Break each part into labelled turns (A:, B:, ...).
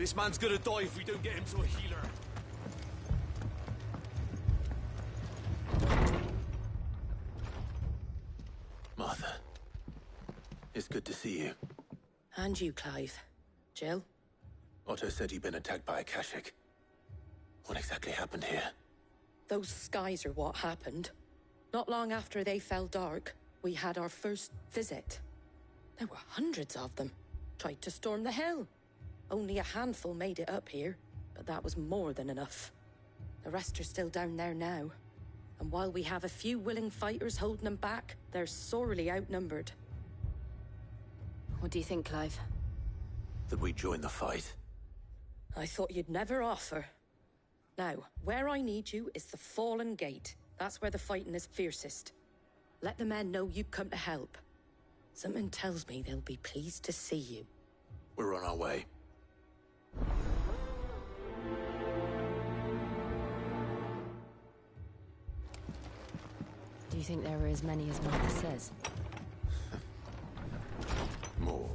A: This man's gonna die if we don't get him to a healer.
B: Martha. It's good to see you.
C: And you, Clive. Jill?
B: Otto said you'd been attacked by a Kashik. What exactly happened here?
C: Those skies are what happened. Not long after they fell dark, we had our first visit. There were hundreds of them. Tried to storm the hill. Only a handful made it up here, but that was more than enough. The rest are still down there now. And while we have a few willing fighters holding them back, they're sorely outnumbered.
D: What do you think, Clive?
B: That we join the fight?
C: I thought you'd never offer. Now, where I need you is the Fallen Gate. That's where the fighting is fiercest. Let the men know you've come to help. Something tells me they'll be pleased to see you.
B: We're on our way.
D: Do you think there are as many as Martha says?
B: More.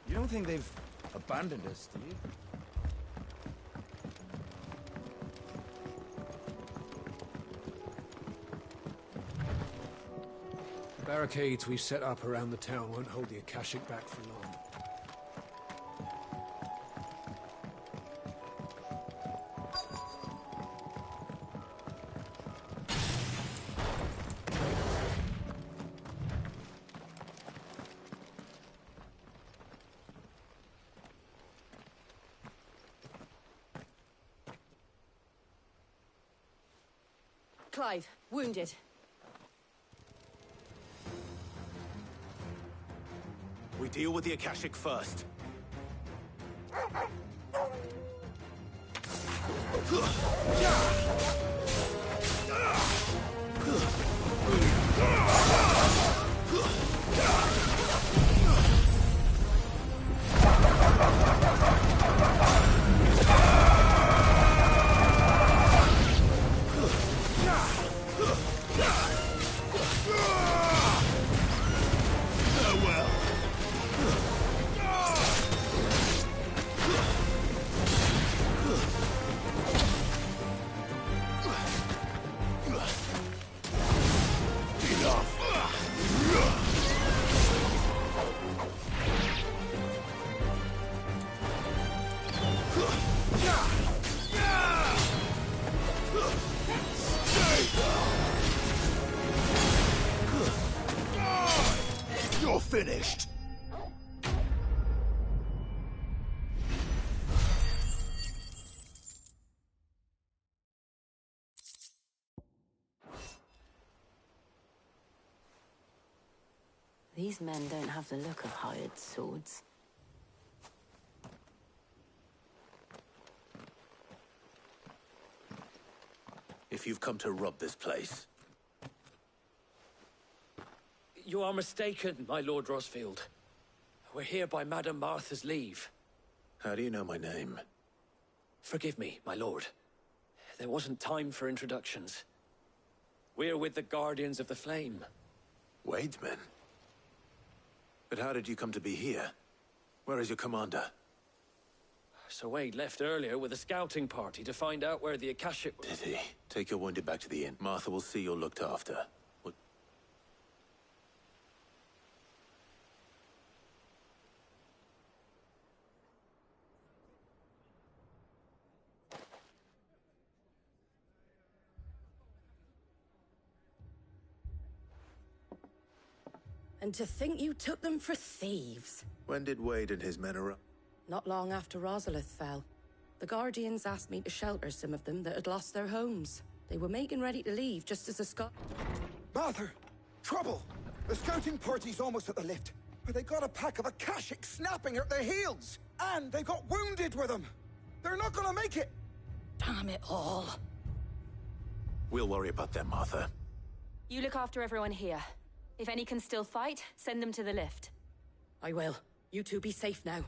E: You don't think they've abandoned us, do you?
F: The barricades we've set up around the town won't hold the Akashic back for long.
D: Clive, wounded.
B: We deal with the Akashic first.
A: You're finished.
D: These men don't have the look of hired swords.
B: If you've come to rob this place,
A: You are mistaken, my Lord Rosfield. We're here by Madame Martha's leave.
B: how do you know my name?
A: Forgive me, my lord. There wasn't time for introductions. We're with the Guardians of the Flame.
B: Wade's men? But how did you come to be here? Where is your commander?
A: Sir Wade left earlier with a scouting party to find out where the Akashic...
B: Did he? Take your wounded back to the inn. Martha will see you're looked after. What?
C: And to think you took them for thieves.
B: When did Wade and his men arrive?
C: Not long after Rosalith fell. The Guardians asked me to shelter some of them that had lost their homes. They were making ready to leave just as the Scot...
G: Martha! Trouble! The scouting party's almost at the lift. But they got a pack of Akashic snapping at their heels! And they got wounded with them! They're not gonna make it!
C: Damn it all.
B: We'll worry about them, Martha.
D: You look after everyone here. If any can still fight, send them to the lift.
C: I will. You two be safe now.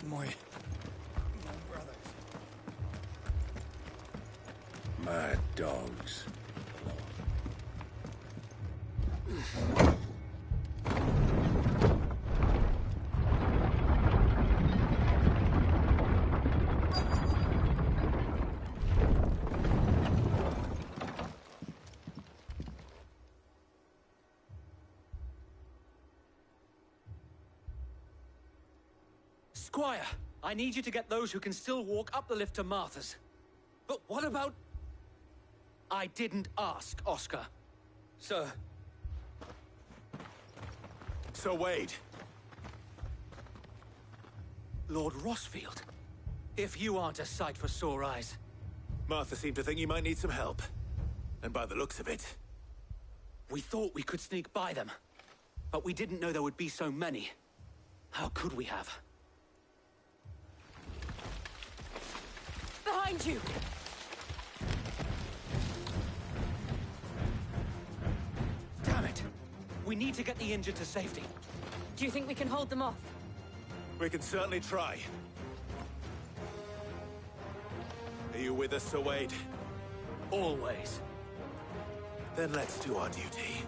E: My brothers. Mad dogs.
A: Squire, I need you to get those who can still walk up the lift to Martha's. But what about... I didn't ask, Oscar. Sir.
B: So Wade.
A: Lord Rossfield. If you aren't a sight for sore eyes.
B: Martha seemed to think you might need some help. And by the looks of it...
A: We thought we could sneak by them. But we didn't know there would be so many. How could we have?
D: Behind you!
A: Damn it! We need to get the injured to safety.
D: Do you think we can hold them off?
B: We can certainly try. Are you with us, Sir Wade?
A: Always.
B: Then let's do our duty.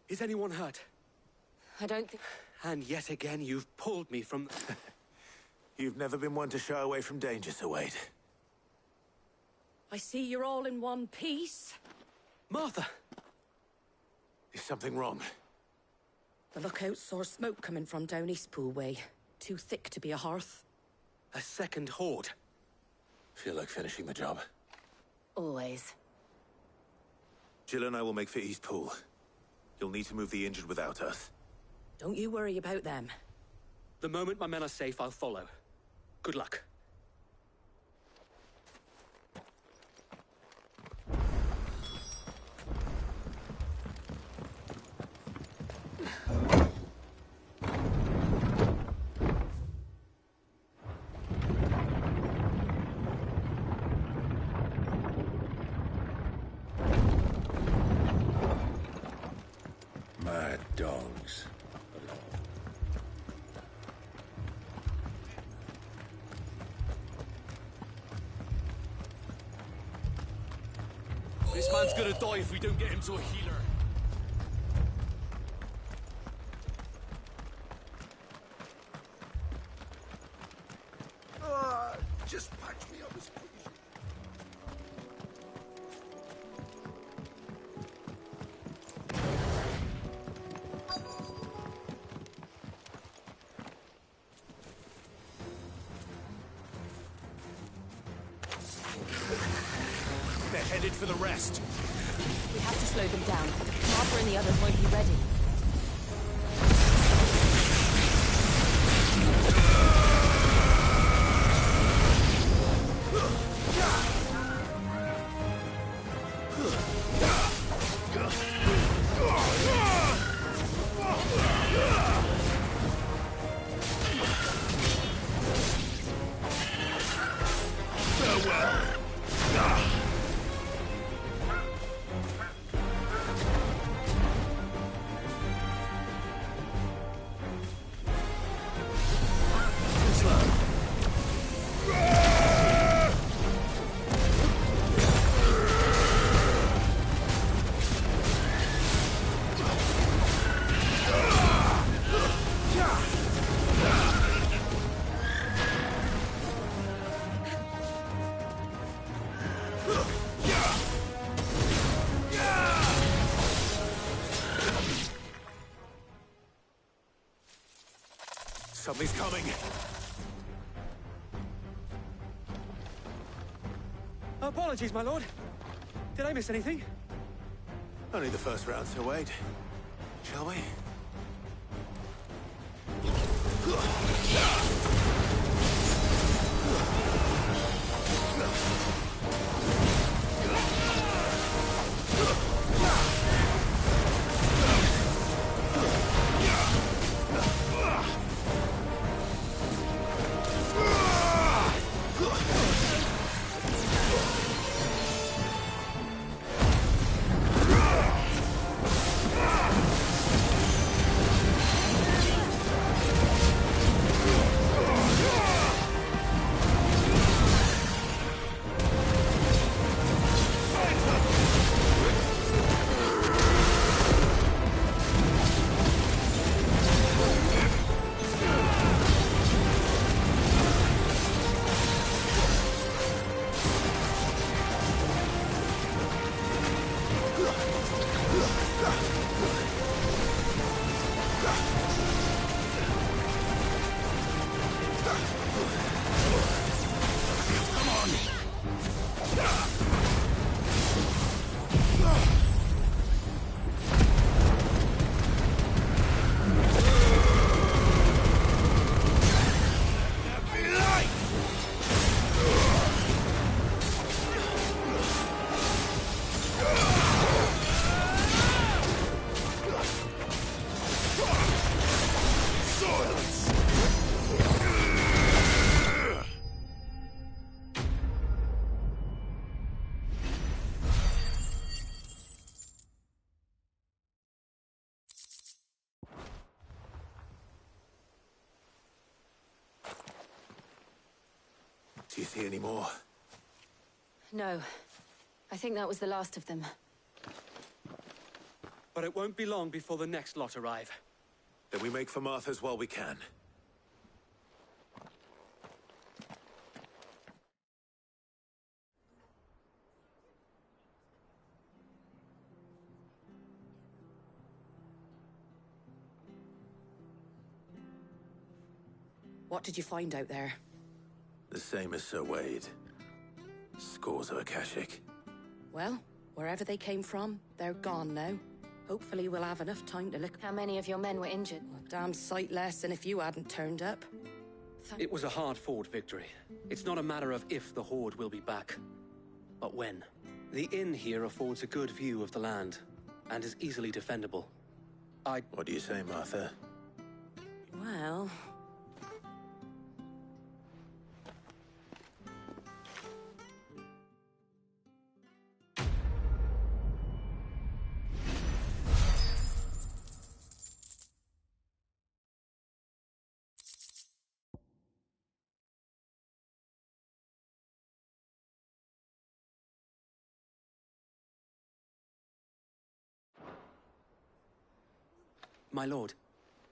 A: Is anyone hurt?
D: I don't think...
A: And yet again, you've pulled me from...
B: You've never been one to shy away from danger, Sir Wade.
C: I see you're all in one piece.
A: Martha!
B: Is something wrong?
C: The lookout saw smoke coming from down Eastpool way. Too thick to be a hearth.
A: A second horde.
B: Feel like finishing the job.
D: Always.
B: Jill and I will make for Eastpool. You'll need to move the injured without us.
C: Don't you worry about them.
A: The moment my men are safe, I'll follow. Good luck.
E: dogs alone.
A: This man's gonna die if we don't get him to a healer.
B: Just patch me up as quick as you...
A: They're headed for the rest.
D: We have to slow them down. Martha and the others won't be ready.
B: Something's coming.
A: Apologies, my lord. Did I miss anything?
B: Only the first round, so wait. Shall we? Do you see any more?
D: No. I think that was the last of them.
A: But it won't be long before the next lot arrive.
B: Then we make for Martha's while we can.
C: What did you find out there?
B: The same as Sir Wade. Scores of Akashic.
C: Well, wherever they came from, they're gone now. Hopefully we'll have enough time to look.
D: How many of your men were injured?
C: A damn sight less than if you hadn't turned up.
A: It was a hard-fought victory. It's not a matter of if the Horde will be back, but when. The inn here affords a good view of the land, and is easily defendable.
B: What do you say, Martha?
C: Well...
H: My lord,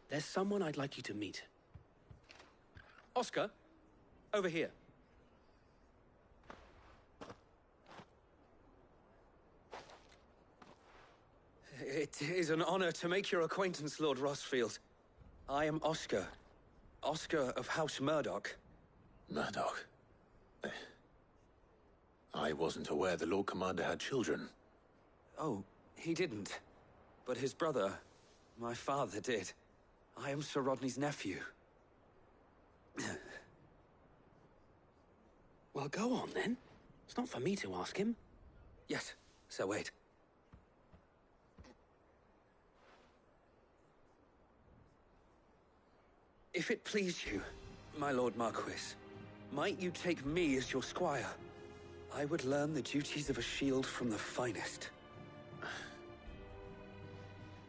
H: there's someone I'd like you to meet.
A: Oscar, over here.
H: It is an honor to make your acquaintance, Lord Rosfield. I am Oscar. Oscar of House Murdoch.
B: Murdoch? I wasn't aware the Lord Commander had children.
H: Oh, he didn't. But his brother, my father, did. I am Sir Rodney's nephew.
F: Well, go on, then. It's not for me to ask him.
H: Yes, Sir Wade. If it please you, my Lord Marquis, might you take me as your squire? I would learn the duties of a shield from the finest.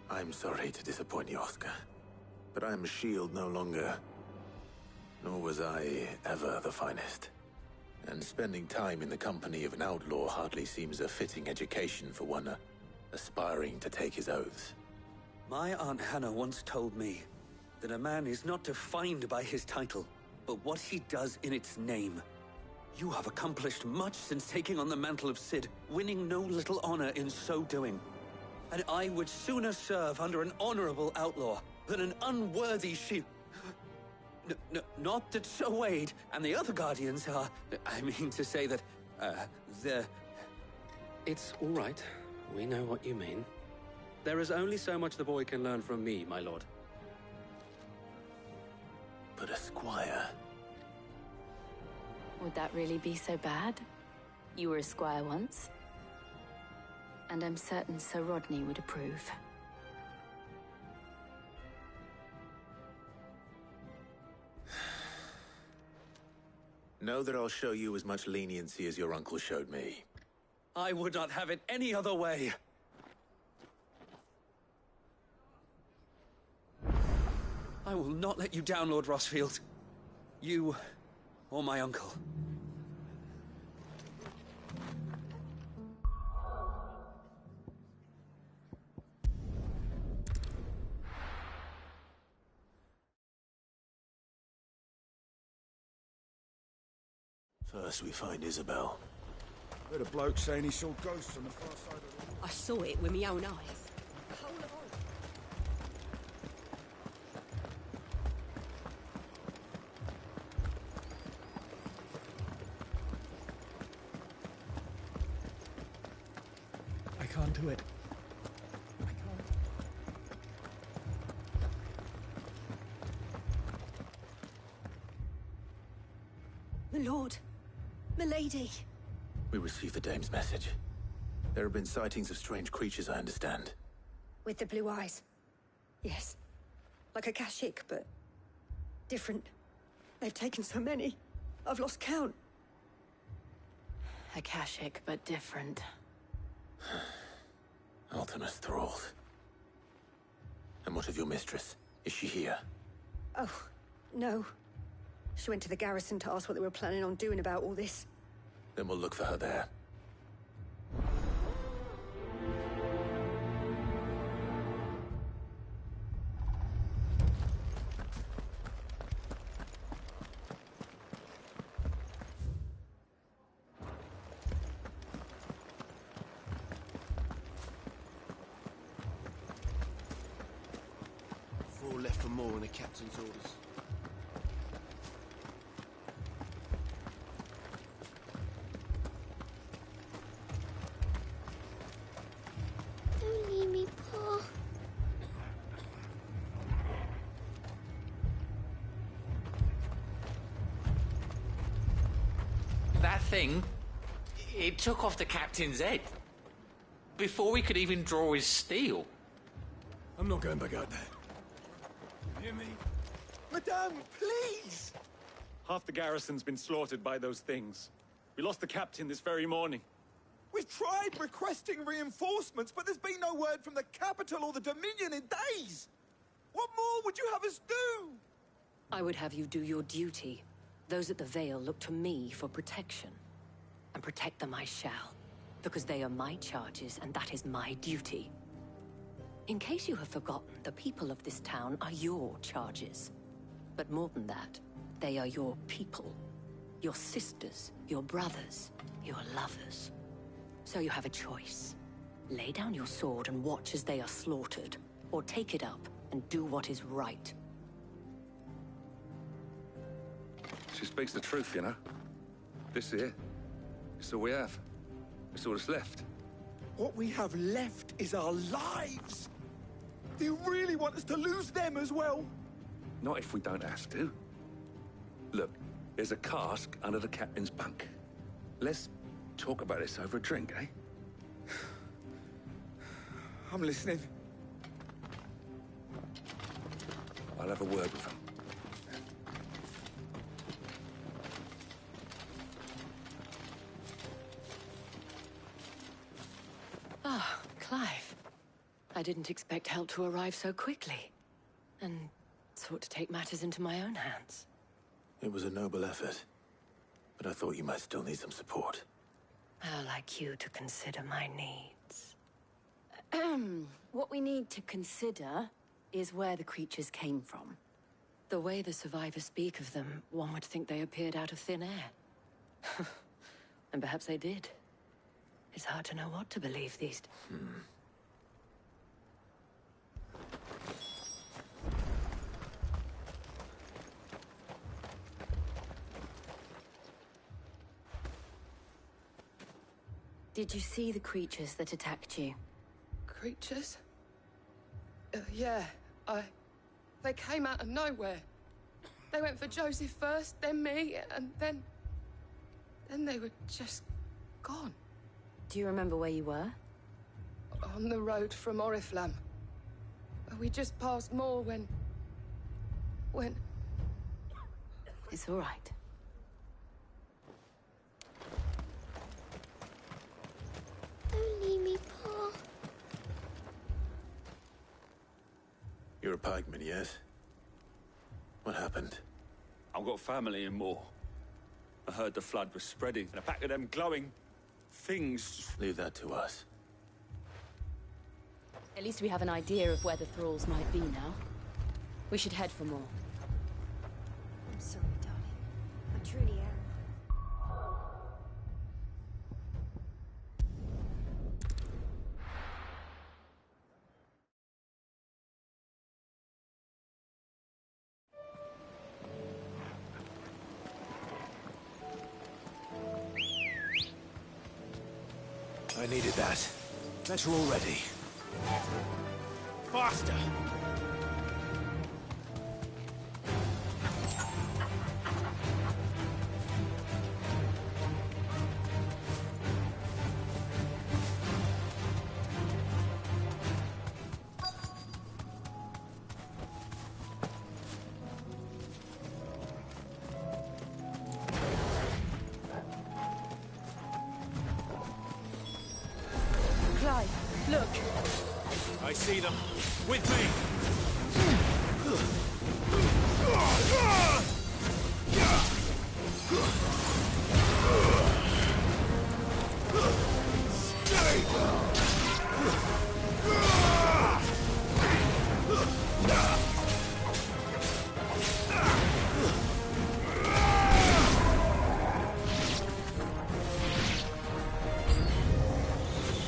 B: I'm sorry to disappoint you, Oscar. But I'm a shield no longer. Nor was I ever the finest. And spending time in the company of an outlaw hardly seems a fitting education for one aspiring to take his oaths.
H: My Aunt Hannah once told me that a man is not defined by his title, but what he does in its name. You have accomplished much since taking on the mantle of Cid, winning no little honor in so doing. And I would sooner serve under an honorable outlaw than an unworthy shield. Not that Sir Wade and the other Guardians are... I mean to say that, they're...
F: It's all right. We know what you mean. There is only so much the boy can learn from me, my lord.
B: But a squire...
D: Would that really be so bad? You were a squire once. And I'm certain Sir Rodney would approve.
B: Know that I'll show you as much leniency as your uncle showed me.
H: I would not have it any other way. I will not let you down, Lord Rosfield. You, or my uncle.
B: First we find Isabel.
G: Heard a bloke saying he saw ghosts on the far side of the wall.
I: I saw it with my own eyes. The whole of
F: I can't do it. I can't.
I: My lord. Milady.
B: We received the dame's message. There have been sightings of strange creatures, I understand.
I: With the blue eyes. Yes. Like a Kashik, but different. They've taken so many. I've lost count.
D: Akashic, but different.
B: Ultimus thralls. And what of your mistress? Is she here?
I: Oh, no. She went to the garrison to ask what they were planning on doing about all this.
B: Then we'll look for her there.
E: Four left for more in the captain's orders.
J: Don't leave me, Pa.
K: That thing, it took off the captain's head. Before we could even draw his steel.
E: I'm not going back out there.
G: Hear me? Madame, please!
L: Half the garrison's been slaughtered by those things. We lost the captain this very morning.
G: We've tried requesting reinforcements, but there's been no word from the capital or the Dominion in days! What more would you have us do?
C: I would have you do your duty. Those at the Vale look to me for protection. And protect them I shall. Because they are my charges, and that is my duty.
M: In case you have forgotten, the people of this town are your charges. But more than that, they are your people. Your sisters, your brothers, your lovers. So you have a choice. Lay down your sword and watch as they are slaughtered, or take it up and do what is right.
N: She speaks the truth, you know. This here, it's all we have. It's all that's left.
G: What we have left is our lives! Do you really want us to lose them as well?
N: Not if we don't have to. Look, there's a cask under the captain's bunk. Let's talk about this over a drink, eh?
G: I'm listening.
N: I'll have a word with him.
M: Ah, Clive. I didn't expect help to arrive so quickly. And sought to take matters into my own hands.
B: It was a noble effort, but I thought you might still need some support.
M: I'd like you to consider my needs. What we need to consider is where the creatures came from. The way the survivors speak of them, one would think they appeared out of thin air. And perhaps they did. It's hard to know what to believe these days. Did you see the creatures that attacked you?
O: Creatures? Yeah, they came out of nowhere. They went for Joseph first, then me, and then they were just gone.
M: Do you remember where you were?
O: On the road from Oriflamme. We just passed Moor when...
M: It's all right.
J: Don't leave me, Pa.
B: You're a pikeman, yes? What happened?
L: I've got family in Moor. I heard the flood was spreading, and a pack of them glowing things...
B: Leave that to us.
D: At least we have an idea of where the thralls might be now. We should head for more.
I: I'm sorry, darling. I truly am.
E: I needed that. Better already. Faster!
O: Clive, look!
E: I see them. With me!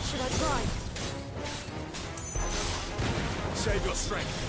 O: Should I try?
E: Save your strength.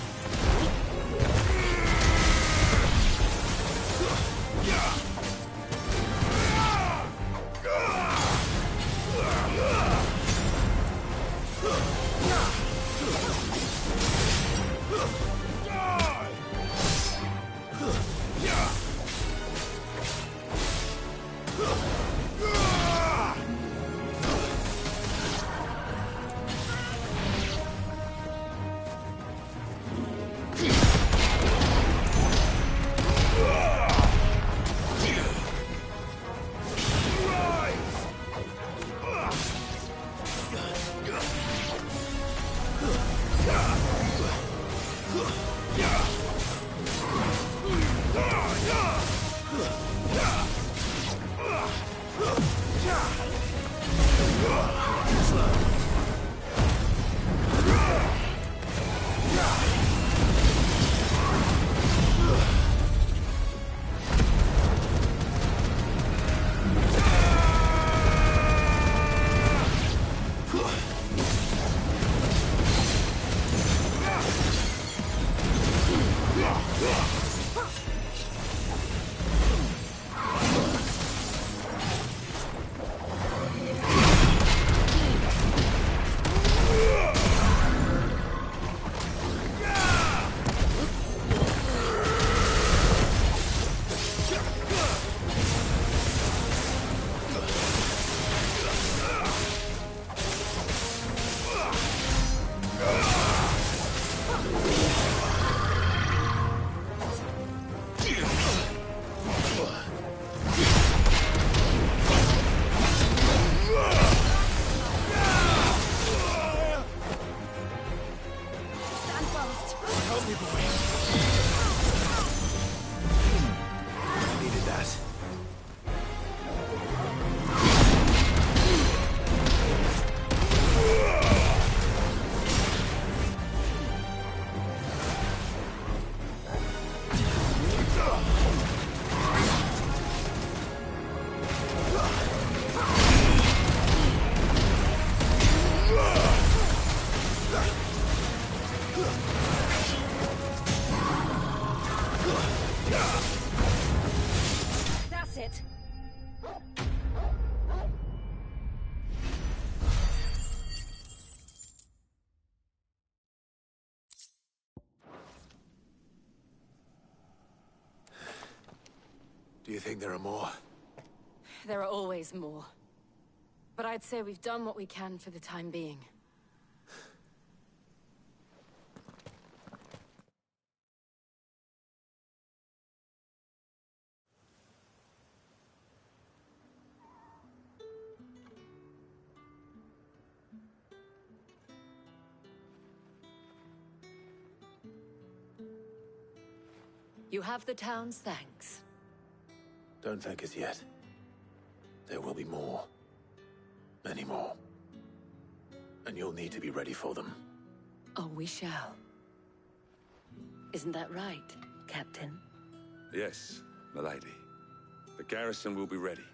C: That's it.
B: Do you think there are more?
M: There are always more. But I'd say we've done what we can for the time being. You have the town's thanks.
B: Don't thank us yet. There will be more. Many more. And you'll need to be ready for them.
M: Oh, we shall. Isn't that right, Captain?
N: Yes, milady. The garrison will be ready.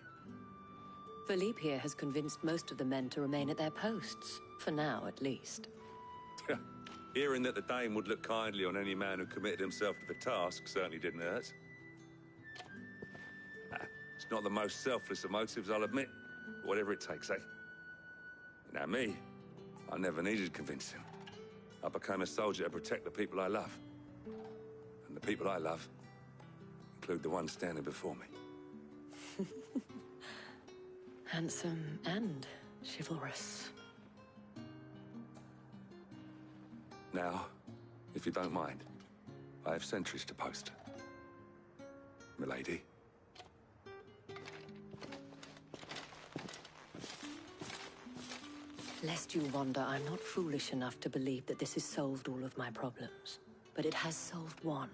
M: Philippe here has convinced most of the men to remain at their posts. For now, at least.
N: Hearing that the Dane would look kindly on any man who committed himself to the task certainly didn't hurt. It's not the most selfless of motives, I'll admit. Whatever it takes, eh? Now me, I never needed convincing. I became a soldier to protect the people I love. And the people I love include the ones standing before me.
M: Handsome and chivalrous.
N: Now, if you don't mind, I have sentries to post. Milady.
M: Lest you wonder, I'm not foolish enough to believe that this has solved all of my problems. But it has solved one.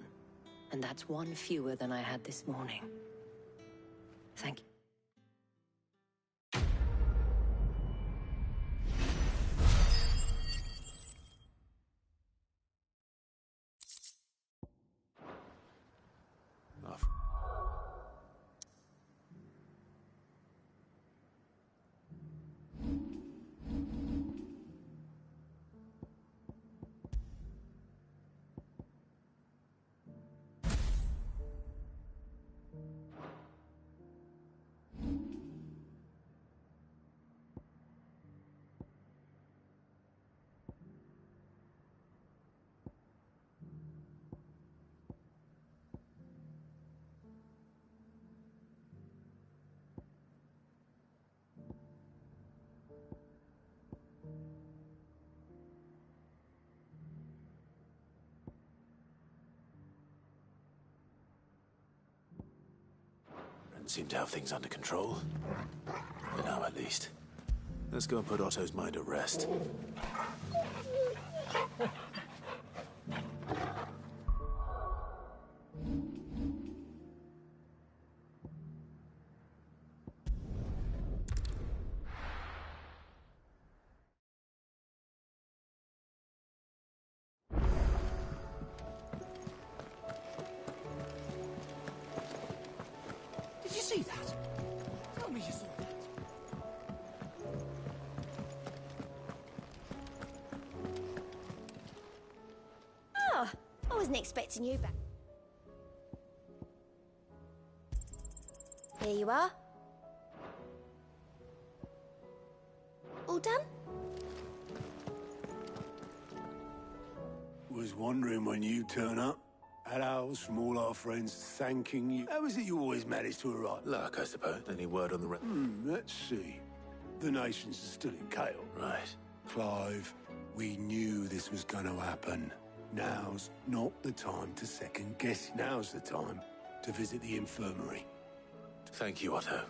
M: And that's one fewer than I had this morning. Thank you.
B: Seem to have things under control. For now, at least. Let's go and put Otto's mind at rest.
A: Did you see that? Tell me you saw that.
J: Oh, I wasn't expecting you back. Here you are. All done?
E: Was wondering when you turn up. Had owls from all our friends thanking you. How is it you always manage to arrive?
B: Luck, I suppose. Any word on the
E: let's see. The nations are still in chaos.
B: Right.
E: Clive, we knew this was gonna happen. Now's not the time to second guess. Now's the time to visit the infirmary.
B: Thank you, Otto.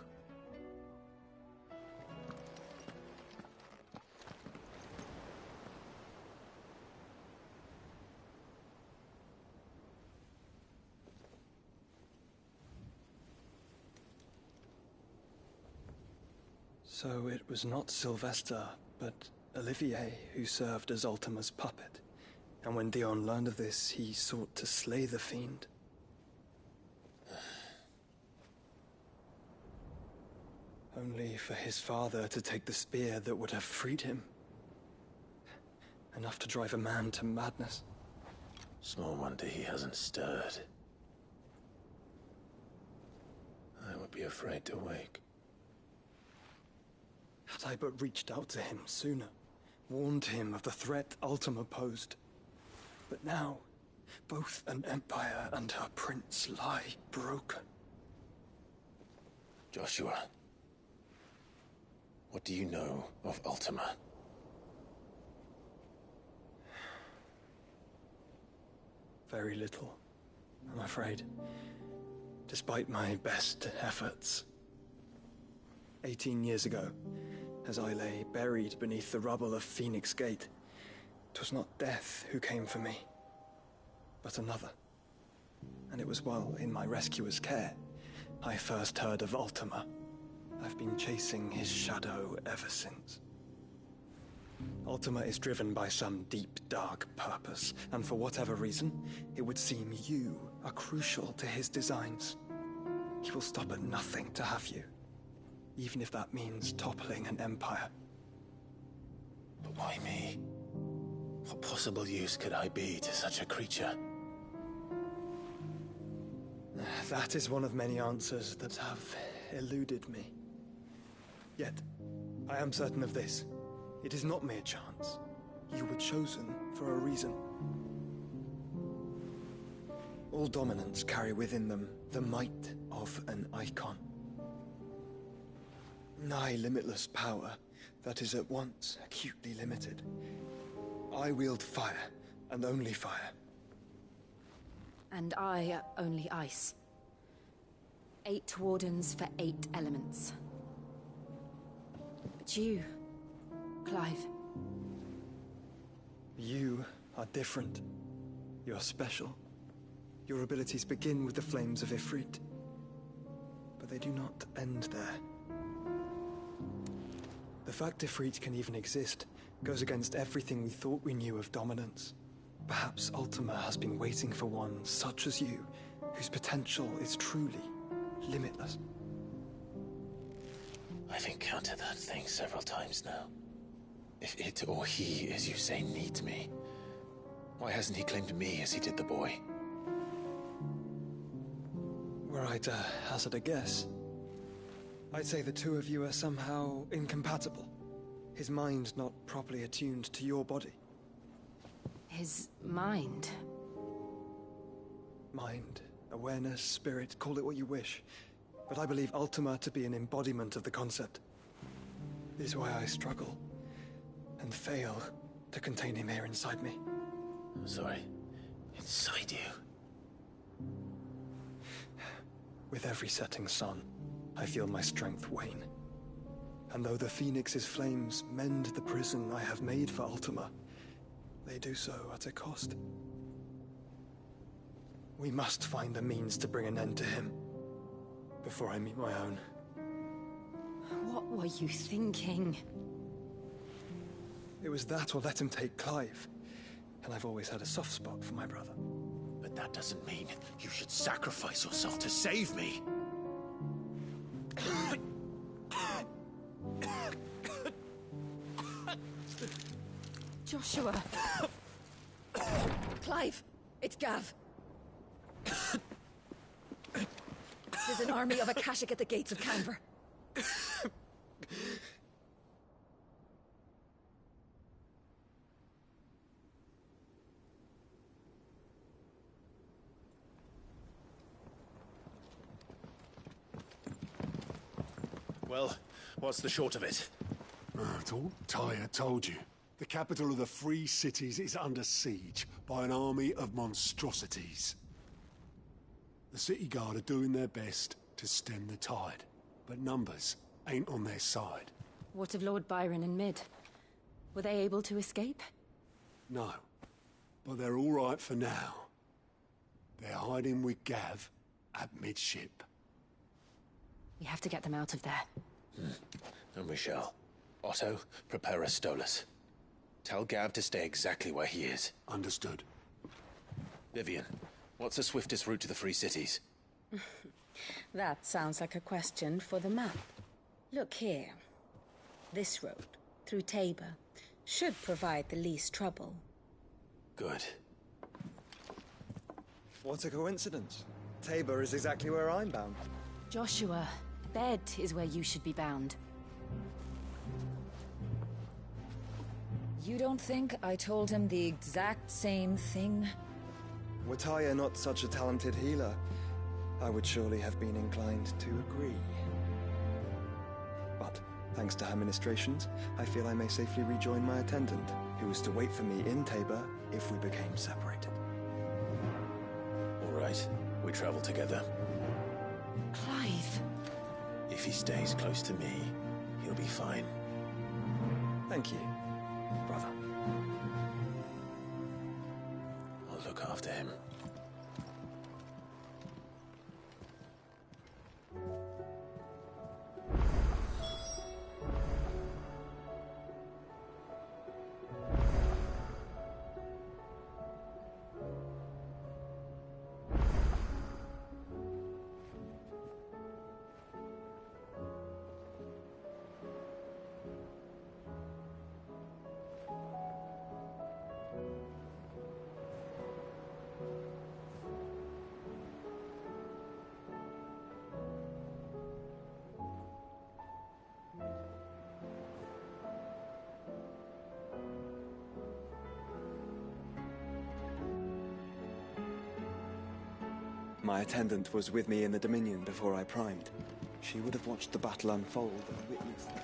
P: So it was not Sylvester, but Olivier who served as Ultima's puppet. And when Dion learned of this, he sought to slay the fiend. Only for his father to take the spear that would have freed him. Enough to drive a man to madness.
B: Small wonder he hasn't stirred. I would be afraid to wake.
P: Had I but reached out to him sooner, warned him of the threat Ultima posed. But now, both an empire and her prince lie broken.
B: Joshua, what do you know of Ultima?
P: Very little, I'm afraid. Despite my best efforts. 18 years ago, as I lay buried beneath the rubble of Phoenix Gate, 'twas not death who came for me, but another. And it was while in my rescuer's care, I first heard of Ultima. I've been chasing his shadow ever since. Ultima is driven by some deep, dark purpose, and for whatever reason, it would seem you are crucial to his designs. He will stop at nothing to have you, even if that means toppling an empire.
B: But why me? What possible use could I be to such a creature?
P: That is one of many answers that have eluded me. Yet, I am certain of this. It is not mere chance. You were chosen for a reason. All dominants carry within them the might of an icon. Nigh limitless power that is at once acutely limited. I wield fire, and only fire.
M: And I only ice. 8 wardens for 8 elements. But you, Clive.
P: You are different. You're special. Your abilities begin with the flames of Ifrit. But they do not end there. The fact Ifrit can even exist goes against everything we thought we knew of dominance. Perhaps Ultima has been waiting for one such as you, whose potential is truly limitless.
B: I've encountered that thing several times now. If it or he, as you say, needs me, why hasn't he claimed me as he did the boy?
P: Were I to hazard a guess, I'd say the two of you are somehow incompatible. His mind not properly attuned to your body.
M: His mind?
P: Mind, awareness, spirit, call it what you wish. But I believe Ultima to be an embodiment of the concept. This is why I struggle and fail to contain him here inside me.
B: I'm sorry. Inside you?
P: With every setting sun, I feel my strength wane. And though the Phoenix's flames mend the prison I have made for Ultima, they do so at a cost. We must find a means to bring an end to him before I meet my own.
M: What were you thinking?
P: It was that or let him take Clive. And I've always had a soft spot for my brother.
B: But that doesn't mean you should sacrifice yourself to save me.
I: Joshua. Clive, it's Gav. There's an army of Akashic at the gates of Canver.
Q: Well, what's the short of it?
E: It's all Tyre told you. The capital of the Free Cities is under siege by an army of monstrosities. The City Guard are doing their best to stem the tide, but numbers ain't on their side.
M: What of Lord Byron and Mid? Were they able to escape?
E: No, but they're all right for now. They're hiding with Gav at midship.
M: We have to get them out of there.
Q: And we shall. Otto, prepare a Stolas. Tell Gav to stay exactly where he is.
E: Understood.
Q: Vivian, what's the swiftest route to the Free Cities?
R: That sounds like a question for the map. Look here. This road, through Tabor, should provide the least trouble.
Q: Good.
P: What a coincidence. Tabor is exactly where I'm bound.
M: Joshua, Bed is where you should be bound.
R: You don't think I told him the exact same thing?
P: Were Tyre not such a talented healer, I would surely have been inclined to agree. But, thanks to her ministrations, I feel I may safely rejoin my attendant, who was to wait for me in Tabor if we became separated.
Q: All right, we travel together.
M: Clive.
Q: If he stays close to me, he'll be fine.
P: Thank you, brother.
Q: I'll look after him.
P: My attendant was with me in the Dominion before I primed. She would have watched the battle unfold and witnessed the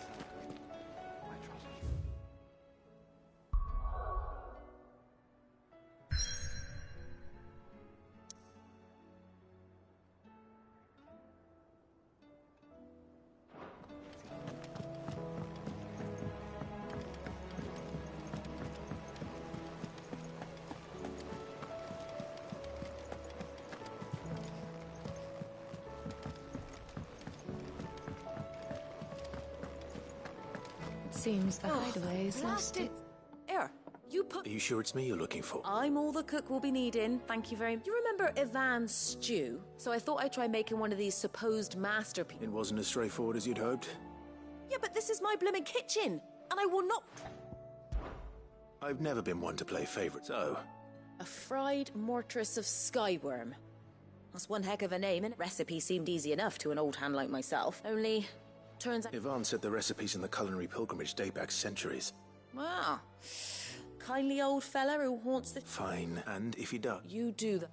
M: Seems the hideaway is lost it.
C: Here, you put...
Q: Are you sure it's me you're looking for?
C: I'm all the cook will be needing. Thank you very much. You remember Ivan's stew? So I thought I'd try making one of these supposed masterpieces.
Q: It wasn't as straightforward as you'd hoped.
C: Yeah, but this is my blimmin' kitchen, and I will not...
Q: I've never been one to play favourites, so...
C: A fried mortress of skyworm. That's one heck of a name, and recipe seemed easy enough to an old hand like myself. Only... turns out...
Q: Ivan said the recipes in the culinary pilgrimage date back centuries.
C: Wow. Kindly old fella who haunts the...
Q: Fine, and if he does...
C: You do the...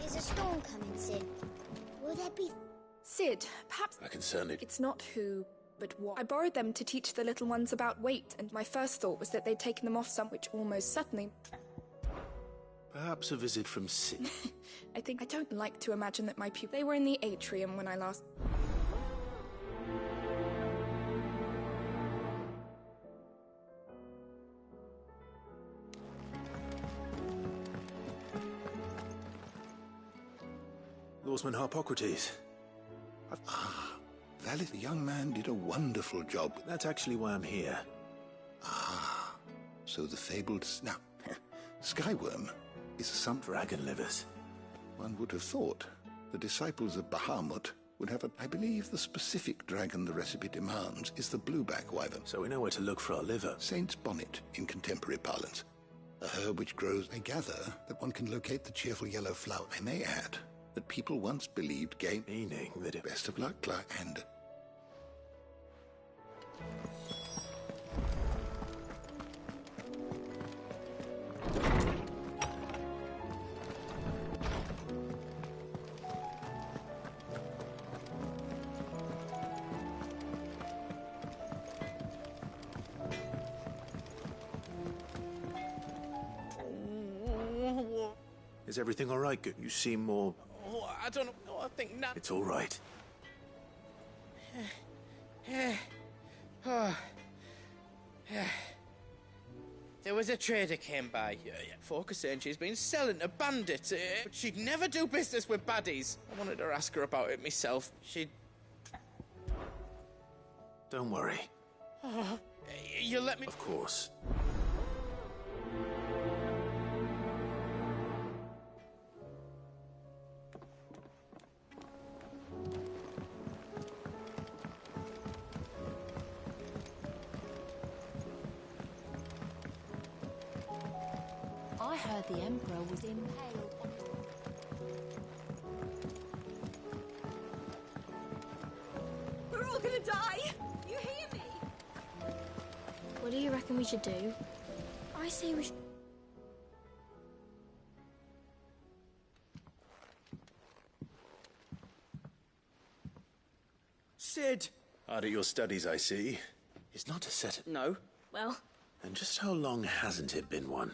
J: Is a storm coming, Sid? Will there be...
S: Sid, perhaps...
Q: I can certainly...
S: It's not who, but what. I borrowed them to teach the little ones about weight, and my first thought was that they'd taken them off some, which almost certainly...
Q: Perhaps a visit from Sid.
S: I don't like to imagine that my pupils... They were in the atrium when I last...
Q: Lawsman Harpocrates.
T: Valid, the young man did a wonderful job.
Q: That's actually why I'm here.
T: So the fabled... Now, Skyworm is some...
Q: Dragon livers.
T: One would have thought the disciples of Bahamut would have I believe the specific dragon the recipe demands is the blueback wyvern.
B: So we know where to look for our liver.
T: Saint's bonnet, in contemporary parlance. A herb which grows, I gather, that one can locate the cheerful yellow flower. I may add that people once believed gave
B: meaning that it...
T: Best of luck, Clark, and...
B: Is everything all right? You seem more...
U: Oh, I don't know. I think not.
B: It's all right.
U: There was a trader came by. Folk are saying she's been selling to bandits, but she'd never do business with baddies. I wanted to ask her about it myself. She'd...
B: Don't worry.
U: Oh, you let me...
B: Of course.
D: I heard the Emperor was impaled on...
I: We're all gonna die! You hear me?
J: What do you reckon we should do? I say we should...
U: Sid!
B: Hard at your studies, I see. It's not a set...
U: No.
J: Well...
B: And just how long hasn't it been one?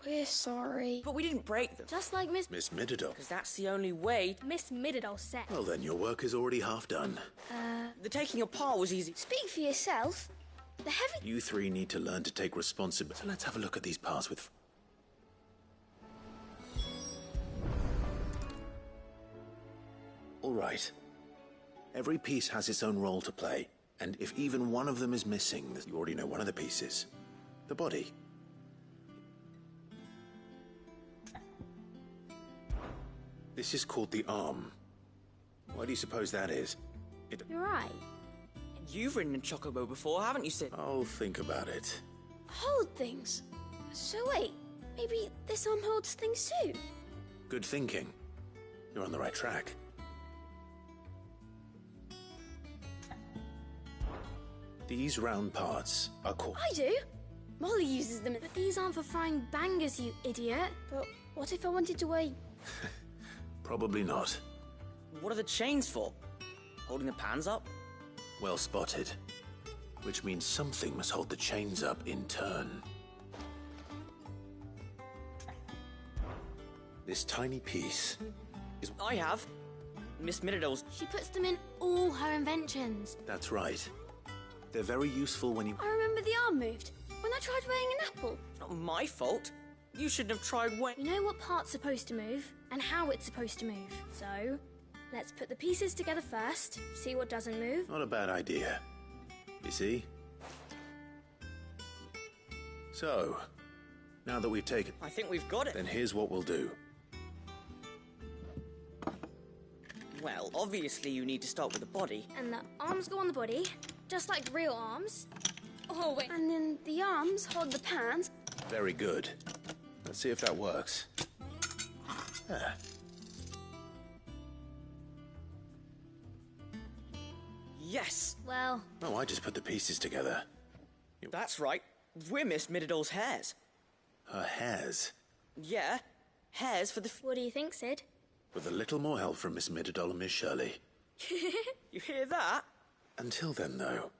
J: We're sorry.
U: But we didn't break them.
J: Just like Miss
B: Mididol.
U: Because that's the only way.
J: Miss Mididol said.
B: Well then, your work is already half done.
U: The taking apart was easy.
J: Speak for yourself. The heavy...
B: You three need to learn to take responsibility. So let's have a look at these parts with... All right. Every piece has its own role to play. And if even one of them is missing, you already know one of the pieces. The body. This is called the arm. Why do you suppose that is?
J: You're right.
U: You've ridden a chocobo before, haven't you, Sid?
B: I'll think about it.
J: Hold things. So wait, maybe this arm holds things too?
B: Good thinking. You're on the right track. These round parts are called...
J: I do. Molly uses them, but these aren't for frying bangers, you idiot. But what if I wanted to weigh...
B: Probably not.
U: What are the chains for? Holding the pans up?
B: Well spotted. Which means something must hold the chains up in turn. This tiny piece is...
U: I have. Miss Mididol's...
J: She puts them in all her inventions.
B: That's right. They're very useful when you...
J: I remember the arm moved. When I tried weighing an apple.
U: Not my fault. You shouldn't have tried weighing...
J: You know what part's supposed to move, and how it's supposed to move. So, let's put the pieces together first, see what doesn't move.
B: Not a bad idea. You see? So, now that we've taken...
U: I think we've got it.
B: Then here's what we'll do.
U: Well, obviously you need to start with the body.
J: And the arms go on the body, just like real arms. Oh, wait. And then the arms hold the pans.
B: Very good. Let's see if that works. Ah.
U: Yes!
J: Well...
B: Oh, I just put the pieces together.
U: That's right. We're Miss Mididol's hairs.
B: Her hairs?
U: Yeah. Hairs for the...
J: What do you think, Sid?
B: With a little more help from Miss Mididol and Miss Shirley.
U: You hear that?
B: Until then, though.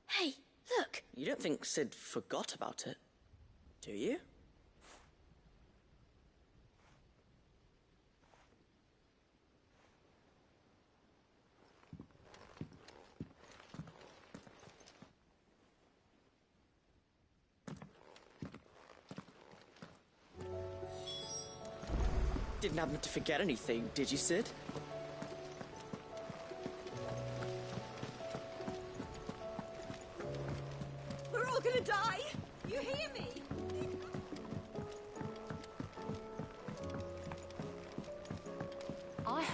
J: Hey, look!
U: You don't think Sid forgot about it, do you? Didn't happen to forget anything, did you, Sid?
I: We're all gonna die!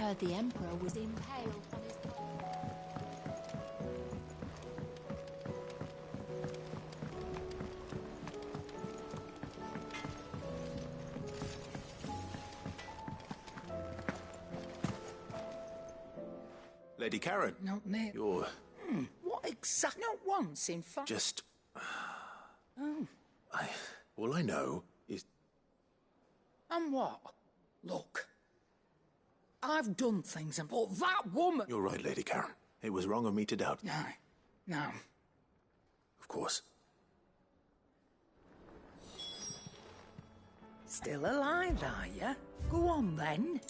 M: heard the Emperor was impaled on his...
Q: Lady Karen.
H: Not me.
Q: You're...
H: What exactly? Not once, in fact.
Q: just...
H: Oh.
Q: All I know is...
H: And what? Look. I've done things, but that woman...
Q: You're right, Lady Karen. It was wrong of me to doubt.
H: No.
Q: Of course.
H: Still alive, are you? Go on, then.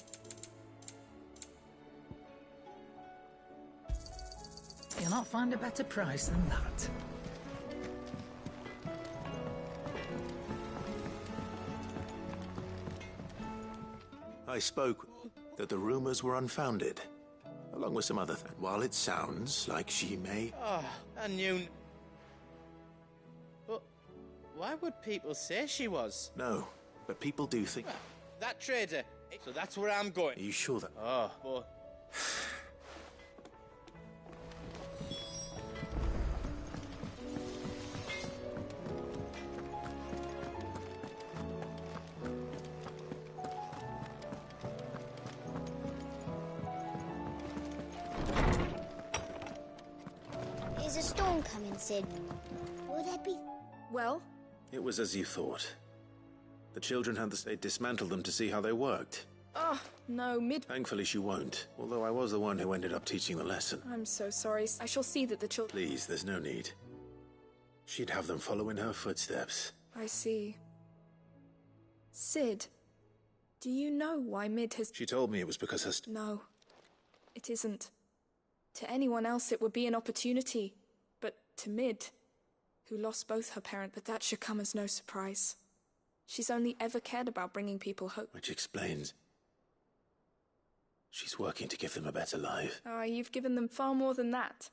H: You'll not find a better price than that.
Q: I spoke that the rumors were unfounded, along with some other things. While it sounds like she may...
U: Oh, I knew... But why would people say she was?
Q: No, but people do think...
U: Well, that trader, so that's where I'm going.
Q: Are you sure that...
U: Oh, boy.
V: Is a storm coming, Sid? Will there be...
S: Well?
Q: It was as you thought. The children had they dismantled them to see how they worked.
S: Oh, no,
Q: Thankfully she won't, although I was the one who ended up teaching the lesson.
S: I'm so sorry. I shall see that the children...
Q: Please, there's no need. She'd have them follow in her footsteps.
S: I see. Sid, do you know why Mid has...
Q: She told me it was because her...
S: No, it isn't. To anyone else it would be an opportunity, but to Mid, who lost both her parents, but that should come as no surprise. She's only ever cared about bringing people hope.
Q: Which explains... she's working to give them a better life.
S: Ah, you've given them far more than that.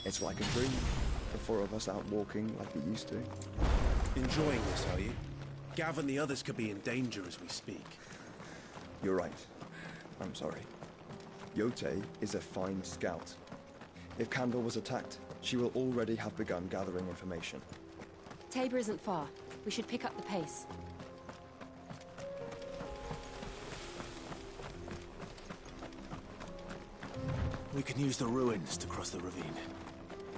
W: It's like a dream. The four of us out walking like we used to.
X: Enjoying this, are you? Gav and the others could be in danger as we speak.
W: You're right. I'm sorry. Yote is a fine scout. If Candle was attacked, she will already have begun gathering information.
D: Tabor isn't far. We should pick up the pace.
X: We can use the ruins to cross the ravine.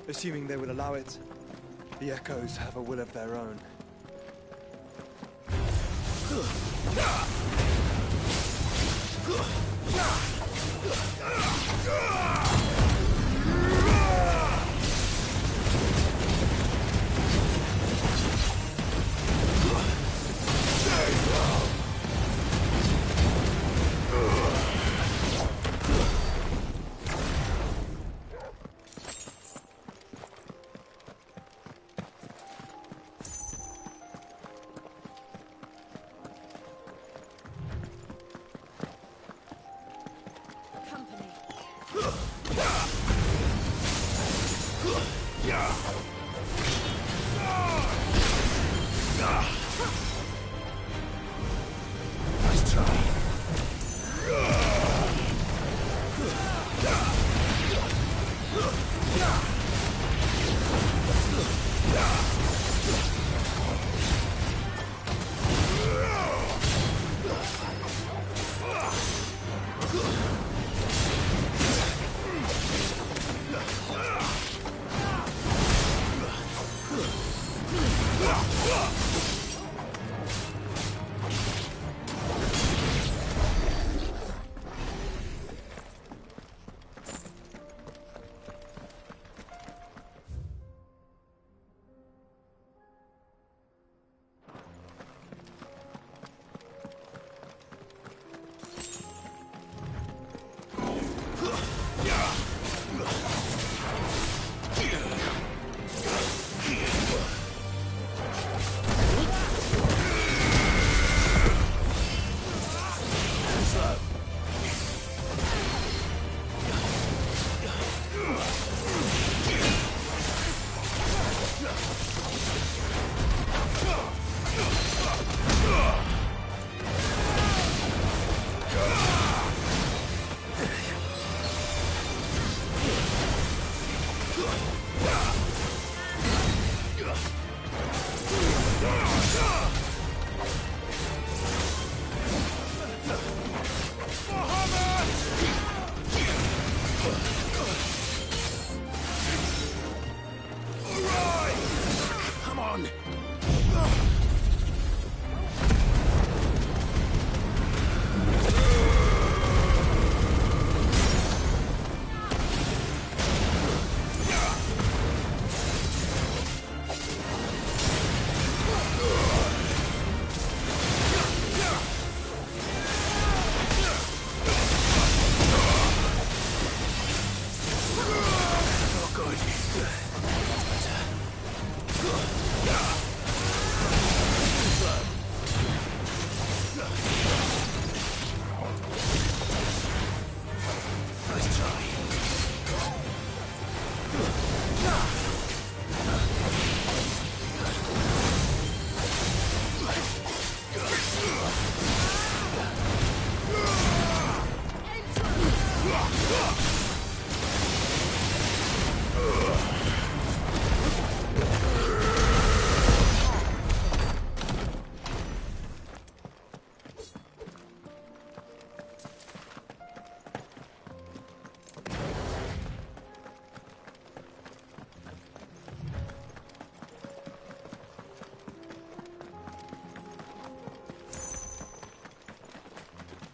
P: Assuming they will allow it, the Echoes have a will of their own.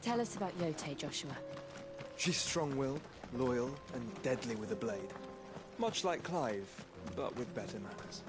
M: Tell us about Yote, Joshua.
P: She's strong-willed, loyal, and deadly with a blade. Much like Clive, but with better manners.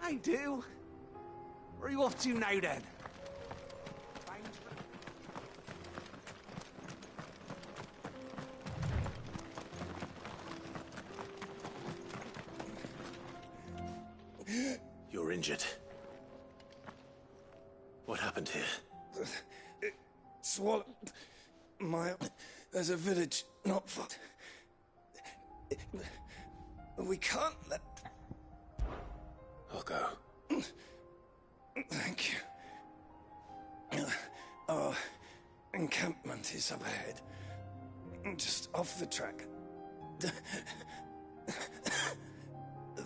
A: I do. Where are you off to now, then?
Q: You're injured. What happened here?
P: It swallowed my... There's a village not far. We can't let...
Q: I'll go.
P: Thank you. Our encampment is up ahead. Just off the track.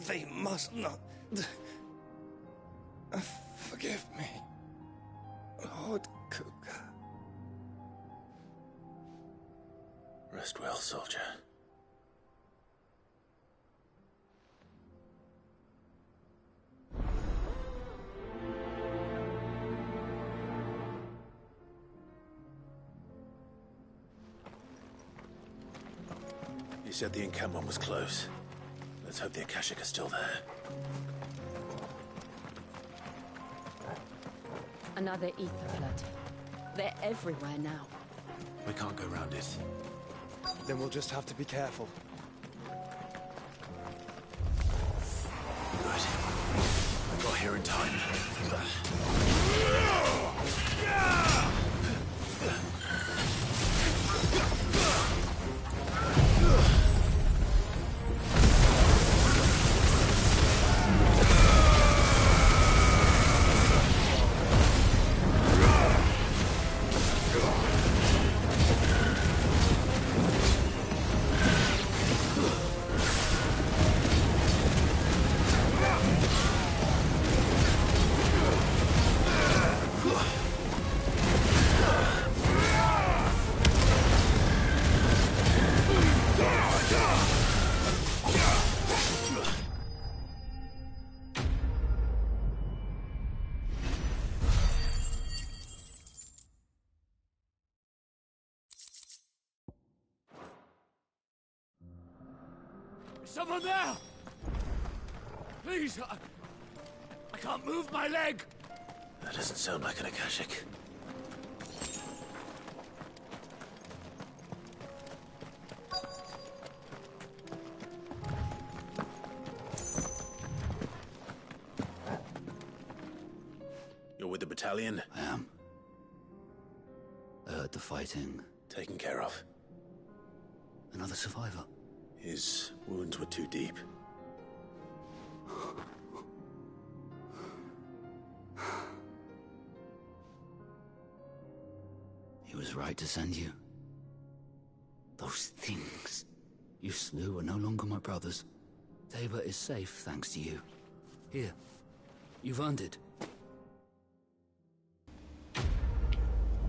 P: They must not... Forgive me, Lord Kuka.
Q: Rest well, soldier. You said the encampment was close. Let's hope the Akashic are still there.
M: Another ether flood. They're everywhere now.
Q: We can't go round it.
P: Then we'll just have to be careful.
Q: Good. I got here in time.
A: Someone there! Please, I can't move my leg!
Q: That doesn't sound like an Akashic. You're with the battalion?
F: I am. I heard the fighting.
Q: Taken care of.
F: Another survivor.
Q: His wounds were too deep.
F: He was right to send you. Those things you slew are no longer my brothers. Tabor is safe thanks to you. Here, you've earned it.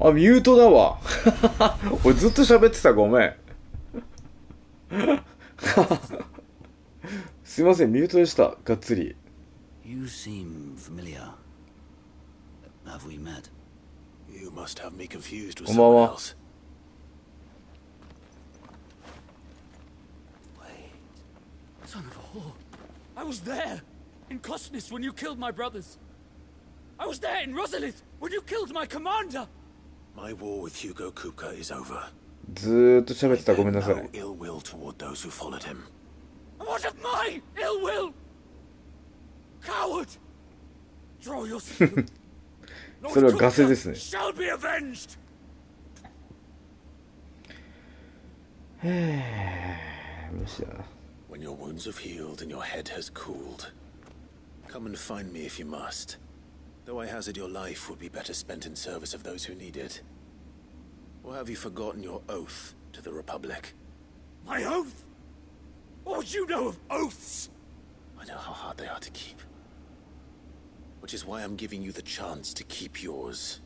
G: あ、ミュートだわ。俺ずっと喋ってた。ごめん。すいません、ミュートでした。がっつり。
F: You seem familiar. Have we met?
Q: You must have me confused with
G: こんばん
Q: someone
G: は。
Q: else.
A: Son of a whore. I was there in Cosnis when you killed my brothers. I was there in Rosalith when you killed my commander.
Q: My war with Hugo Kupka is over.
G: ずーっと喋ってた。ごめんなさい。
Q: No ill will toward those who followed him.
A: What of my ill will? Coward! Draw your sword.
G: それはガセですね。
A: Shall be avenged.
G: 無視だな。
B: When your wounds have healed and your head has cooled, come and find me if you must. Though I hazard your life would be better spent in service of those who need it. Or have you forgotten your oath to the Republic?
A: My oath? What would you know of oaths?
B: I know how hard they are to keep. Which is why I'm giving you the chance to keep yours.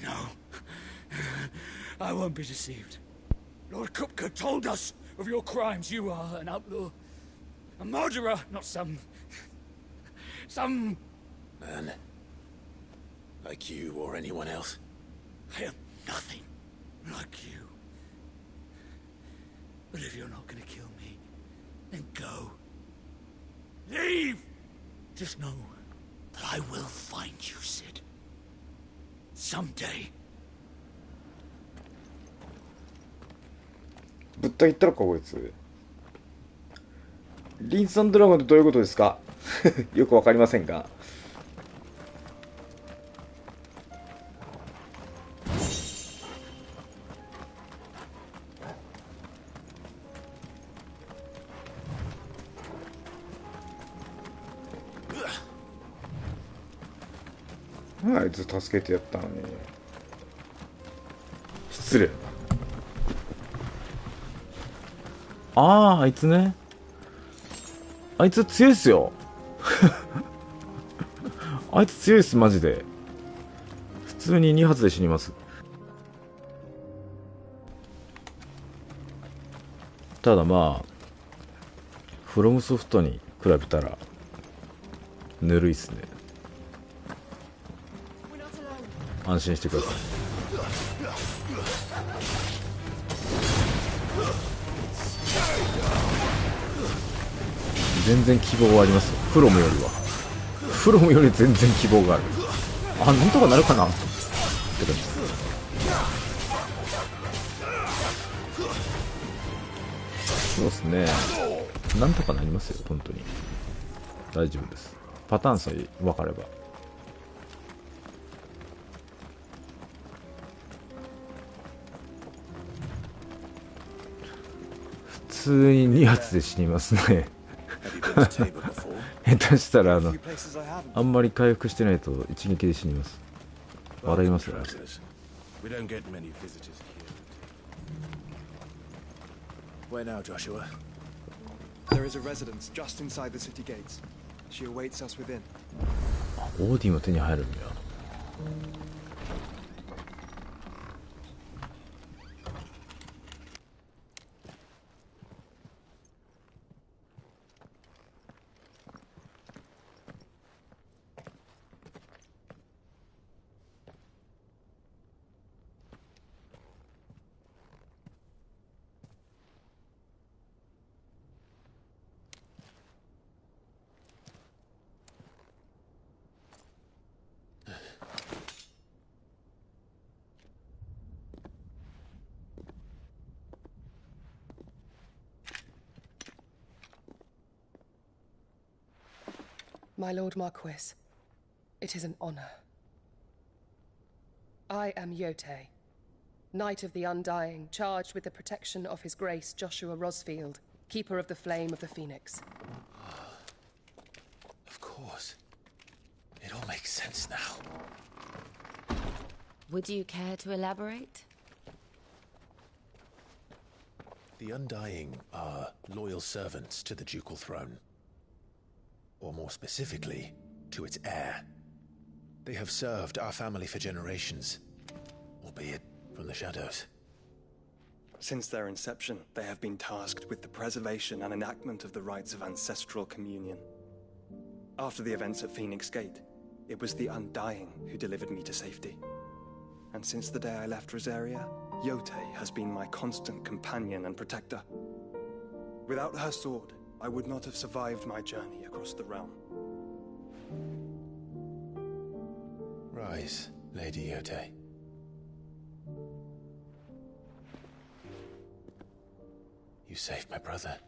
A: No. I won't be deceived. Lord Kupka told us of your crimes. You are an outlaw. A murderer, not some
B: Man. Like you or anyone else.
A: I am nothing like you. But if you're not gonna kill me, then go. Leave! Just know that I will find you, Sid. Someday.
G: ぶった切ったのかこいつ。リンサンドラゴンってどういうことですか？よくわかりませんが。あいつ助けてやったのに。失礼。ああ、あいつね。あいつ強いっすよ。あいつ強いっす、マジで。普通に2発で死にます。ただまあ、フロムソフトに比べたら、ぬるいっすね。安心してください。全然希望はありますよ。フロムよりは。フロムより全然希望がある。あ、なんとかなるかなって感じです。そうですね。なんとかなりますよ、本当に。大丈夫です。パターンさえ分かれば。普通に2発で死にますね。下手したらあんまり回復してないと一撃で死にます。笑いますよ。
B: Where now, Joshua?
W: There is a residence just inside the city gates. She awaits us within.
G: オーディも手に入るんだよ。
K: My Lord Marquis, it is an honor. I am Yotei, Knight of the Undying, charged with the protection of His Grace Joshua Rosfield, Keeper of the Flame of the Phoenix.
B: Of course. It all makes sense now.
M: Would you care to elaborate?
B: The Undying are loyal servants to the ducal throne. Or more specifically, to its heir. They have served our family for generations, albeit from the shadows.
W: Since their inception, they have been tasked with the preservation and enactment of the rites of ancestral communion. After the events at Phoenix Gate, it was the Undying who delivered me to safety. And since the day I left Rosaria, Yotei has been my constant companion and protector. Without her sword, I would not have survived my journey across the realm.
B: Rise, Lady Yotei. You saved my brother.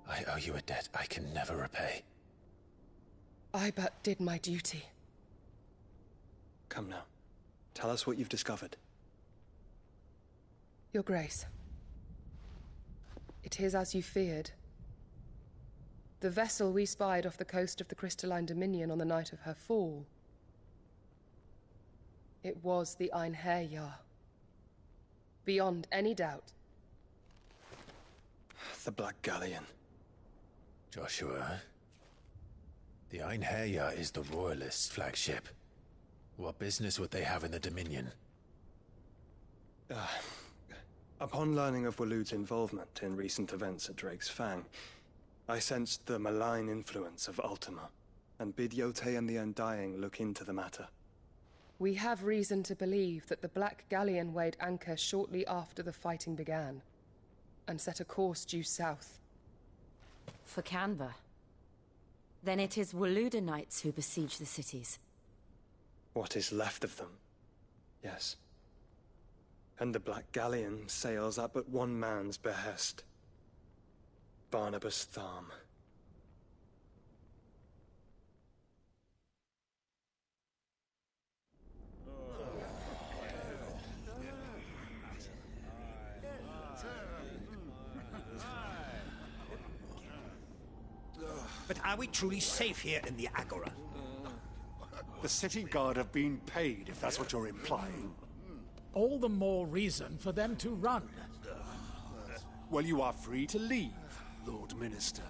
B: I owe you a debt I can never repay.
K: I but did my duty.
W: Come now. Tell us what you've discovered.
K: Your Grace. It is as you feared. The vessel we spied off the coast of the Crystalline Dominion on the night of her fall. It was the Einherjar. Beyond any doubt.
W: The Black Galleon.
B: Joshua, the Einherjar is the Royalists' flagship. What business would they have in the Dominion?
W: Upon learning of Waloed's involvement in recent events at Drake's Fang, I sensed the malign influence of Ultima, and bid Yote and the Undying look into the matter.
K: We have reason to believe that the Black Galleon weighed anchor shortly after the fighting began, and set a course due south.
E: For Canva. Then it is Waloed knights who besiege the cities.
W: What is left of them, yes. And the Black Galleon sails at but one man's behest. Barnabas Tharm.
L: But are we truly safe here in the Agora?
N: The city guard have been paid, if that's what you're implying.
H: All the more reason for them to run.
N: Well, you are free to leave, Lord Minister.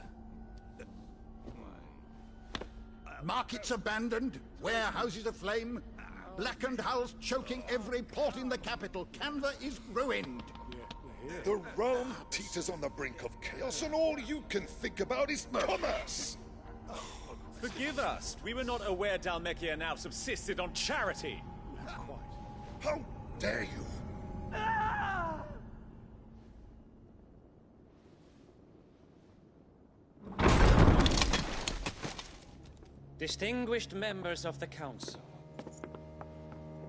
T: Markets abandoned, warehouses aflame, blackened hulls choking every port in the capital. Canva is ruined.
O: The realm teeters on the brink of chaos, and all you can think about is commerce!
Y: Forgive us. We were not aware Dhalmekia now subsisted on charity.
O: How dare you?
Z: Distinguished members of the Council,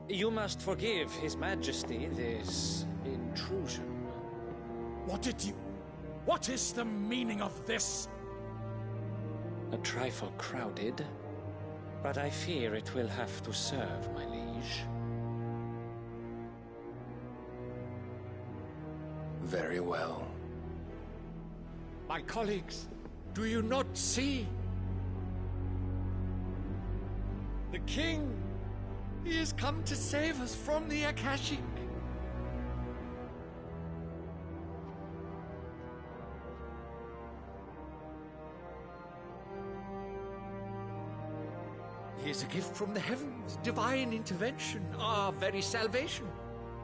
Z: you must forgive His Majesty this intrusion.
H: What is the meaning of this?
Z: A trifle crowded, but I fear it will have to serve, my liege.
B: Very well.
H: My colleagues, do you not see? The King! He has come to save us from the Akashic! He is a gift from the heavens, divine intervention, our very salvation.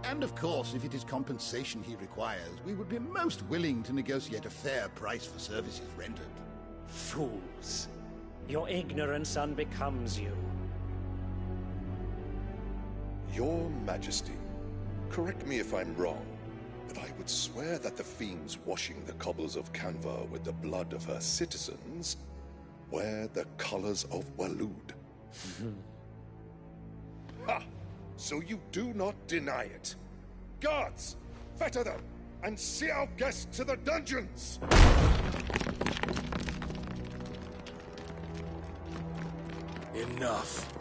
T: And of course, if it is compensation he requires, we would be most willing to negotiate a fair price for services rendered.
Z: Fools. Your ignorance unbecomes you.
O: Your Majesty, correct me if I'm wrong, but I would swear that the fiends washing the cobbles of Canva with the blood of her citizens wear the colors of Waloed. Ha! So you do not deny it. Guards, fetter them, and see our guests to the dungeons!
B: Enough.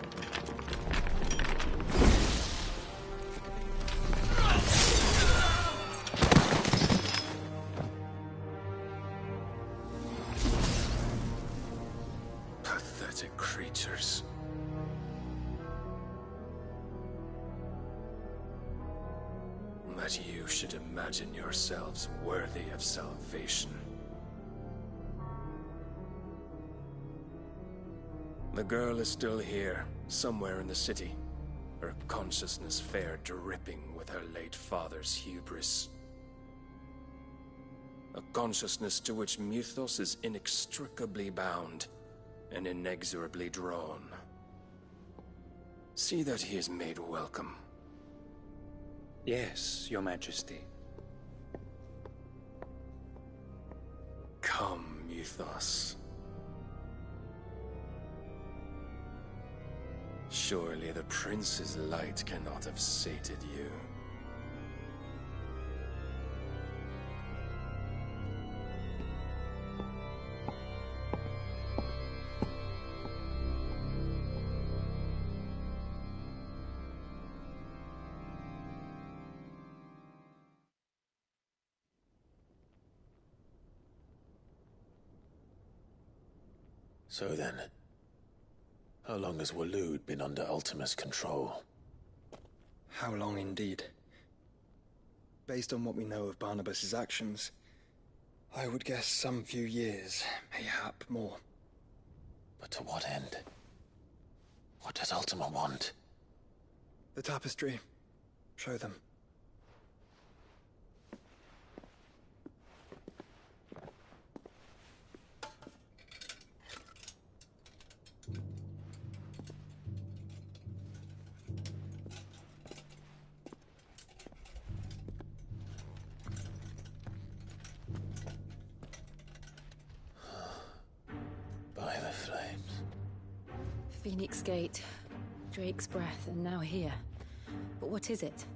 B: Pathetic creatures. That you should imagine yourselves worthy of salvation. The girl is still here, somewhere in the city. Her consciousness fair dripping with her late father's hubris. A consciousness to which Mythos is inextricably bound and inexorably drawn. See that he is made welcome.
Z: Yes, Your Majesty.
B: Come, Mythos. Surely the prince's light cannot have sated you. So then, how long has Waloed been under Ultima's control?
W: How long indeed? Based on what we know of Barnabas's actions, I would guess some few years, mayhap more.
B: But to what end? What does Ultima want?
W: The tapestry. Show them.
B: By the flames.
E: Phoenix Gate, Drake's Breath, and now here. But what is it?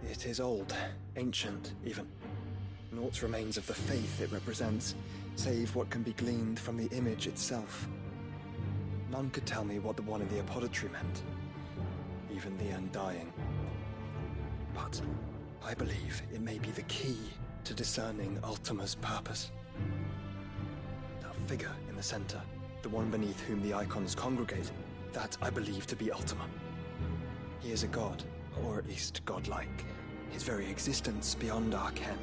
W: It is old, ancient, even. Naught remains of the faith it represents, save what can be gleaned from the image itself. None could tell me what the one in the apothecary meant, even the Undying. But I believe it may be the key to discerning Ultima's purpose. That figure in the center, the one beneath whom the icons congregate, that I believe to be Ultima. He is a god, or at least godlike. His very existence beyond our ken.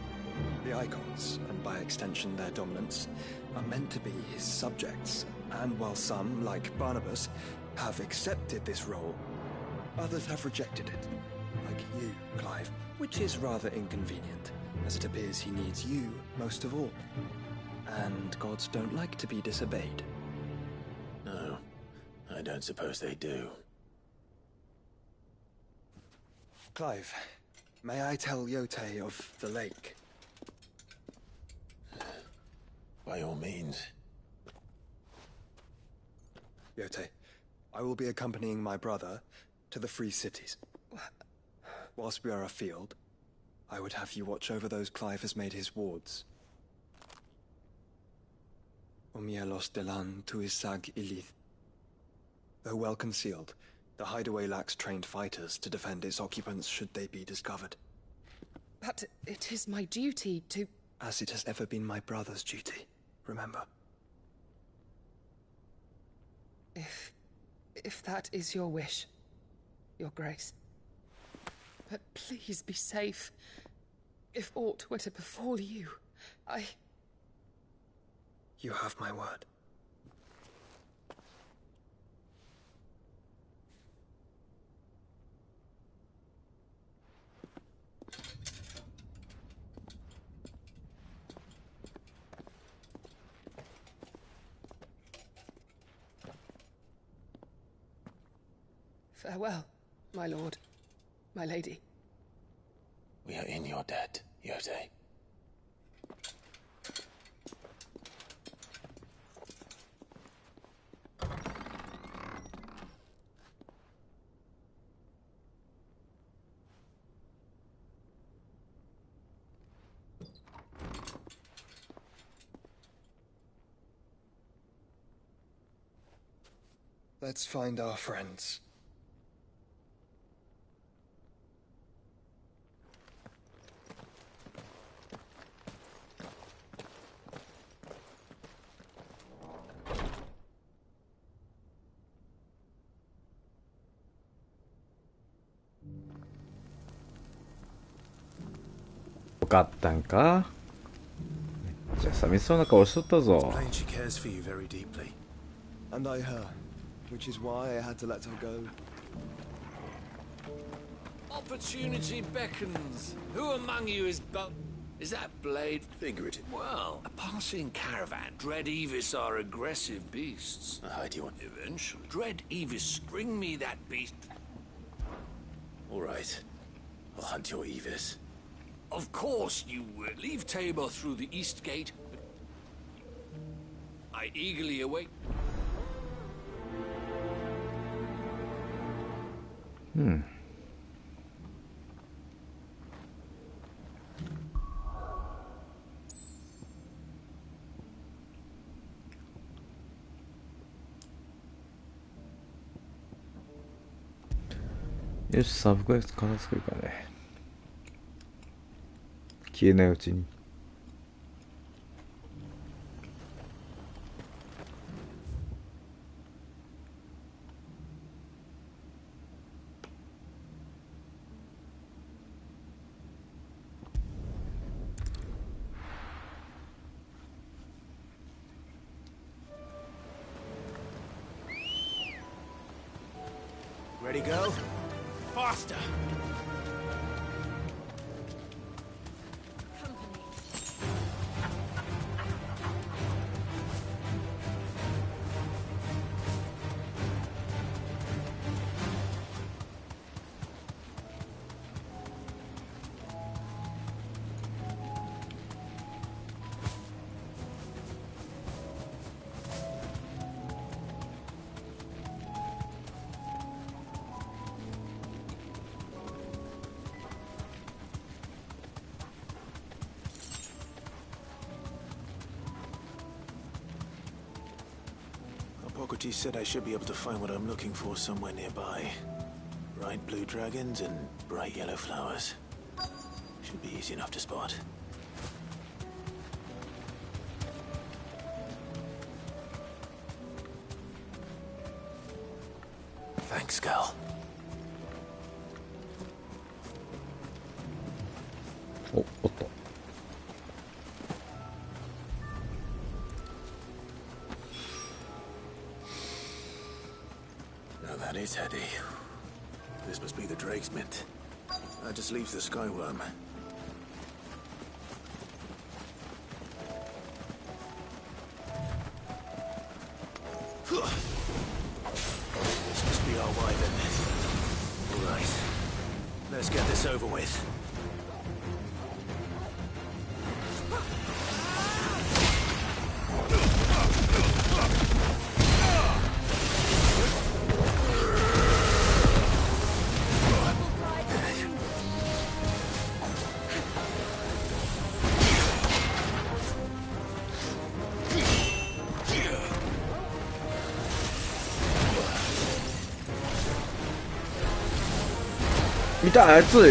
W: The icons, and by extension their dominants, are meant to be his subjects, and while some, like Barnabas, have accepted this role, others have rejected it. Like you, Clive, which is rather inconvenient, as it appears he needs you most of all. And gods don't like to be disobeyed.
B: No, I don't suppose they do.
W: Clive, may I tell Yote of the lake?
B: By all means.
W: Yote, I will be accompanying my brother to the Free Cities. Whilst we are afield, I would have you watch over those Clive has made his wards. Umielos delan tuisag ilith. Though well concealed, the hideaway lacks trained fighters to defend its occupants should they be discovered.
K: But it is my duty to...
W: As it has ever been my brother's duty, remember.
K: If that is your wish, Your Grace. But please be safe. If aught were to befall you,
W: You have my word.
K: Farewell, my lord, my lady.
B: We are in your debt, Yote.
W: Let's find our friends.
G: よかったんか。めっちゃ寂しそうな顔しとったぞ。
X: Plain she cares for you very deeply.
W: And I her, which is why I had to let her go.
H: Opportunity beckons. Who among you is Is that blade?
B: Figurative.
H: Well, a passing caravan. Dread Evis are aggressive beasts.
B: How do you want?
H: Eventually. Dread Evis, bring me that beast.
B: All right. I'll hunt your Evis.
H: Of course, you leave Tabor through the east gate. I eagerly await.
G: よし、サブクエスト片付けるかね。消えないうちに。
Q: Ready, go? Faster! Hippocrates said I should be able to find what I'm looking for somewhere nearby. Bright blue dragons and bright yellow flowers. Should be easy enough to spot. Thanks, Gal.
G: Oh, what the?
Q: Now that is heady. This must be the Drake's Mint. That just leaves the Skyworm. This must be our wyvern. All right. Let's get this over with.
G: 痛い熱い。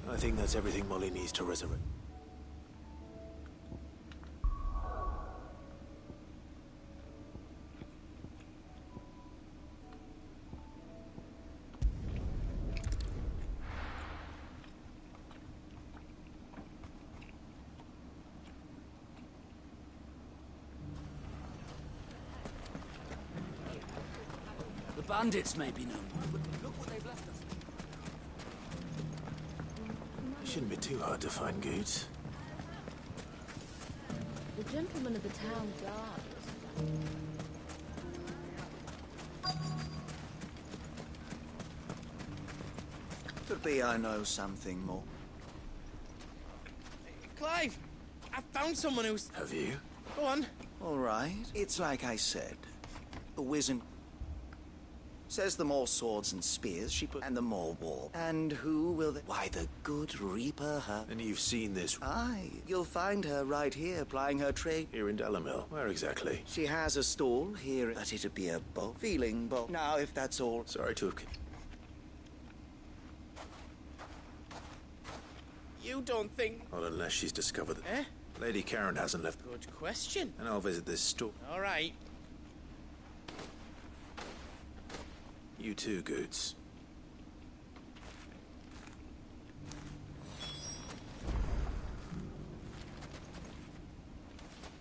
Q: I think that's everything Molly needs to resurrect.
F: The bandits may be known, but look what they've left us.
Q: Shouldn't be too hard to find goods.
C: The gentleman of the town guard.
L: Could be I know something more.
I: Clive, I found someone who's...
Q: Have you?
I: Go on.
L: All right. It's like I said. The wizard says the more swords and spears she put, and the more war. And who will why, the good Reaper her.
Q: And you've seen this?
L: Aye. You'll find her right here, plying her trade.
Q: Here in Delamil. Where exactly?
L: She has a stall here, but it'd be a both. Feeling both. Now, if that's all.
Q: Sorry to have...
I: You don't think...
Q: Not unless she's discovered that...
I: Eh?
Q: Lady Karen hasn't left...
I: Good question.
Q: And I'll visit this store.
I: All right.
Q: You too, Goods.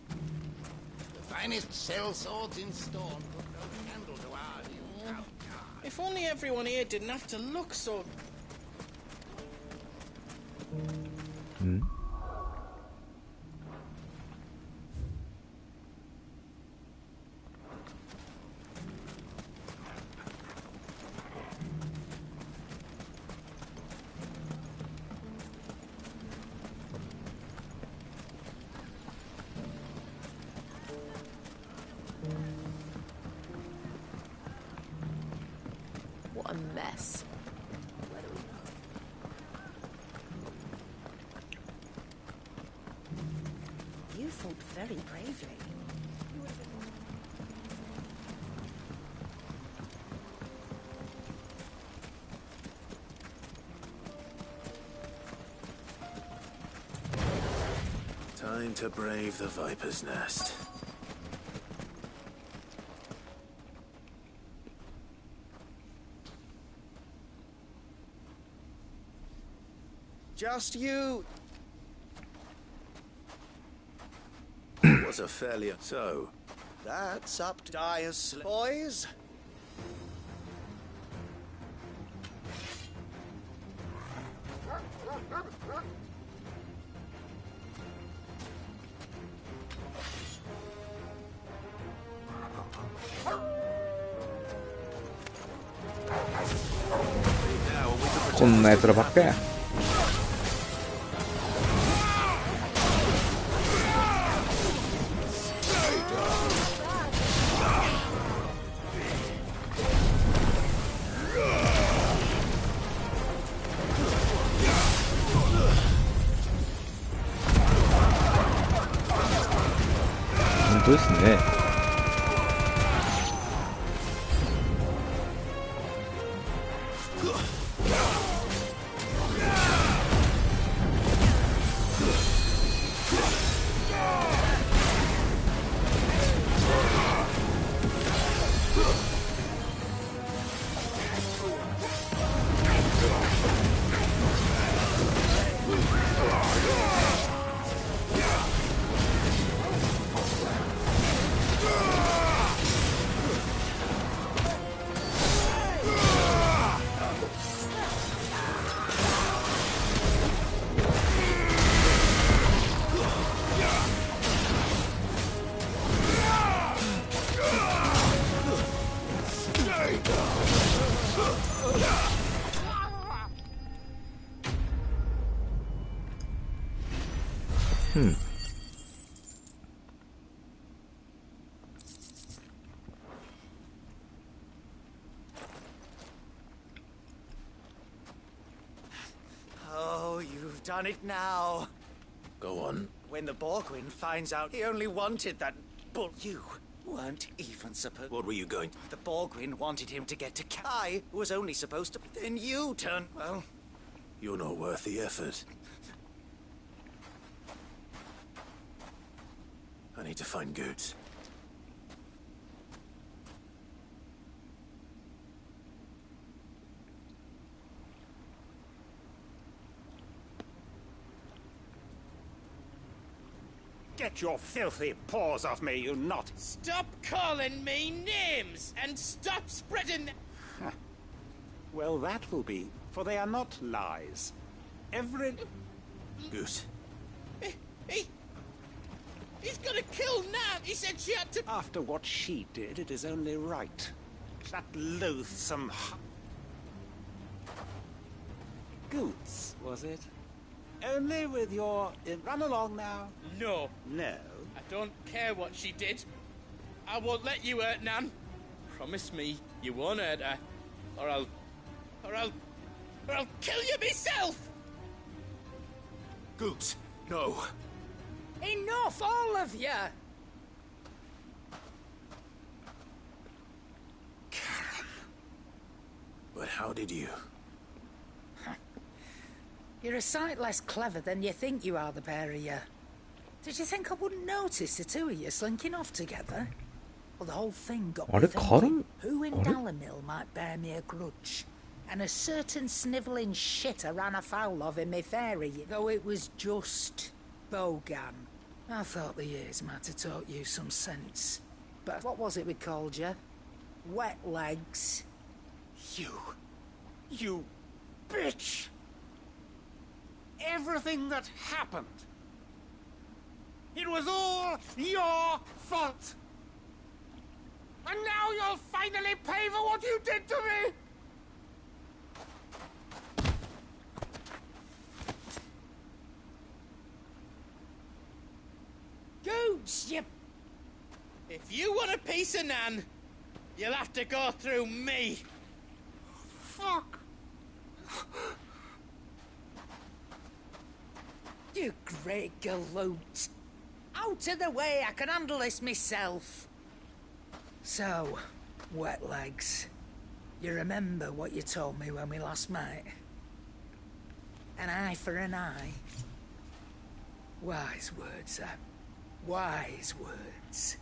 J: The finest cell swords in Storm put no candle to our new town.
I: If only everyone here didn't have to look so...
C: What a mess.
D: You fought very bravely.
Q: Time to brave the Viper's Nest.
L: Just you.
Q: Was a failure. So,
L: That's up to Dyer's boys.
G: こんな奴らばっかや。本当ですね。
L: Oh, you've done it now.
Q: Go on.
L: When the Borgwyn finds out he only wanted that bull, you weren't even supposed.
Q: What were you going?
L: The Borgwyn wanted him to get to Kai, who was only supposed to. Then you turn. Well,
Q: You're not worth the effort. I need to find Goods.
J: Get your filthy paws off me, you not!
I: Stop calling me names and stop spreading.
J: Well, that will be, for they are not lies. Every...
Q: Goose.
I: He's gonna kill Nan. He said she had to.
J: After what she did, it is only right. That loathsome... Goots, was it? Only with your... Run along now.
I: No.
J: No.
I: I don't care what she did. I won't let you hurt Nan. Promise me you won't hurt her, or I'll kill you myself.
Q: Goots, no.
D: Enough, all of you!
Q: But how did you?
D: You're a sight less clever than you think you are, the pair of you. Did you think I wouldn't notice the two of you slinking off together? Well, the whole thing got me thinking, who in Dalamil might bear me a grudge? And a certain snivelling shit I ran afoul of in my fairy, though it was just Bogan. I thought the years might have taught you some sense. But what was it we called you? Wet legs.
J: You bitch! Everything that happened, it was all your fault! And now you'll finally pay for what you did to me!
I: Gooch, you... If you want a piece of Nan, you'll have to go through me.
D: great galoot. Out of the way, I can handle this myself. So, wet legs. You remember what you told me when we last met? An eye for an eye. Wise words, sir. Wise words.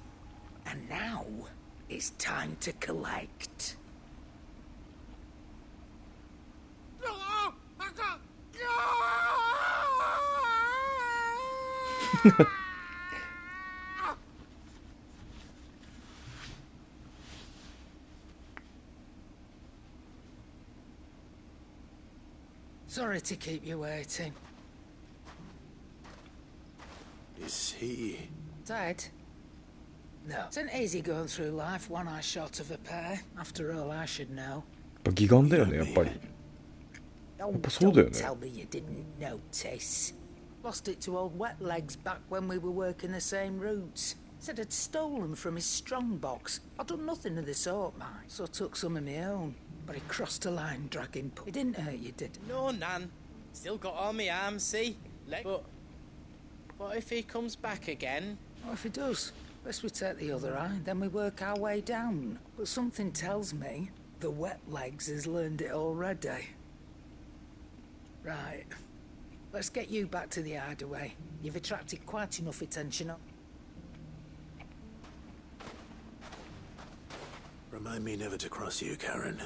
D: And now, it's time to collect. Sorry to keep you waiting.
Q: Is he...
D: Dead? No. It's an easy going through life, one eye short of a pair. After all, I should know.
G: 義眼だよね、やっぱり。やっぱそうだよね。
D: Don't tell me you didn't notice. Lost it to old wet legs back when we were working the same routes. Said I'd stolen from his strongbox. I'd done nothing of the sort, mate. So I took some of my own. But he crossed a line, dragging... He didn't hurt you, did he?
I: No, Nan. Still got all my arms, see? But what if he comes back again?
D: What if he does? Best we take the other eye, then we work our way down. But something tells me the wet legs has learned it already. Right. Let's get you back to the hideaway. You've attracted quite enough attention.
Q: Remind me never to cross you, Karen.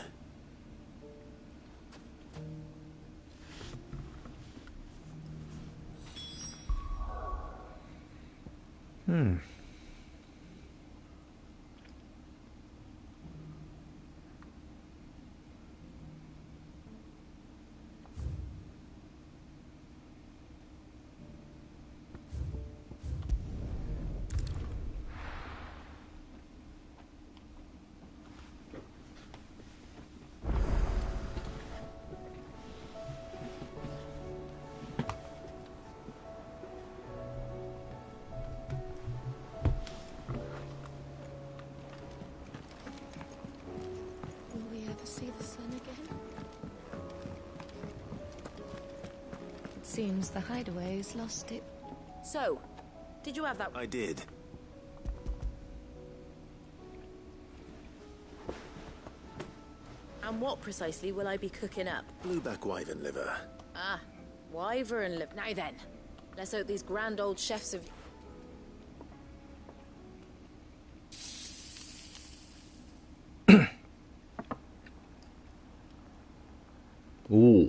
C: See the sun again? It seems the hideaway's lost it.
E: So, did you have that?
Q: I did.
E: And what precisely will I be cooking up?
Q: Blueback wyvern liver.
E: Ah, wyvern liver. Now then, let's hope these grand old chefs of...
G: Oh,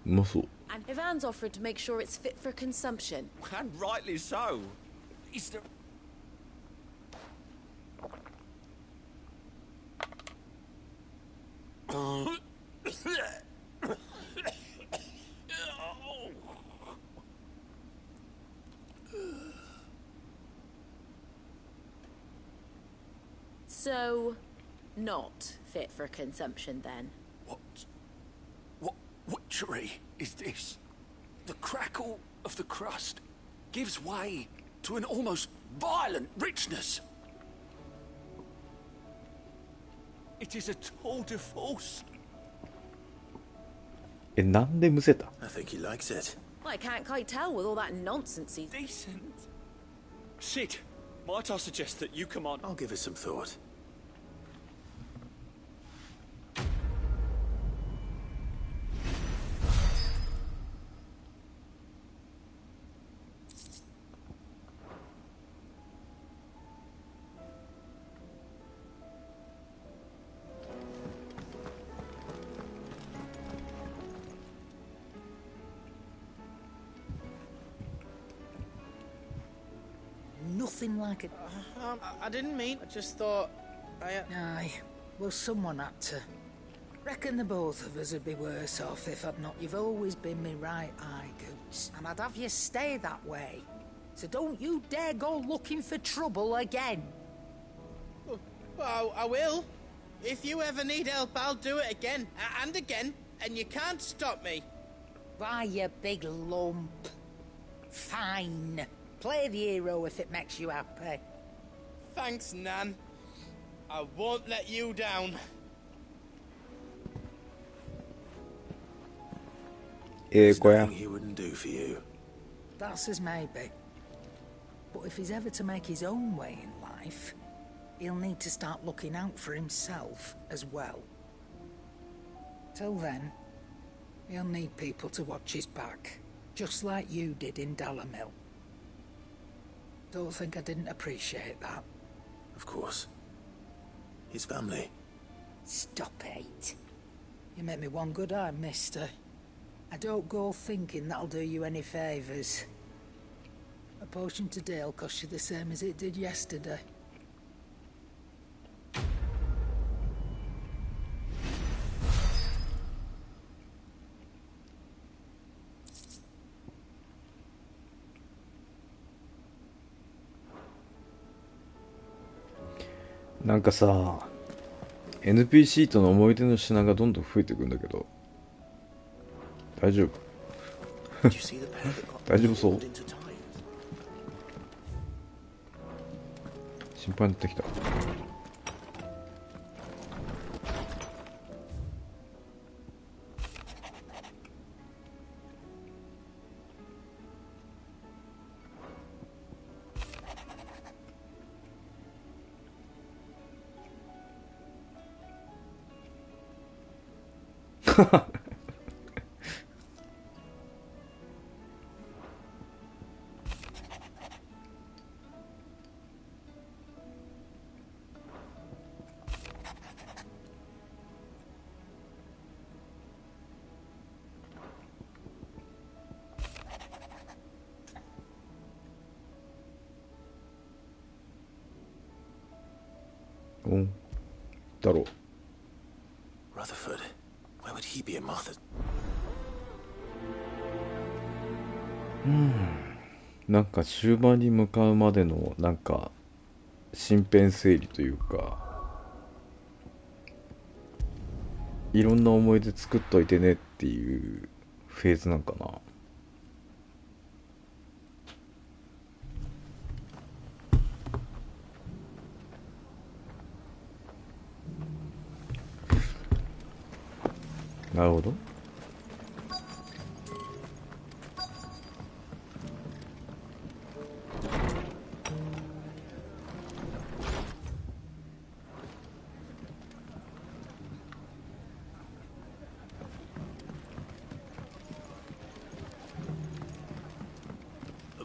G: うまそう。
E: And Ivan's offered to make sure it's fit for consumption.
H: And rightly so. Is there...
E: So, not fit for consumption then?
H: What witchery is this? The crackle of the crust gives way to an almost violent richness. It is a tour de force.
G: なんでむせた?
Q: I think he likes it.
E: I can't quite tell with all that nonsense he's...
H: Decent. Sid, might I suggest that you command...
Q: I'll give it some thought.
D: Nothing like it.
I: I didn't mean. I just thought.
D: Aye. Well, someone had to. Reckon the both of us would be worse off if I'd not. You've always been me right eye, Goots. And I'd have you stay that way. So don't you dare go looking for trouble again.
I: Well, I will. If you ever need help, I'll do it again and again, and you can't stop me.
D: Why, you big lump. Fine. Play the hero if it makes you happy.
I: Thanks, Nan. I won't let you down.
G: There's
Q: nothing he wouldn't do for you.
D: That's as maybe. But if he's ever to make his own way in life, he'll need to start looking out for himself as well. Till then, he'll need people to watch his back, just like you did in Dalamil. Don't think I didn't appreciate that.
Q: Of course. His family.
D: Stop it. You make me one good eye, mister. I don't go thinking that'll do you any favours. A potion today'll cost you the same as it did yesterday.
G: なんかさ、NPC との思い出の品がどんどん増えていくんだけど、大丈夫大丈夫そう？心配になってきた。だろう。
Q: Rutherford, why would he be a Martha?
G: なんか終盤に向かうまでのなんか身辺整理というか、いろんな思い出作っといてねっていうフェーズなんかな。なるほど。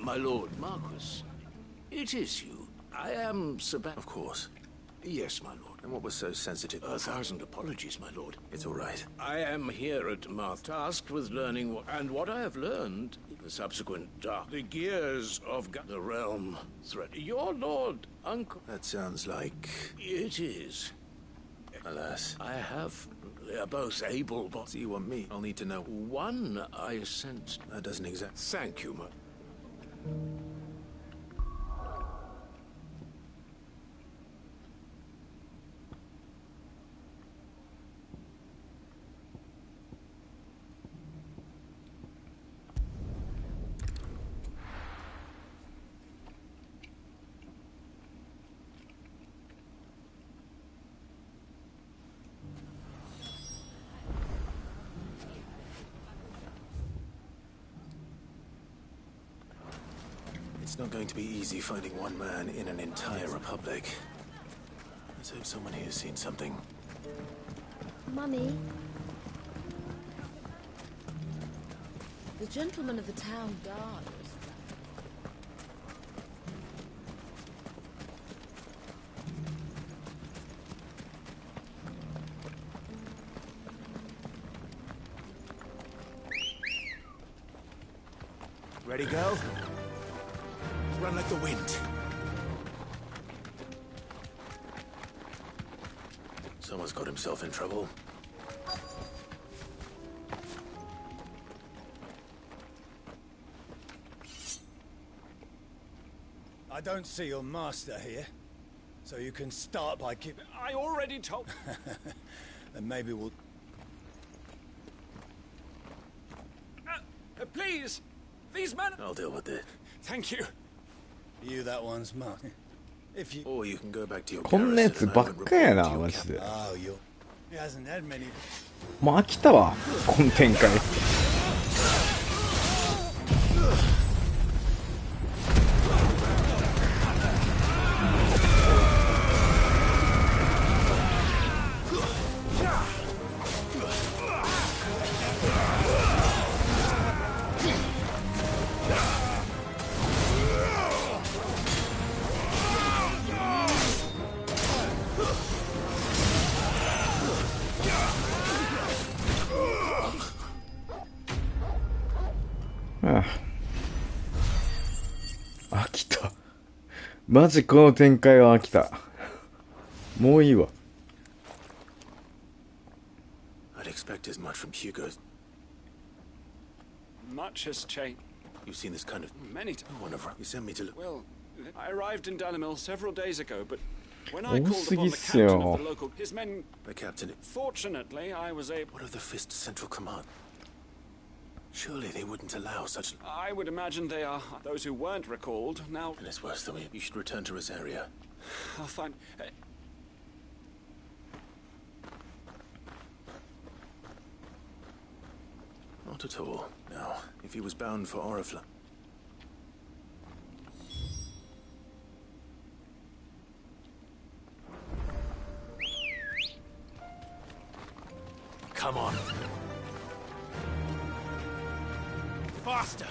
H: My lord Marquis, it is you. I am
Q: Of course.
H: Yes, my lord.
Q: And what was so sensitive?
H: 1,000 apologies, my lord.
Q: It's all right.
H: I am here at Marth, tasked with learning what I have learned, the subsequent the gears of the realm threat. Your lord, uncle.
Q: That sounds like...
H: It is.
Q: Alas.
H: I have... They are both able, but...
Q: So you want me? I'll need to know.
H: One I sensed.
Q: That doesn't exact...
H: Thank you, my...
Q: It's not going to be easy finding one man in an entire republic. Let's hope someone here has seen something.
C: Mummy? The gentleman of the town guard was
Q: Ready, girl? Run like the wind. Someone's got himself in trouble.
A: I don't see your master here, so you can start by keeping...
H: I already told...
A: And maybe we'll...
H: Please! These men...
Q: I'll deal with it.
H: Thank you.
A: You that one's mark. If you...
Q: Or you can go back to your
G: こんなやつばっかやな、マジで。
A: Oh, he hasn't had many...
G: もう飽きたわ、この展開。ああ、飽きた。マジこの展開は飽きた。もういいわ。
Q: I'd expect as much from Hugo's.
X: Much has changed.
Q: You've seen this kind of...
X: Many times.
Q: One of you sent me to look...
X: Well, I arrived in Dalimil several days ago, but when I called
G: Osu
X: upon the
G: giss ya.
X: captain of the local... His men...
Q: The captain...
X: Fortunately, I was able...
Q: What of the Fist Central Command? Surely they wouldn't allow such...
X: I would imagine they are. Those who weren't recalled, now...
Q: And it's worse than me. You should return to Rosaria.
X: I'll find...
Q: Not at all. Now, if he was bound for Orifla... Come on. Faster!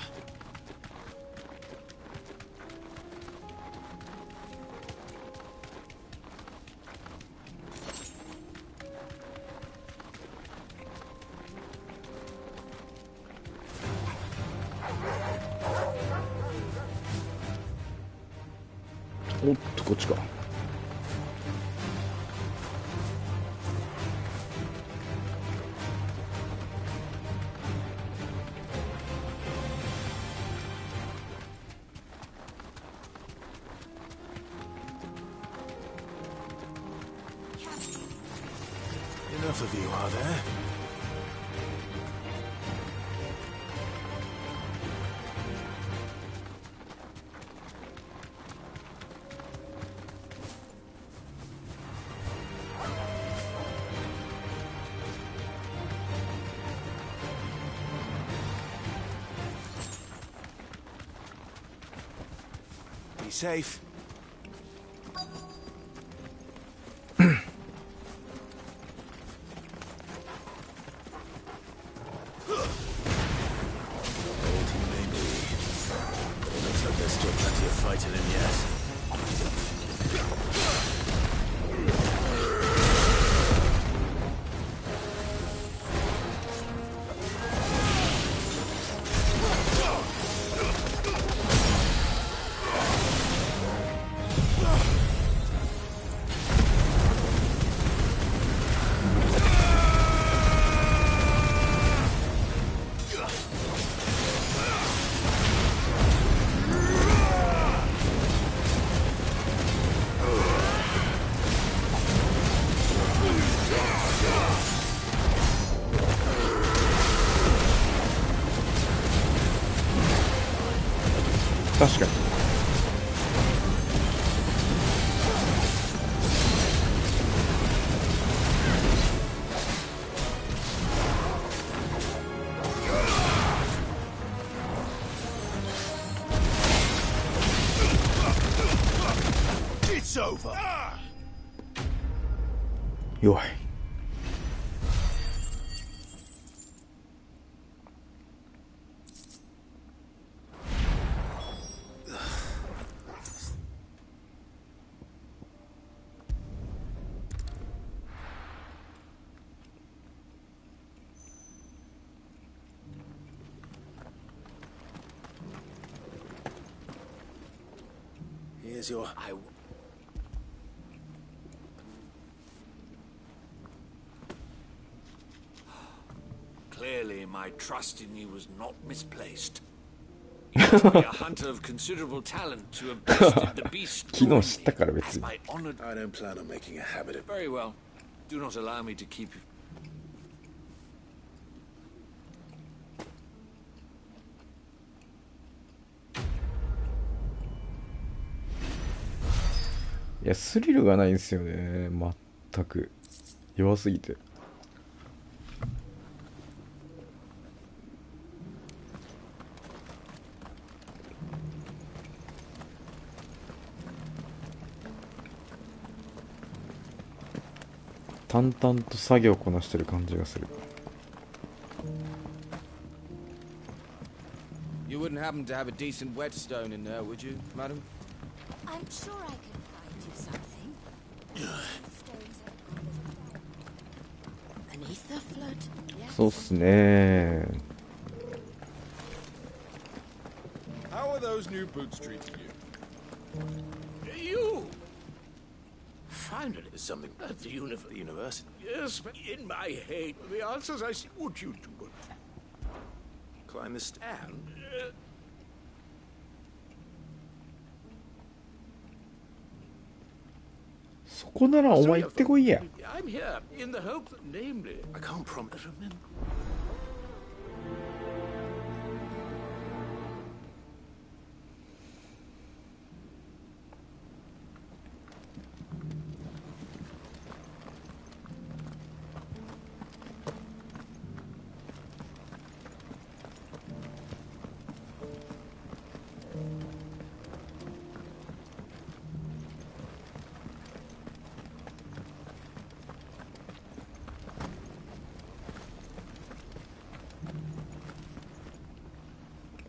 G: おっと、こっちか。
Q: Enough of you, are there? Be safe.
G: 確かに。弱い。
Q: Here's your...
H: Clearly, my trust in you was not misplaced. You must be a hunter of considerable talent to have bested the beast.
G: 昨日知ったから別に。
H: I honored...
Q: I don't plan on making a habit of...
H: Very well. Do not allow me to keep you...
G: いや、スリルがないんですよね。全く。弱すぎて。淡々と作業をこなしてる感じがする。
M: You wouldn't happen to have a decent whetstone in there, would you, madam?
E: I'm sure I can find you something. Beneath the flood. Yes.
G: そうっすね。
J: those new boots treating you?
H: You! Finally, there's something at the university. Yes, but in my head, the answers I see. Would you do it?
B: Climb the stand.
G: そこならお前行ってこいや。
H: I'm here in the hope that, namely, I can't promise. Remember.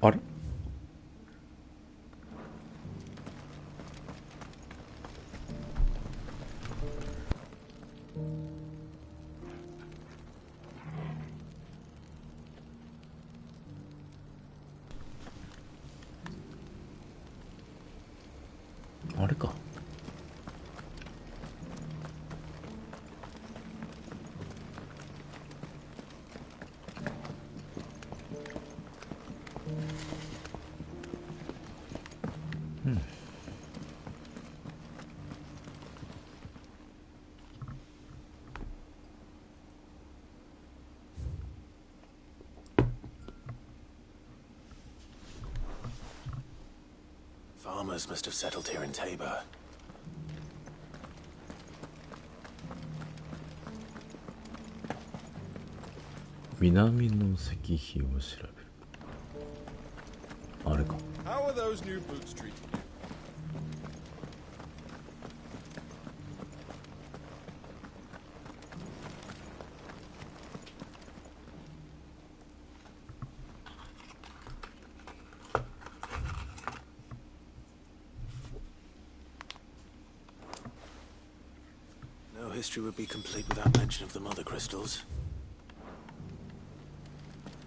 G: あれ？あれか。
B: Farmers must have settled here in Tabor.
G: Minami no Sekihiを調べる。あれか。
J: How are those new boots treating you?
B: No history would be complete without mention of the mother crystals.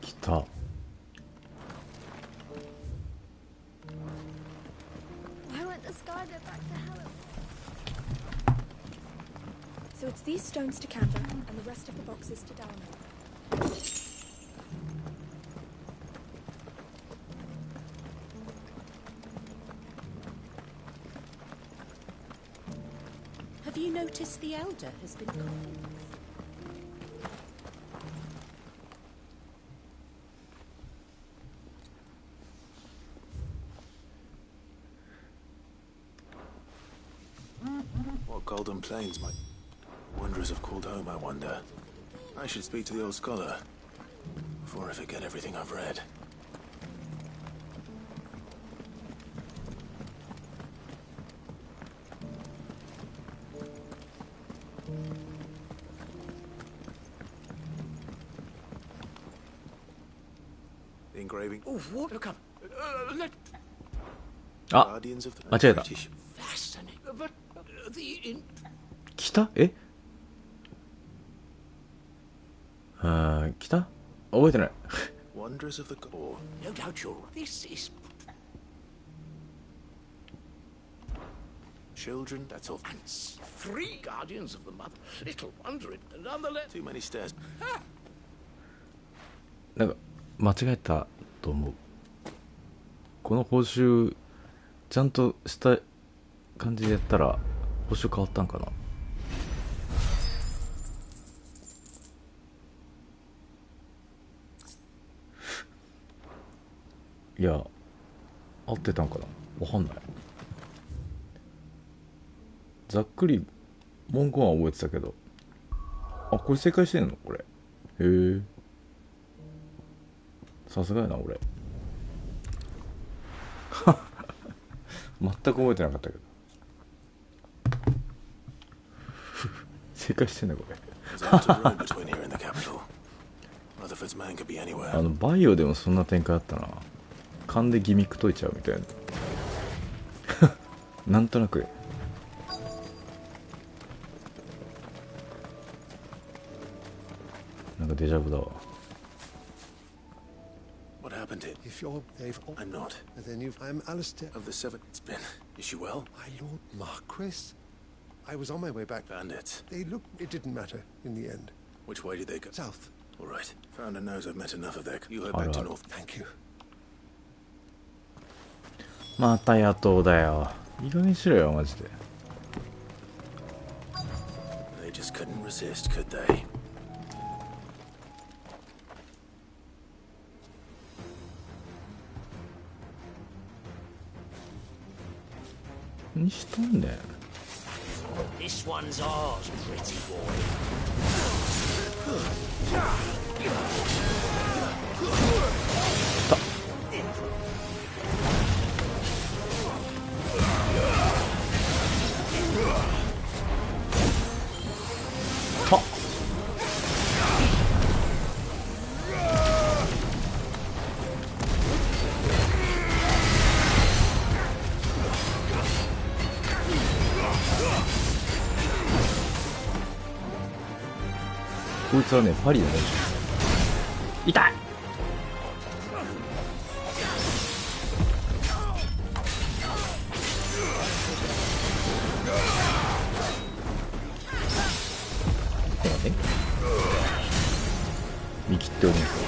G: 来た。
N: Why won't the sky go back to Helen? So it's these stones to Canva and the rest of the boxes to Dalman.
E: Have you noticed the elder has been coughing?
B: What golden plains might wanderers have called home, I wonder. I should speak to the old scholar before I forget everything I've read. The engraving.
H: Oh, what? Look up. Let.
G: あ、間違えた。
H: Fascinating. But the in.
G: 来た？え？来た？覚えてない。
B: Wonders of the core.
H: No doubt you're right. This is.
B: Children, that's all.
H: And 3 guardians of the mother. Little wonder it. Nonetheless.
B: Too many stairs.
G: なんか間違えたと思う。この報酬ちゃんとした感じでやったら報酬変わったんかな。いや合ってたんかな、わかんない。ざっくり文言は覚えてたけど、あ、これ正解してんのこれ。へえ、さすがやな俺。全く覚えてなかったけど正解してんだこれ。バイオでもそんな展開あったな。勘でギミック解いちゃうみたいななんとなくなんかデジャブだわ。
Q: What happened here?
X: If you're...
Q: I'm not.
X: Then I'm Alistair.
Q: Of the seven... It's been... Is she well?
X: My lord Marquis? I was on my way back.
Q: Bandits.
X: They look... It didn't matter in the end.
Q: Which way did they go?
X: South.
Q: All right. Founder knows I've met enough of their... You head back to north.
X: Thank you.
G: また野党だよ。いい加減にしろよ、マジで。
Q: They just couldn't resist, could they?
G: 何しとんねん。
J: This one's ours, pretty boy.
G: こいつはね、パリのね、痛い。見切っております。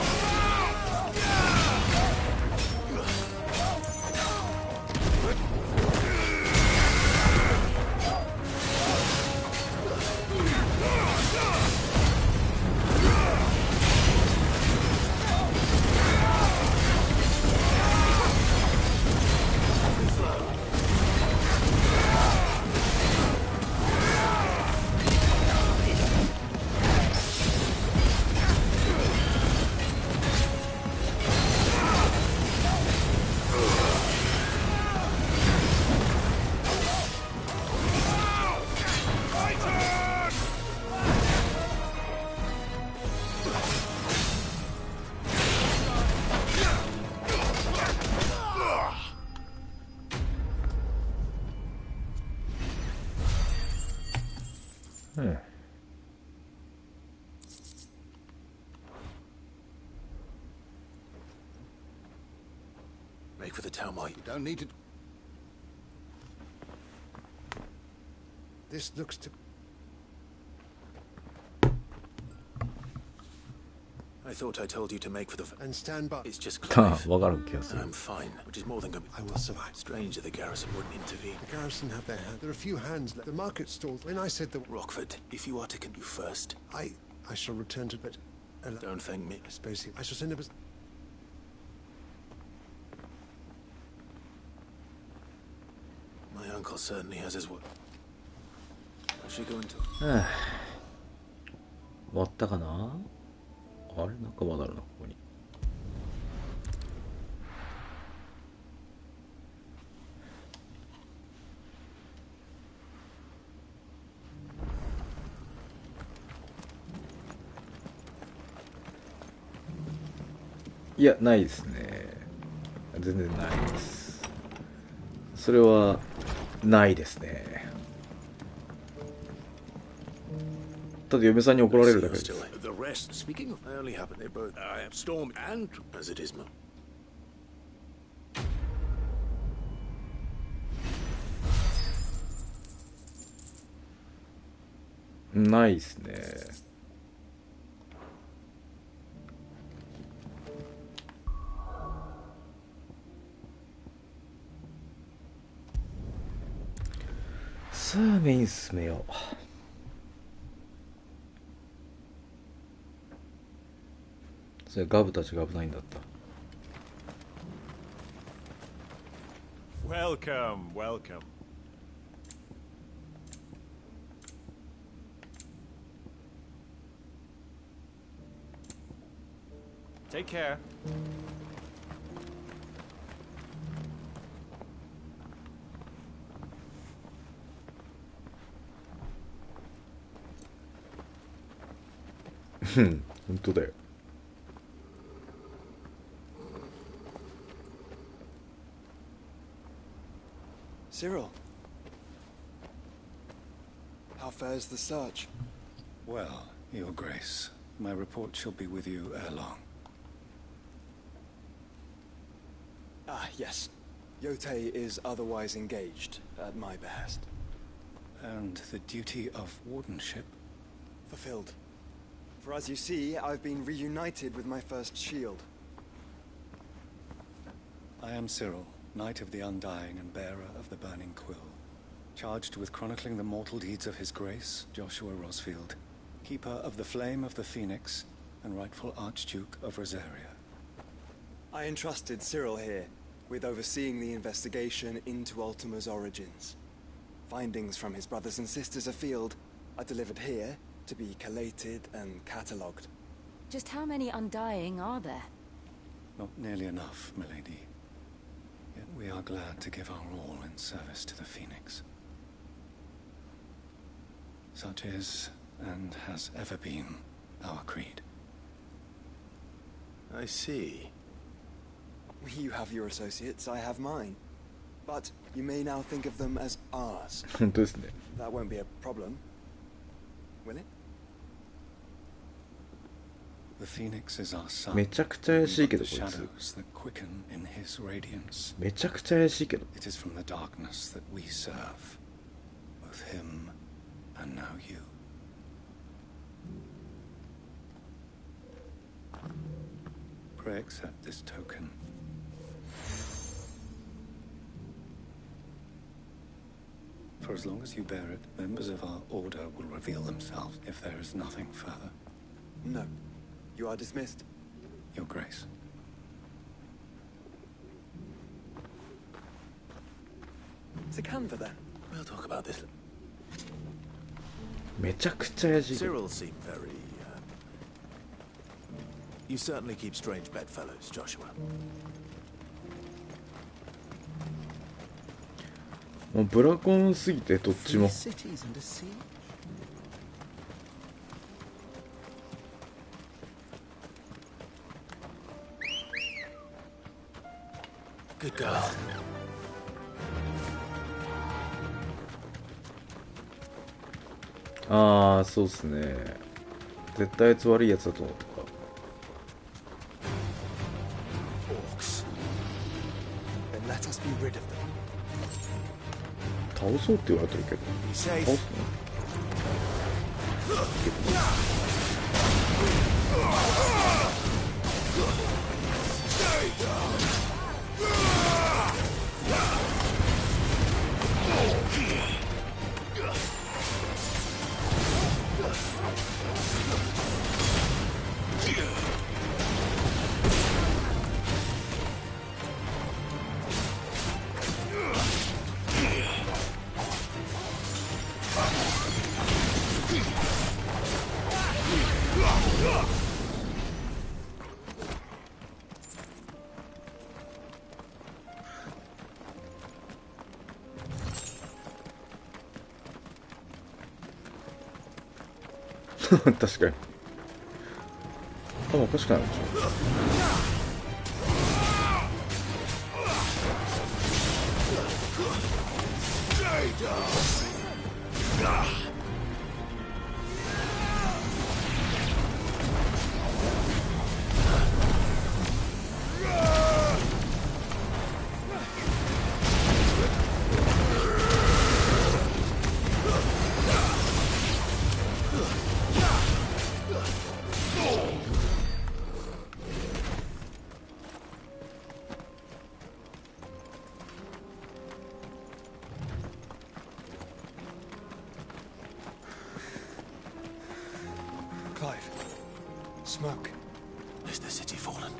Q: Make for the town, Mike.
X: You don't need to... This looks to...
Q: I thought I told you to make for the...
X: And stand by.
Q: It's just
G: わかる気がする。
Q: I'm fine, which is more than good.
X: I will survive.
Q: Strange that the garrison wouldn't intervene.
X: The garrison have their hand. There are a few hands left. The market stalls. When I said that...
Q: Rockford, if you are to you first.
X: I shall return to bed.
Q: Don't thank me.
X: I suppose I shall send him...
Q: My uncle certainly has his word. I should go into...
G: 終わったかな。あれなんかまだあるな、ここに。いや、ないですね。全然ないです。それはないですね。ただ嫁さんに怒られるだけです。
H: The rest, speaking of, I only happen they both Storm and as it is, Mo.
G: ないですね。さあメイン進めよう。それガブたちが危ないんだった。
P: Welcome, welcome. Take care.
G: 本当だよ。
W: Cyril, how fares the search?
A: Well, Your Grace, my report shall be with you ere long.
W: Ah, yes. Yote is otherwise engaged, at my behest.
X: And the duty of wardenship?
W: Fulfilled. For as you see, I've been reunited with my first shield.
X: I am Cyril, Knight of the Undying and bearer of the Burning Quill, charged with chronicling the mortal deeds of His Grace, Joshua Rosfield, keeper of the Flame of the Phoenix and rightful Archduke of Rosaria.
W: I entrusted Cyril here with overseeing the investigation into Ultima's origins. Findings from his brothers and sisters afield are delivered here to be collated and catalogued.
E: Just how many Undying are there?
X: Not nearly enough, milady. Yet we are glad to give our all in service to the Phoenix. Such is, and has ever been, our creed.
Q: I see.
W: You have your associates, I have mine. But you may now think of them as ours. That won't be a problem, will it?
X: The Phoenix is our sun.
G: めちゃくちゃ怪しいけどこいつ。
X: Shadows that quicken in his radiance.
G: めちゃくちゃ怪しいけど。
X: It is from the darkness that we serve, both him and now you. Pray accept this token. For as long as you bear it, members of our order will reveal themselves if there is nothing further.
W: No. You are dismissed.
X: Your Grace.
W: To Canva, then.
Q: We'll talk about this.
G: めちゃくちゃ怪しいけど。
Q: Cyril seemed very, You certainly keep strange bedfellows, Joshua.
G: もうブラコンすぎてどっちも。
Q: Cities and a sea? Good girl.
G: ああ、そうっすね。絶対あいつ悪いやつだと思ったか。
Q: Orcs. Then let us be rid of them.
G: 倒そうって言われてるけど。
Q: Be safe.
G: 倒す確かに。頭おかしくなるでしょ。
W: Clive. Smoke.
Q: Is the city fallen?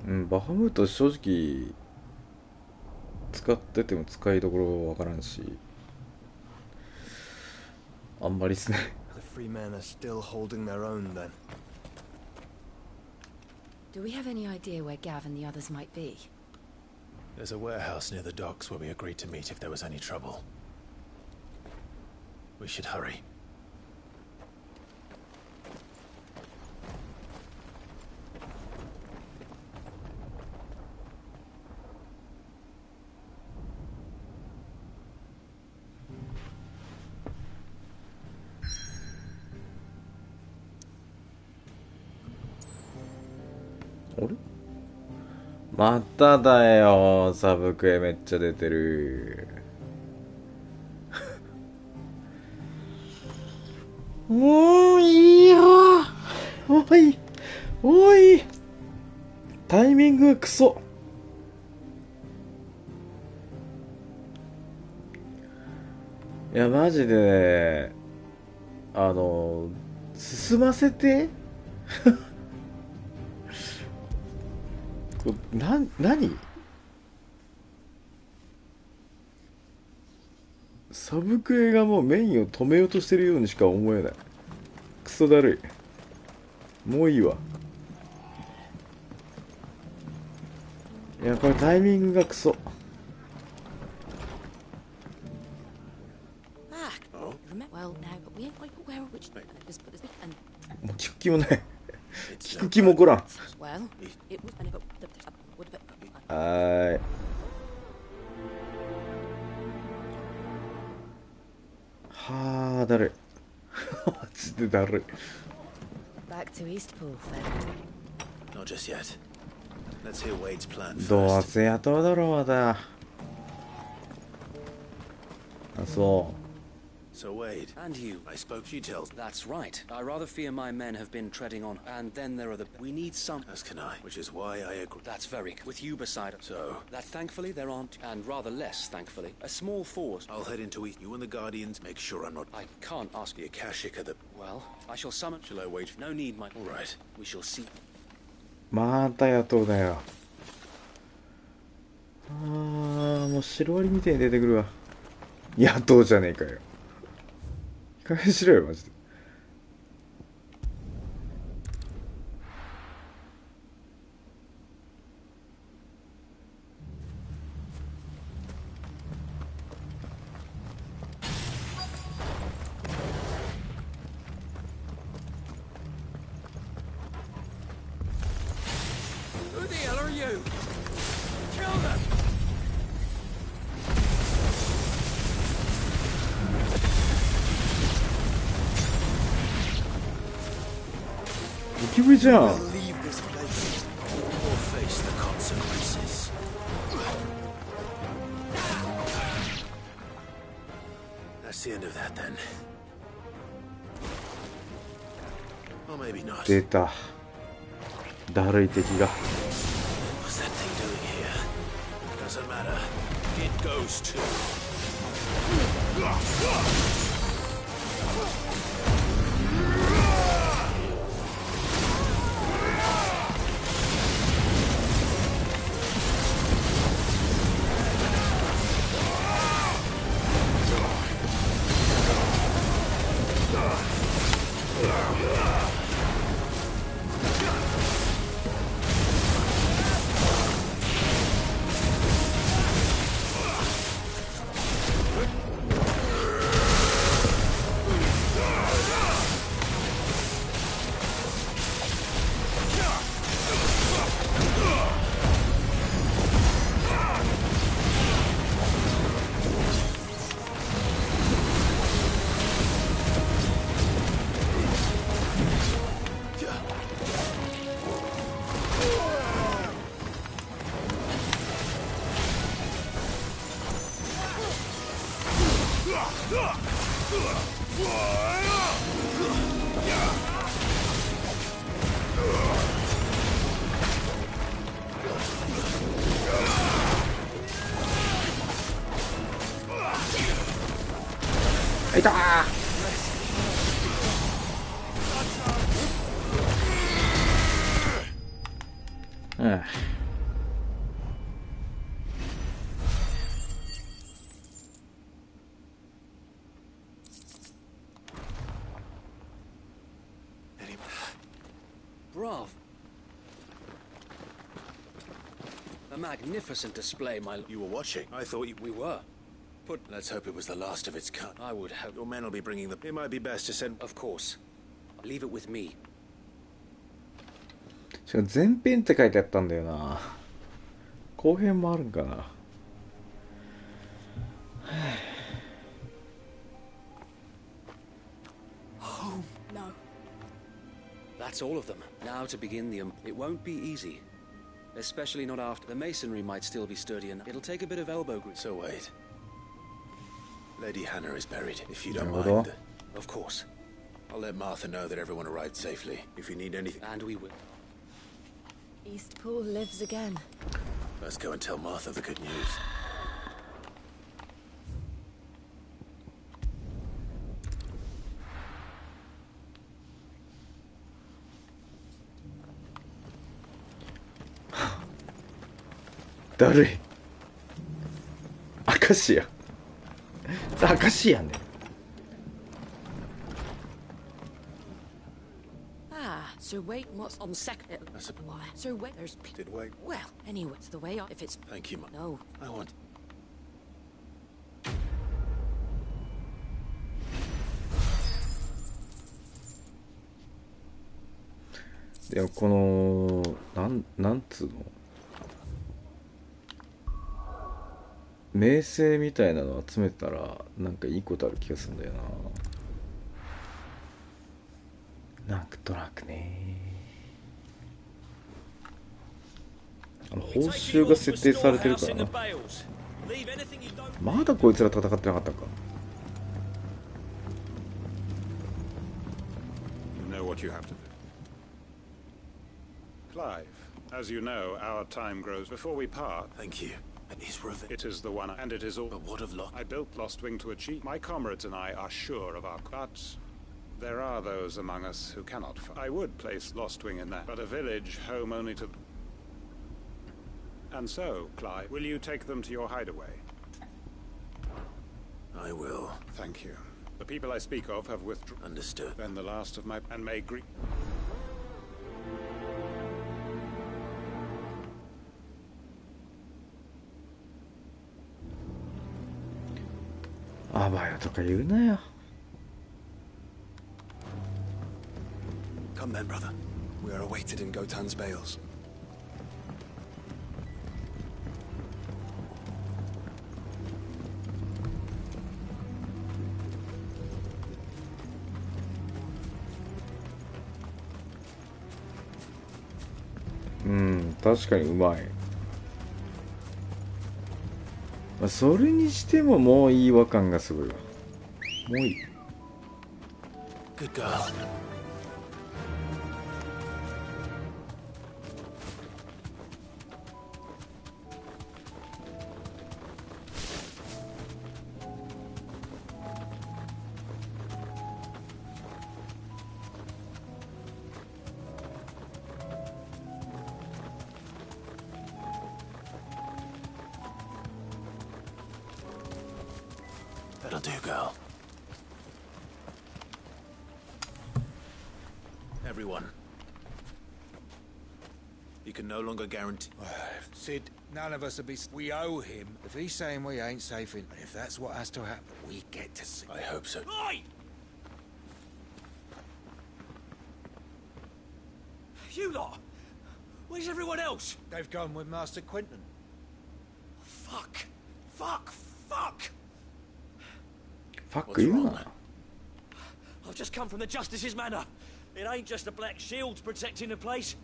G: うん、バハムート正直使ってても使いどころわからんし、あんまりっすね。
Q: The free men are still holding their own then.
E: Do we have any idea where Gav and the others might be?
Q: There's a warehouse near the docks where we agreed to meet if there was any trouble. We should hurry.
G: あれまただよ、サブクエめっちゃ出てる。もういいよ。おいおい、タイミングがクソ。いやマジでね、進ませて。何サブクエがもうメインを止めようとしてるようにしか思えない。クソだるい。もういいわ。いやこれタイミングがクソ。もう聞く気もない。聞く気も起こらん。はーい。はあ、だるい。マジでだるい。どうせ雇うだろう、また。あ、そう。
B: So Wade,
F: And you.
B: I spoke. She tells.
F: That's right. I rather fear my men have been treading on. And then there are the... We need some...
B: As can I, which is why I agree.
F: That's very... With you beside us.
B: So?
F: That thankfully there aren't, and rather less thankfully, a small force.
B: I'll head into East. You and the Guardians, make sure I'm not...
F: I can't ask
B: the Akashic of the...
F: Well, I shall summon...
B: Shall I wait?
F: No need, my...
B: All right.
F: We shall see.
G: また雇うだよ。あー、もうシロアリみたいに出てくるわ。雇うじゃねえかよ。返しろよマジで。
H: Who the hell are you? Kill them!
G: You leave
B: this place or face the consequences. That's the end of that then. Or maybe not.
G: 出た。だるい敵が。
B: What's that thing doing here? Doesn't matter. It goes to.
G: いたー。うん。
F: Brav. A magnificent display, my...
B: You were watching. I thought you...
F: We were.
B: Let's hope it was the last of its kind.
F: I would hope.
B: Your men will be bringing them. It might be best to send...
F: Of course. Leave it with me.
G: しかも前編って書いてあったんだよな。後編もあるんかな。
F: That
R: That's all of them. Now to begin the... It won't be easy. Especially not after... The masonry might still be sturdy enough. It'll take a bit of elbow grease.
B: So wait. Lady Hannah is buried, if you don't mind.
R: Of course.
B: I'll let Martha know that everyone arrived safely. If you need anything...
R: And we will.
E: Eastpool lives again.
B: Let's go and tell Martha the good news.
G: だるい。明石や。明石やね。
E: So wait, what's on second? So wait, there's...
B: Did wait?
E: Well, anyway, it's the way on. If it's...
B: Thank you,
E: No.
B: I want...
G: でもこのなんつうの名声みたいなの集めたらなんかいいことある気がするんだよな。なんとなくね。報酬が設定されてるからな。まだこいつら戦ってなかったか。
S: You know what you have to do. Clive, as you know, our time grows before we part.
B: Thank you.
S: It is the one, and it is all.
B: But what of Lost?
S: I built Lostwing to achieve. My comrades and I are sure of our... But there are those among us who cannot. I would place Lostwing in that, but a village home only to... And so, Clive, will you take them to your hideaway?
B: I will.
S: Thank you. The people I speak of have withdrawn.
B: Understood.
S: Then the last of my... And may greet...
G: あばよとか言うなよ。
W: Come then, brother. We are awaited in Gotan's bales.
G: うん、確かにうまい。それにしてももういい和感がすごいわ。もういい。
B: Good girl. That'll do, girl. Everyone. You can no longer guarantee...
A: Sid, none of us will be... We owe him. If he's saying we ain't safe in... If that's what has to happen, we get to see...
B: I hope so.
J: Oi! You lot! Where's everyone else?
A: They've gone with Master Quentin.
J: Fuck! Fuck! Fuck!
G: Fuck you.
J: I've just come from the Justice's manor. It ain't just the Black Shields protecting the place.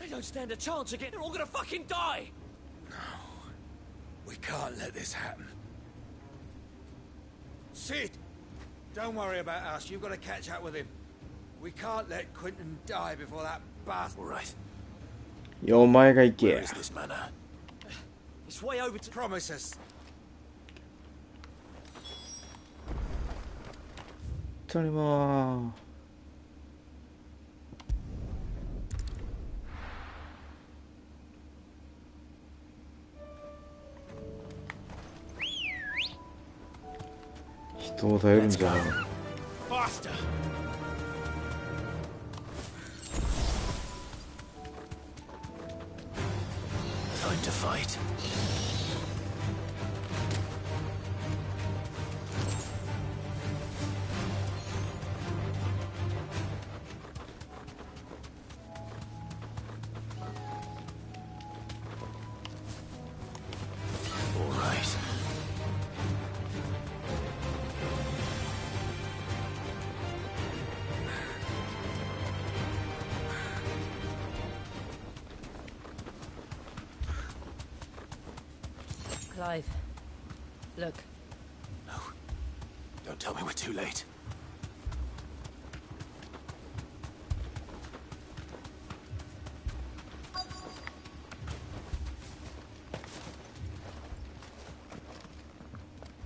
J: They don't stand a chance again. They're all gonna fucking die!
A: No. We can't let this happen. Sid! Don't worry about us. You've got to catch up with him. We can't let Quentin die before that bastard.
B: All right.
G: いや、お前が行け。
B: Where is this manor?
J: It's way over to...
A: Promise us.
G: 当たりまー。人を頼るんじゃない。
J: Faster!
B: Time to fight. All right.
E: Clive, look.
B: No. Don't tell me we're too late.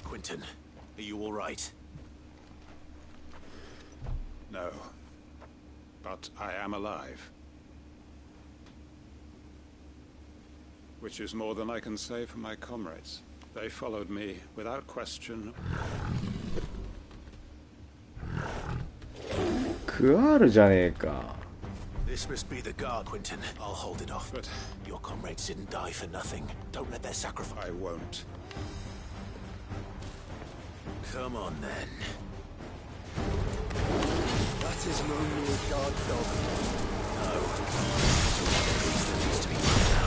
B: Quentin, are you all right?
S: No. But I am alive. Which is more than I can say for my comrades. They followed me without question.
G: クアールじゃねえか。
B: This must be the guard, Quentin. I'll hold it off. But your comrades didn't die for nothing. Don't let their sacrifice.
S: I won't.
B: Come on, then.
L: That is no mere guard dog.
B: No. At least there needs to be one now.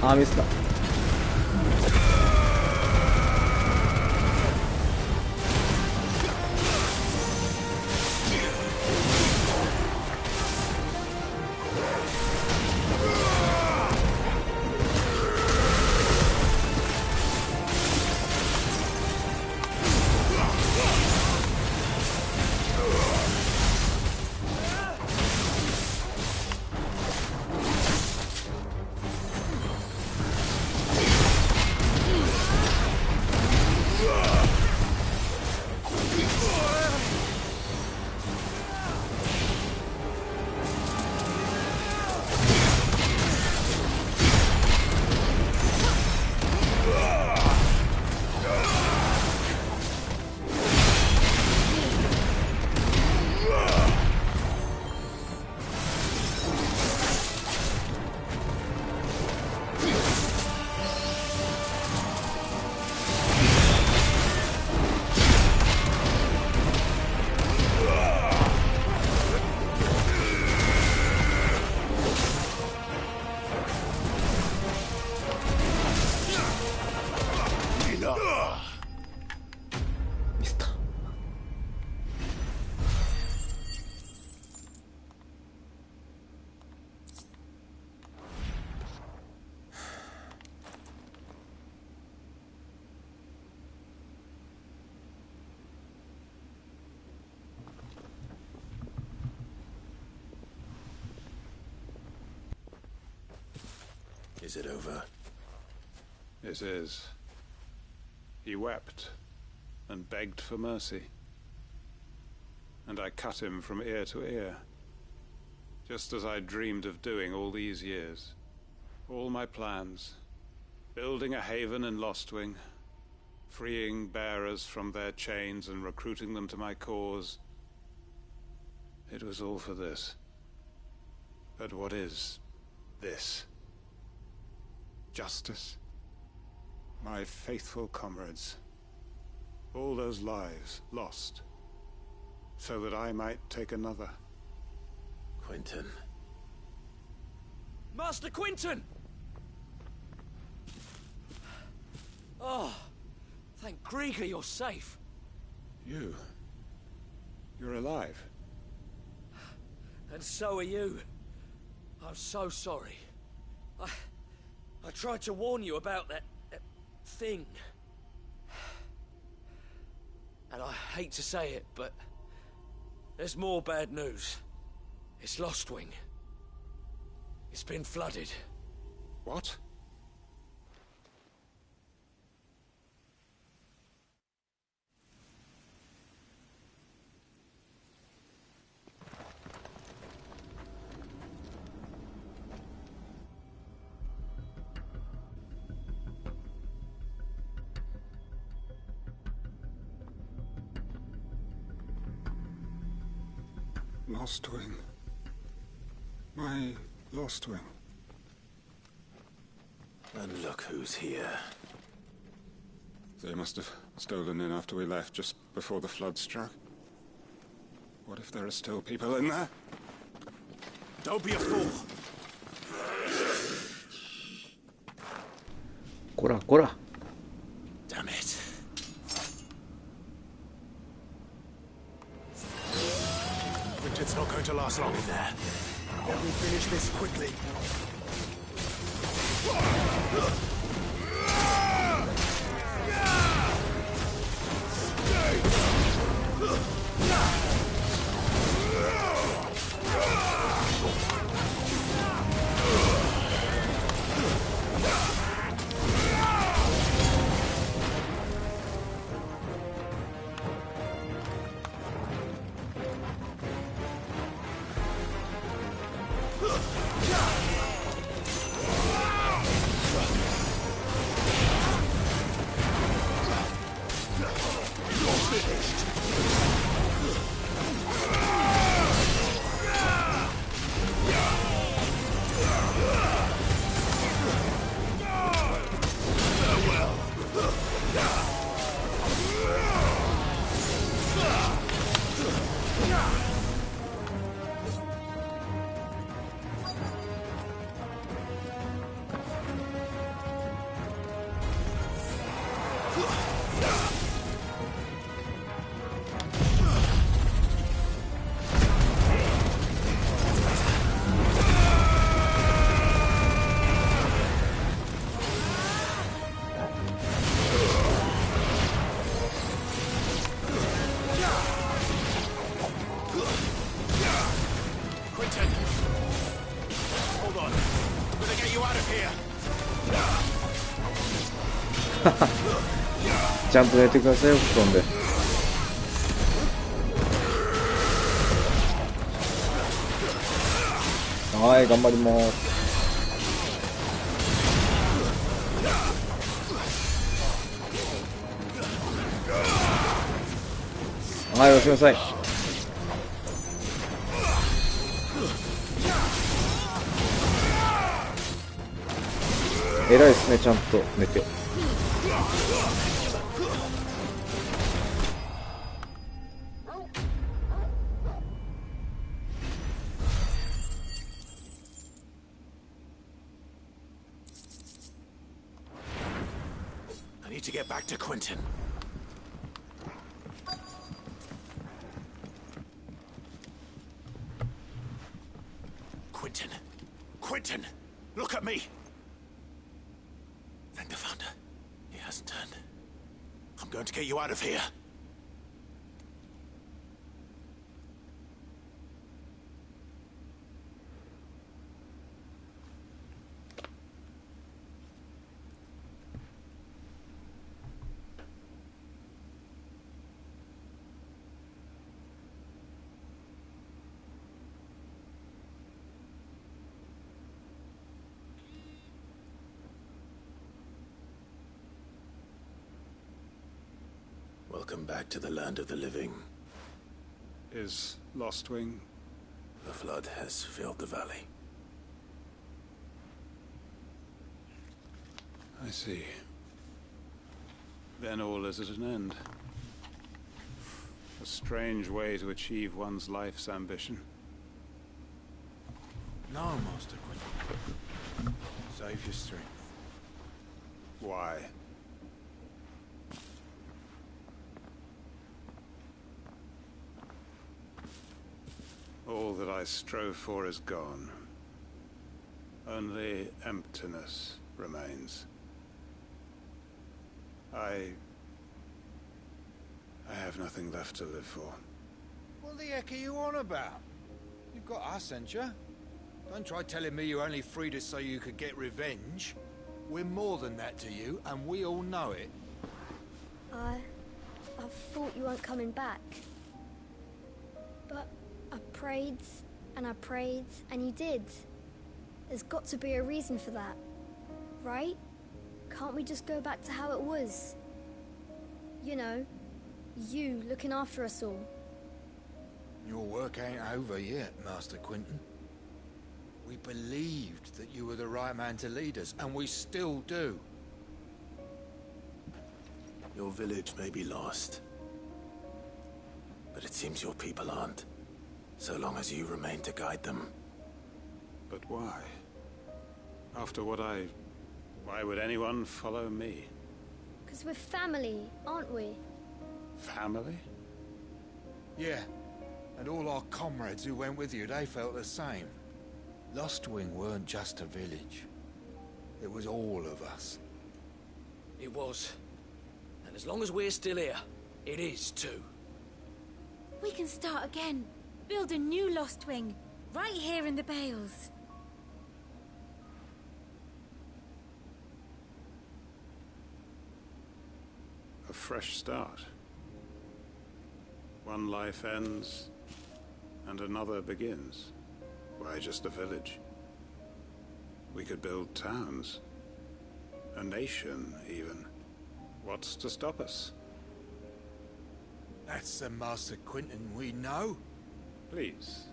G: Ah, miss that.
B: Is it over?
S: It is. He wept and begged for mercy. And I cut him from ear to ear, just as I dreamed of doing all these years. All my plans, building a haven in Lostwing, freeing bearers from their chains and recruiting them to my cause. It was all for this. But what is this? Justice. My faithful comrades. All those lives lost, so that I might take another.
B: Quentin.
M: Master Quentin! Oh, thank Grieger you're safe.
S: You're alive.
M: And so are you. I'm so sorry. I tried to warn you about that thing. And I hate to say it, but there's more bad news. It's Lostwing. It's been flooded.
S: What? Lostwing. My Lostwing.
B: And look who's here.
S: They must have stolen in after we left, just before the flood struck. What if there are still people in there?
B: Don't be a fool!
G: Cora, Cora!
B: Damn it. Quinton's not going to last long in there. Let me finish this quickly. here.
G: ちゃんと寝てくださいよ、布団で。はい、頑張ります。はい、おやすみなさい。偉いですね、ちゃんと寝て。
B: I need to get back to Quentin. Quentin! Quentin! Look at me! Thank the Founder. He hasn't turned. I'm going to get you out of here. Welcome back to the land of the living.
S: Is Lost Wing?
B: The flood has filled the valley.
S: I see. Then all is at an end. A strange way to achieve one's life's ambition.
A: No, Master Quentin. Save your strength.
S: Why? All that I strove for is gone. Only emptiness remains. I have nothing left to live for.
A: What the heck are you on about? You've got us, ain't you? Don't try telling me you only freed us so you could get revenge. We're more than that to you, and we all know it.
N: I thought you weren't coming back. But I prayed, and you did. There's got to be a reason for that, right? Can't we just go back to how it was? You know, you looking after us all.
A: Your work ain't over yet, Master Quentin. We believed that you were the right man to lead us, and we still do.
B: Your village may be lost, but it seems your people aren't, so long as you remain to guide them.
S: But why? After what why would anyone follow me?
N: Because we're family, aren't we?
S: Family?
A: Yeah, and all our comrades who went with you, they felt the same. Lostwing weren't just a village. It was all of us.
M: It was. And as long as we're still here, it is too.
O: We can start again. Build a new Lostwing, right here in the Bales.
S: A fresh start. One life ends, and another begins. Why just a village? We could build towns. A nation, even. What's to stop us?
A: That's the Master Quinton we know.
S: Please.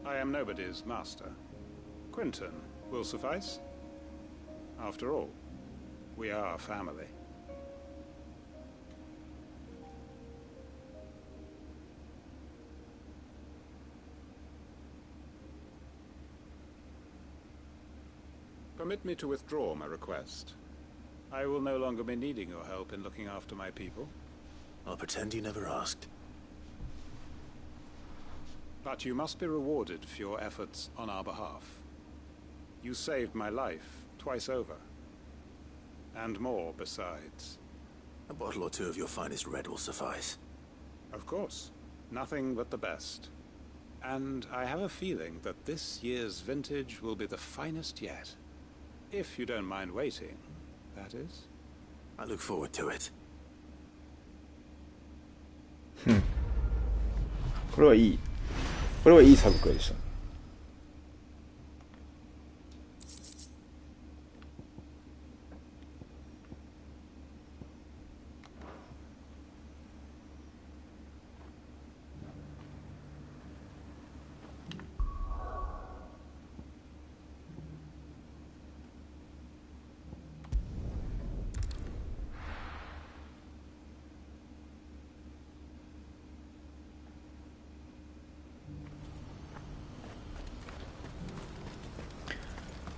S: I am nobody's master. Quinton will suffice. After all, we are family. Permit me to withdraw my request. I will no longer be needing your help in looking after my people.
B: I'll pretend you never asked.
S: But you must be rewarded for your efforts on our behalf. You saved my life twice over. And more besides.
B: A bottle or two of your finest red will suffice.
S: Of course. Nothing but the best. And I have a feeling that this year's vintage will be the finest yet. If you don't mind waiting, that is.
B: I look forward to it.
G: これはいい。これはいいサブクエでした。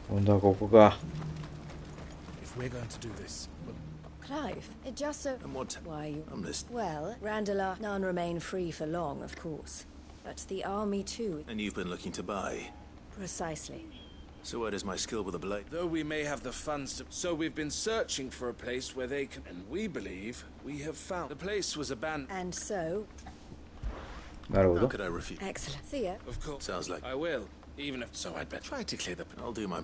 G: 今度はここか。
J: If we're going to do this,
C: Clive, it just so...
B: And what?
C: Why you...
B: I'm listening.
C: Well, Randalar, none remain free for long, of course. But the army too.
B: And you've been looking to buy.
C: Precisely.
B: So where does my skill with a blade?
M: Though we may have the funds to... So we've been searching for a place where they can... And we believe we have found... The place was abandoned.
C: And so...
B: How could I refuse?
C: Excellent. Thea?
M: Of course.
B: Sounds like...
M: I will. Even if... So I'd better try to clear the...
B: I'll do my...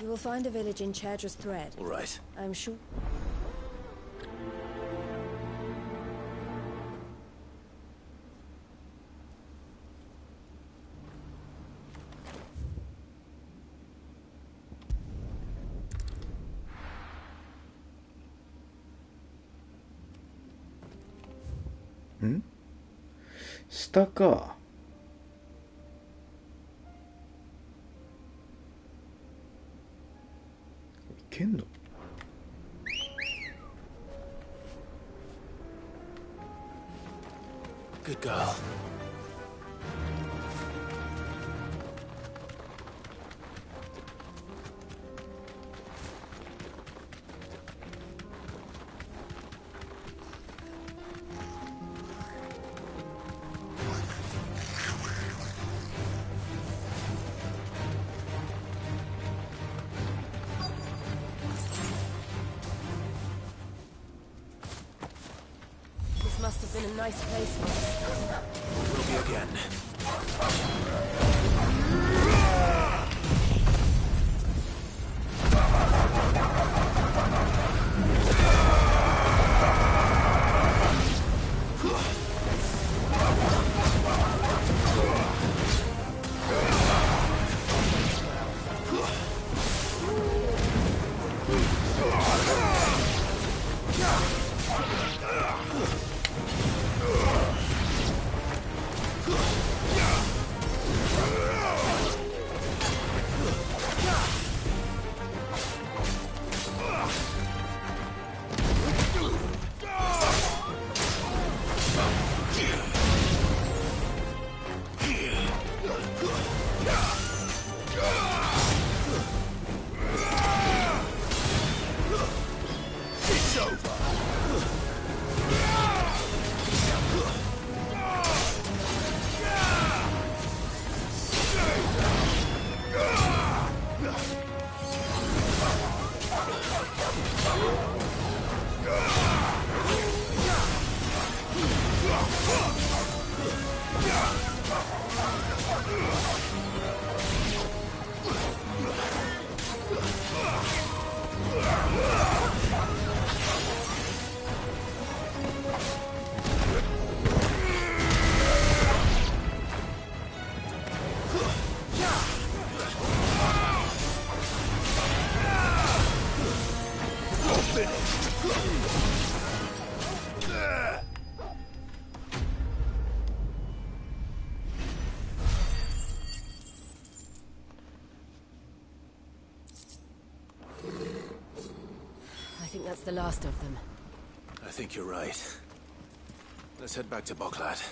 C: You will find a village in Chadra's Thread.
B: All right.
C: I'm sure...
G: ん？下か。いけんの？
B: Good girl.
C: This must have been a nice place once.
B: Will be again.
J: It's over.
E: I think that's the last of them.
B: I think you're right. Let's head back to Boklat.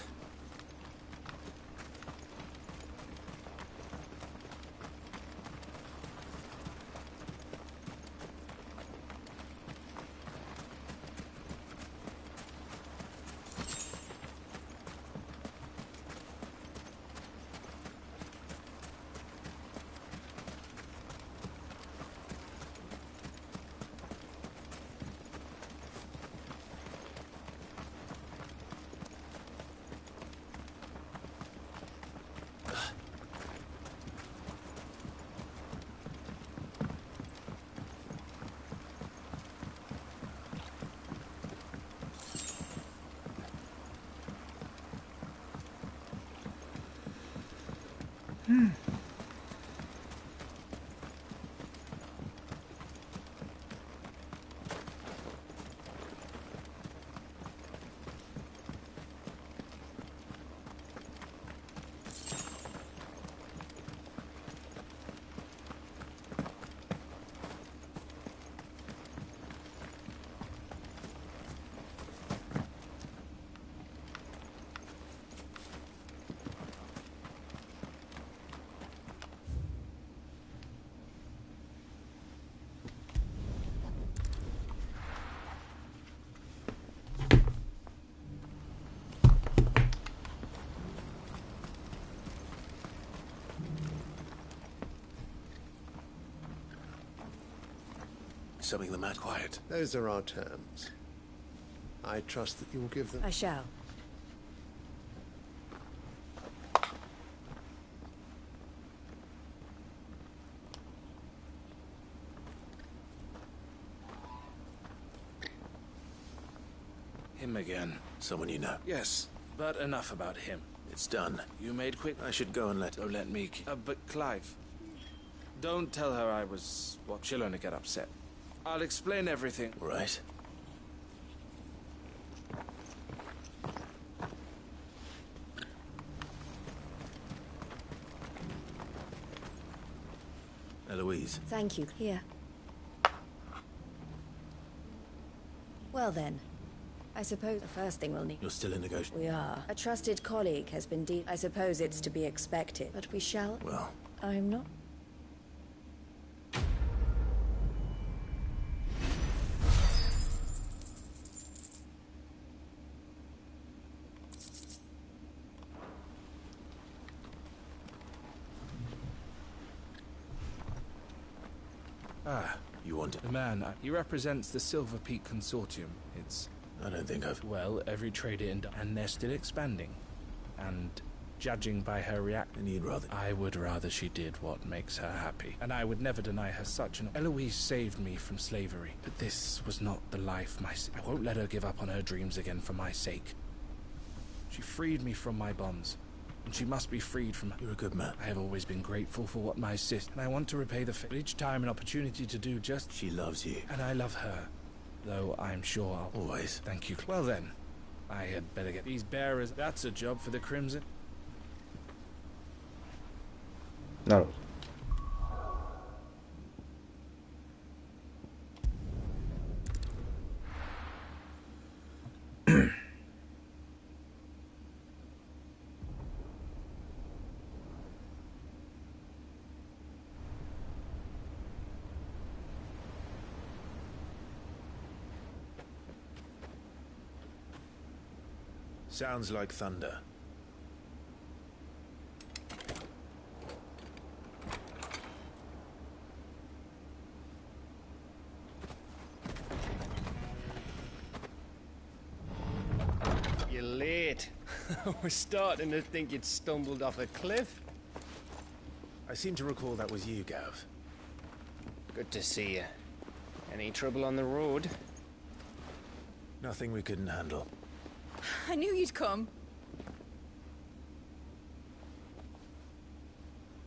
B: Something the matter? Quiet.
K: Those are our terms. I trust that you will give them...
C: I shall.
M: Him again.
B: Someone you know.
M: Yes, but enough about him.
B: It's done.
M: You made quick.
B: I should go and let...
M: Don't let me... but Clive, don't tell her I was... Well, she'll only get upset. I'll explain everything.
B: Right. Eloise.
C: Thank you. Here. Well then, I suppose the first thing we'll need...
B: You're still in negotiation?
C: We are. A trusted colleague has been I suppose it's to be expected, but we shall...
B: Well...
C: I'm not...
M: Ah,
B: you want it?
M: The man, he represents the Silver Peak Consortium. It's...
B: I don't think I've...
M: Well, every trader in... And they're still expanding. And judging by her reaction...
B: And you'd rather...
M: I would rather she did what makes her happy. And I would never deny her such an... Eloise saved me from slavery. But this was not the life I won't let her give up on her dreams again for my sake. She freed me from my bonds. And she must be freed from...
B: You're a good man.
M: I have always been grateful for what my sister... And I want to repay the favor. Each time an opportunity to do just...
B: She loves you.
M: And I love her. Though I'm sure I'll...
B: Always.
M: Thank you. Well then, I had better get these bearers... That's a job for the Crimson.
G: なるほど
B: Sounds like thunder.
I: You're late. I was starting to think you'd stumbled off a cliff.
B: I seem to recall that was you, Gav.
I: Good to see you. Any trouble on the road?
B: Nothing we couldn't handle.
O: I knew you'd come.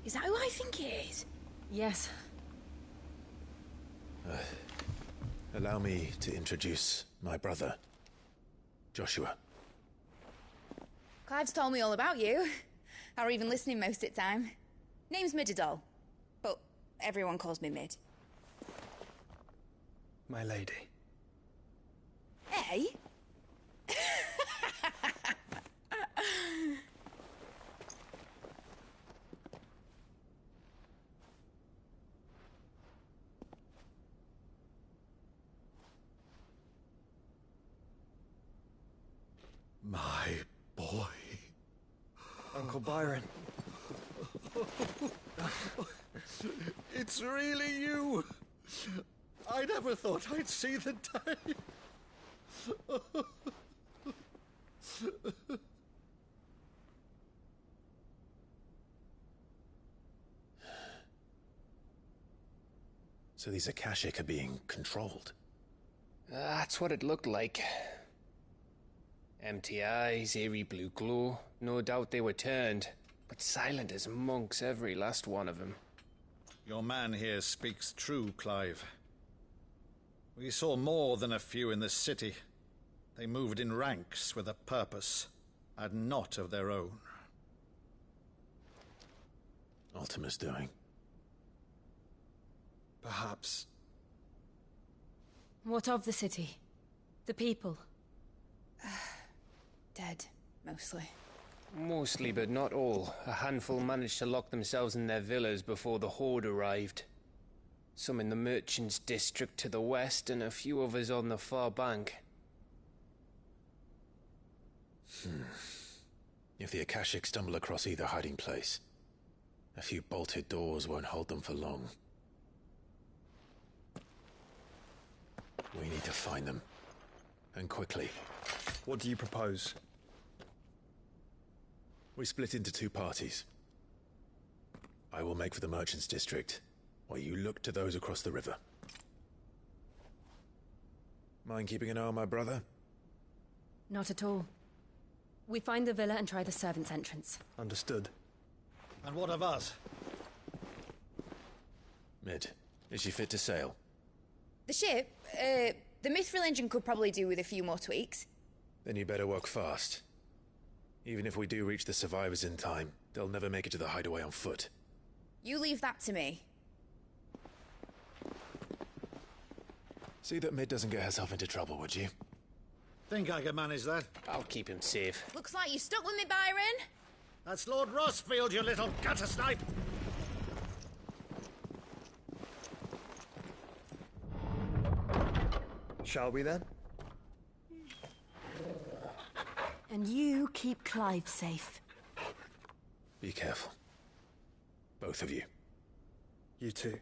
O: Is that who I think it is?
E: Yes.
B: Allow me to introduce my brother, Joshua.
O: Clive's told me all about you. Or even listening most of the time. Name's Midadol, but everyone calls me Mid.
W: My lady.
O: Hey?
K: My boy.
W: Uncle Byron.
K: It's really you. I never thought I'd see the day.
B: So these Akashic are being controlled?
I: That's what it looked like. Empty eyes, eerie blue glow. No doubt they were turned, but silent as monks, every last one of them.
K: Your man here speaks true, Clive. We saw more than a few in the city. They moved in ranks with a purpose, and not of their own.
B: Ultima's doing.
W: Perhaps.
E: What of the city? The people?
O: Dead, mostly.
I: Mostly, but not all. A handful managed to lock themselves in their villas before the Horde arrived. Some in the Merchants' District to the west, and a few others on the far bank.
B: If the Akashic stumble across either hiding place, a few bolted doors won't hold them for long. We need to find them. And quickly.
W: What do you propose?
B: We split into two parties. I will make for the Merchants' District, while you look to those across the river. Mind keeping an eye on my brother?
E: Not at all. We find the villa and try the servants' entrance.
W: Understood.
K: And what of us?
B: Mid, is she fit to sail?
O: The ship, the Mithril engine could probably do with a few more tweaks.
B: Then you better work fast. Even if we do reach the survivors in time, they'll never make it to the hideaway on foot.
O: You leave that to me.
B: See that Mid doesn't get herself into trouble, would you?
K: Think I can manage that?
I: I'll keep him safe.
O: Looks like you stuck with me, Byron.
K: That's Lord Rossfield, you little gutter snipe!
W: Shall we then?
E: And you keep Clive safe.
B: Be careful. Both of you.
W: You too.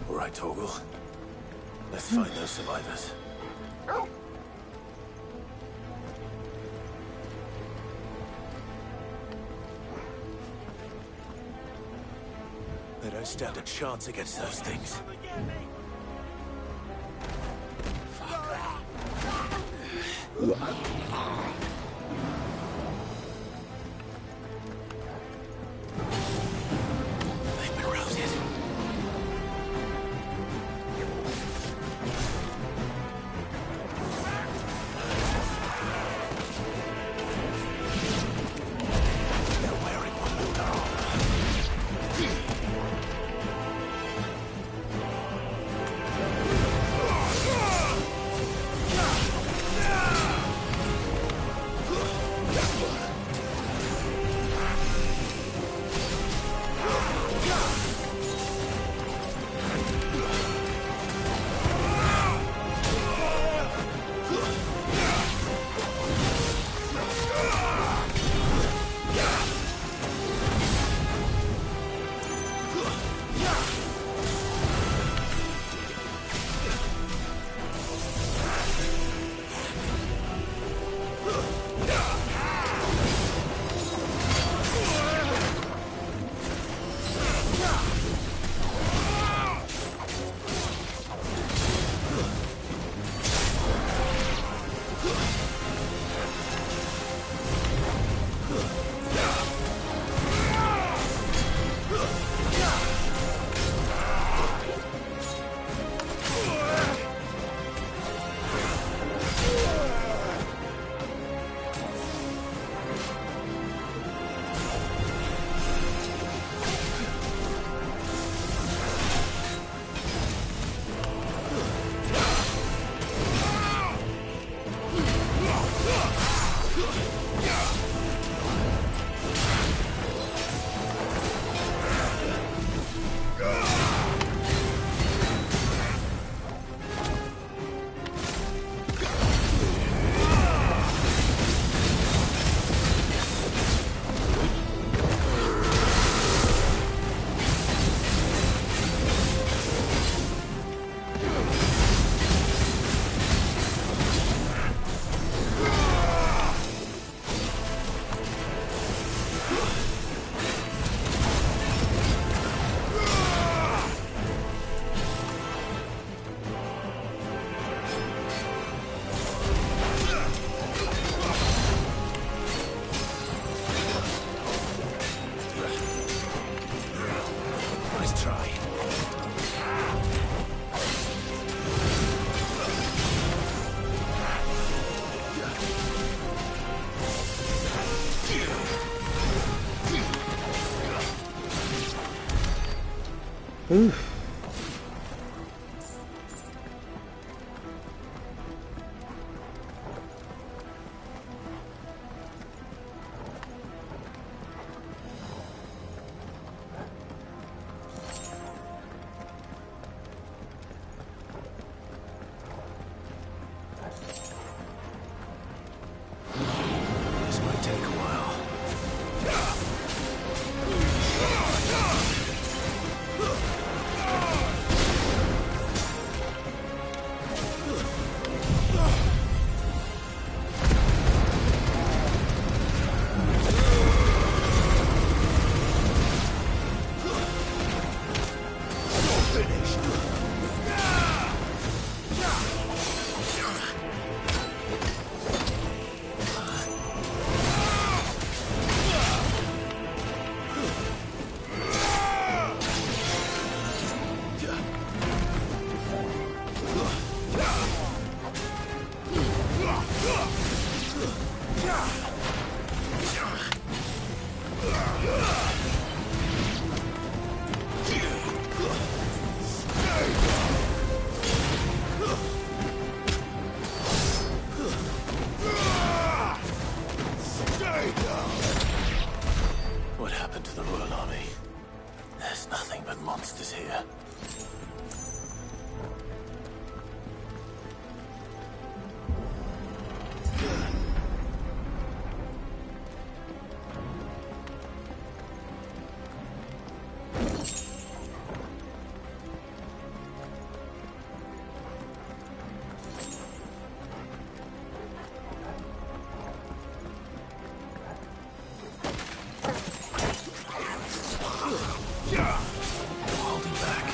B: All right, Torgal. Let's find those survivors. They don't stand a chance against those things. They've been routed.
G: Oof.
Q: This might take a while. What happened to the Royal Army? There's nothing but monsters here. Holding back.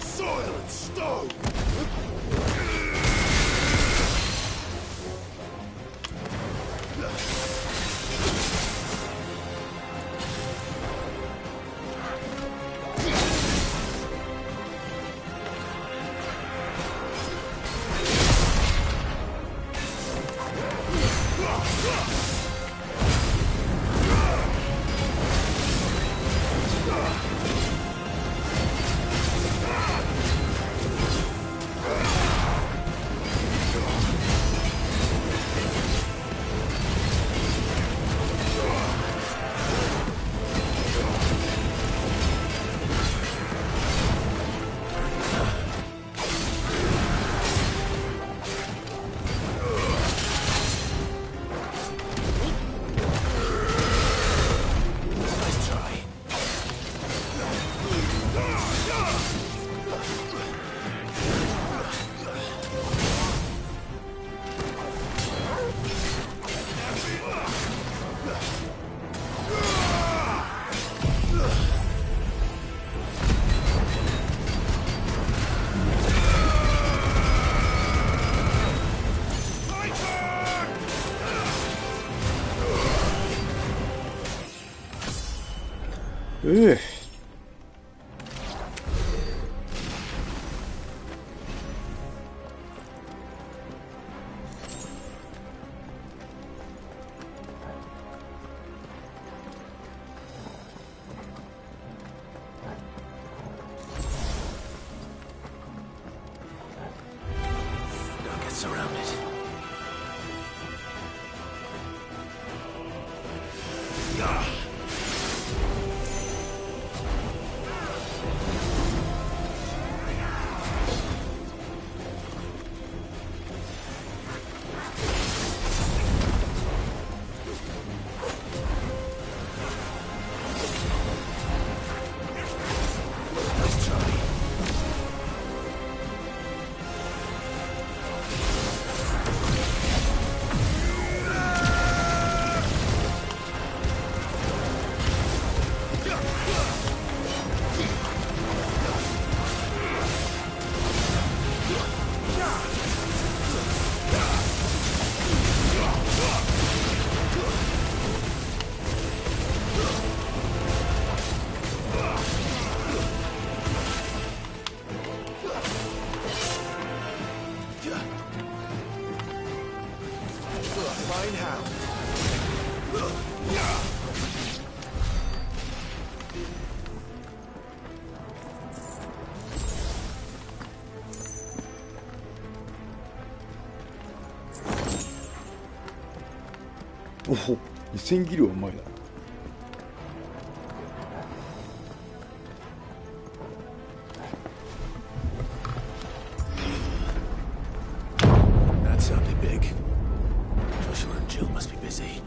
J: Soil and stone!
G: Ugh.
Q: Don't get surrounded.
G: おお、2000ギルはうまいな。
B: That sounded big. Joshua and Jill must be busy.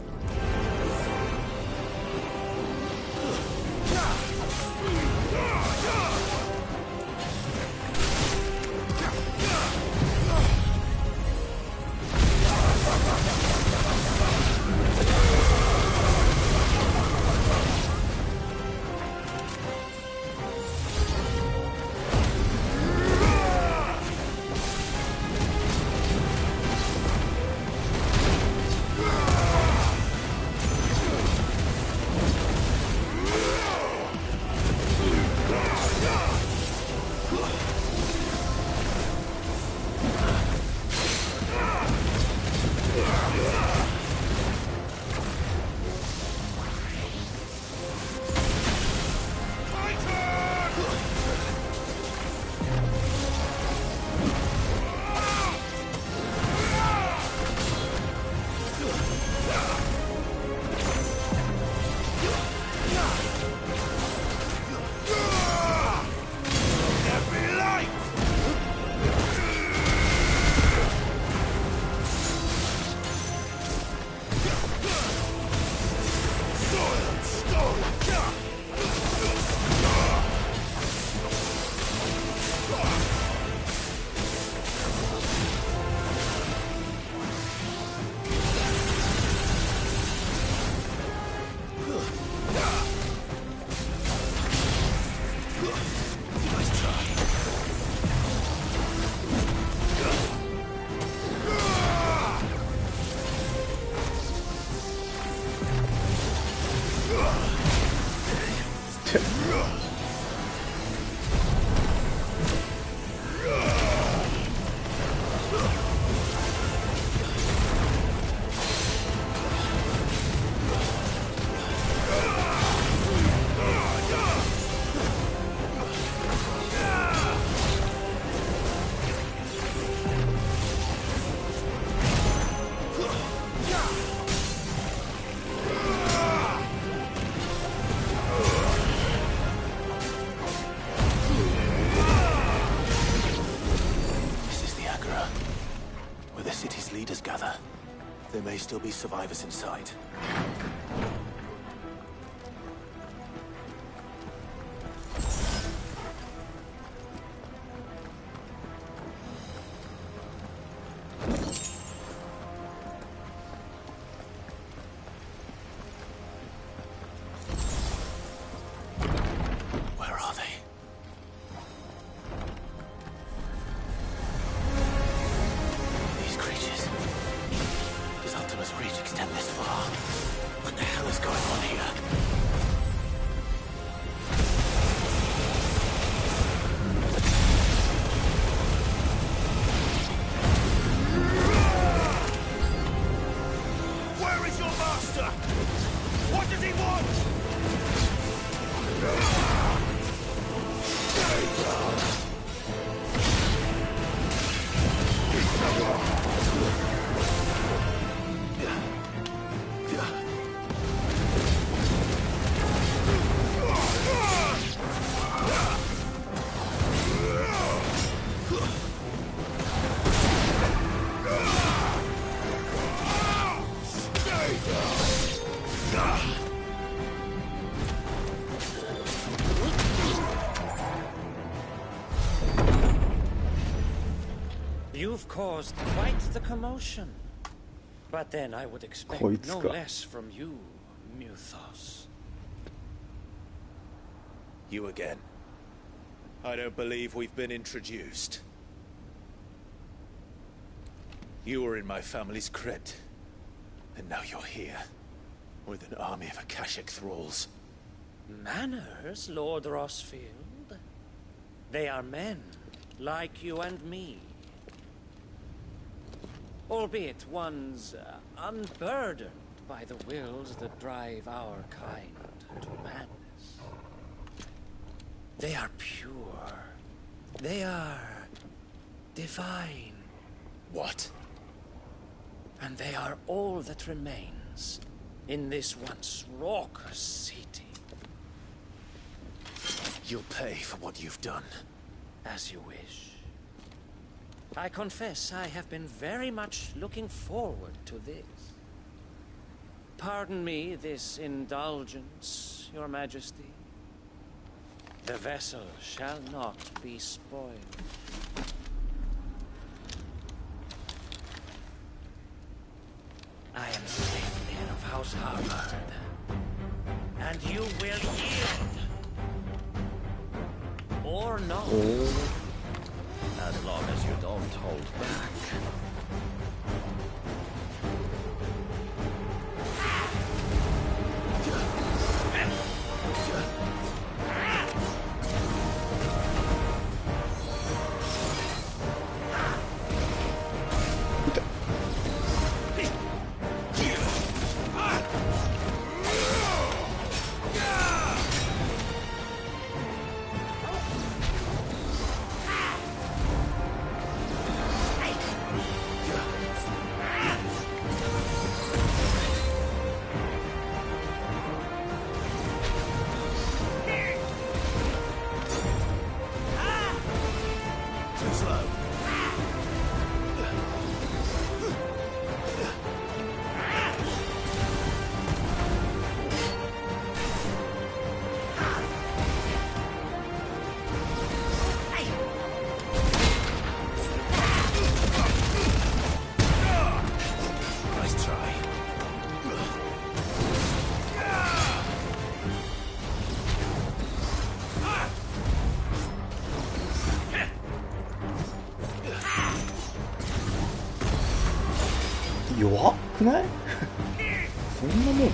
B: There may still be survivors inside. Where are they? These creatures. Does Ultima's reach extend this far? What the hell is going on here?
J: Where is your master? What does he want?
D: You've caused quite the commotion. But then I would expect no less from you, Muthos.
B: You again. I don't believe we've been introduced. You were in my family's crypt. And now you're here. With an army of Akashic thralls.
D: Manners, Lord Rosfield? They are men, like you and me. Albeit ones unburdened by the wills that drive our kind to madness. They are pure. They are divine.
B: What?
D: And they are all that remains in this once raucous city.
Q: You'll pay for what you've done.
D: As you wish. I confess I have been very much looking forward to this. Pardon me this indulgence, Your Majesty. The vessel shall not be spoiled. I am Saintman of House Harvard, and you will yield. Or not. As long as you don't hold back.
G: 弱くない？そんなもん。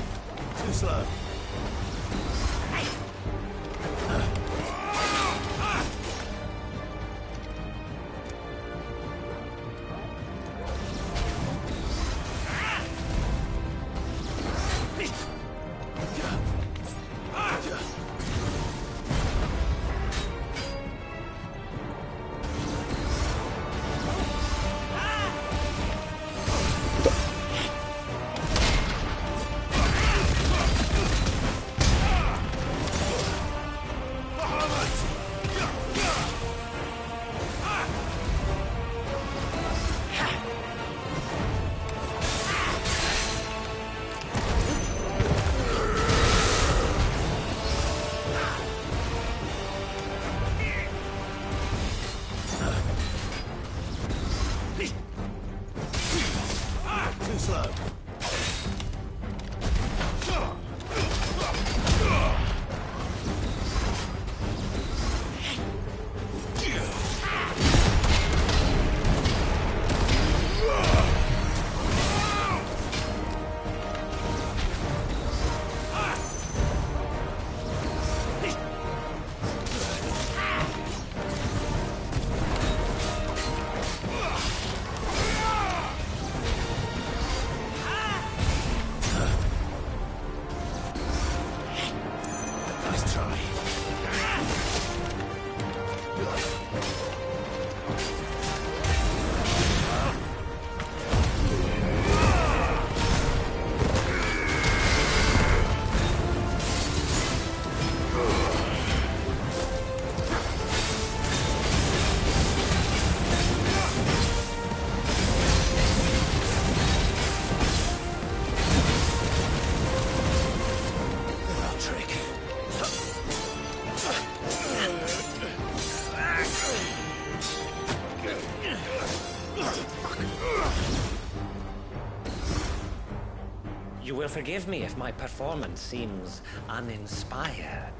D: You will forgive me if my performance seems uninspired.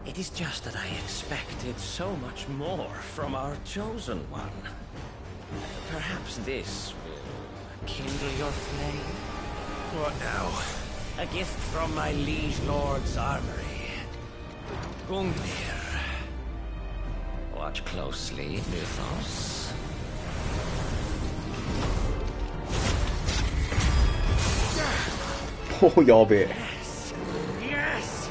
D: It is just that I expected so much more from our chosen one. Perhaps this will kindle your flame?
Q: What now?
D: A gift from my liege lord's armory. Gungnir. Watch closely, Mythos.
G: Oh, やべえ。
D: Yes.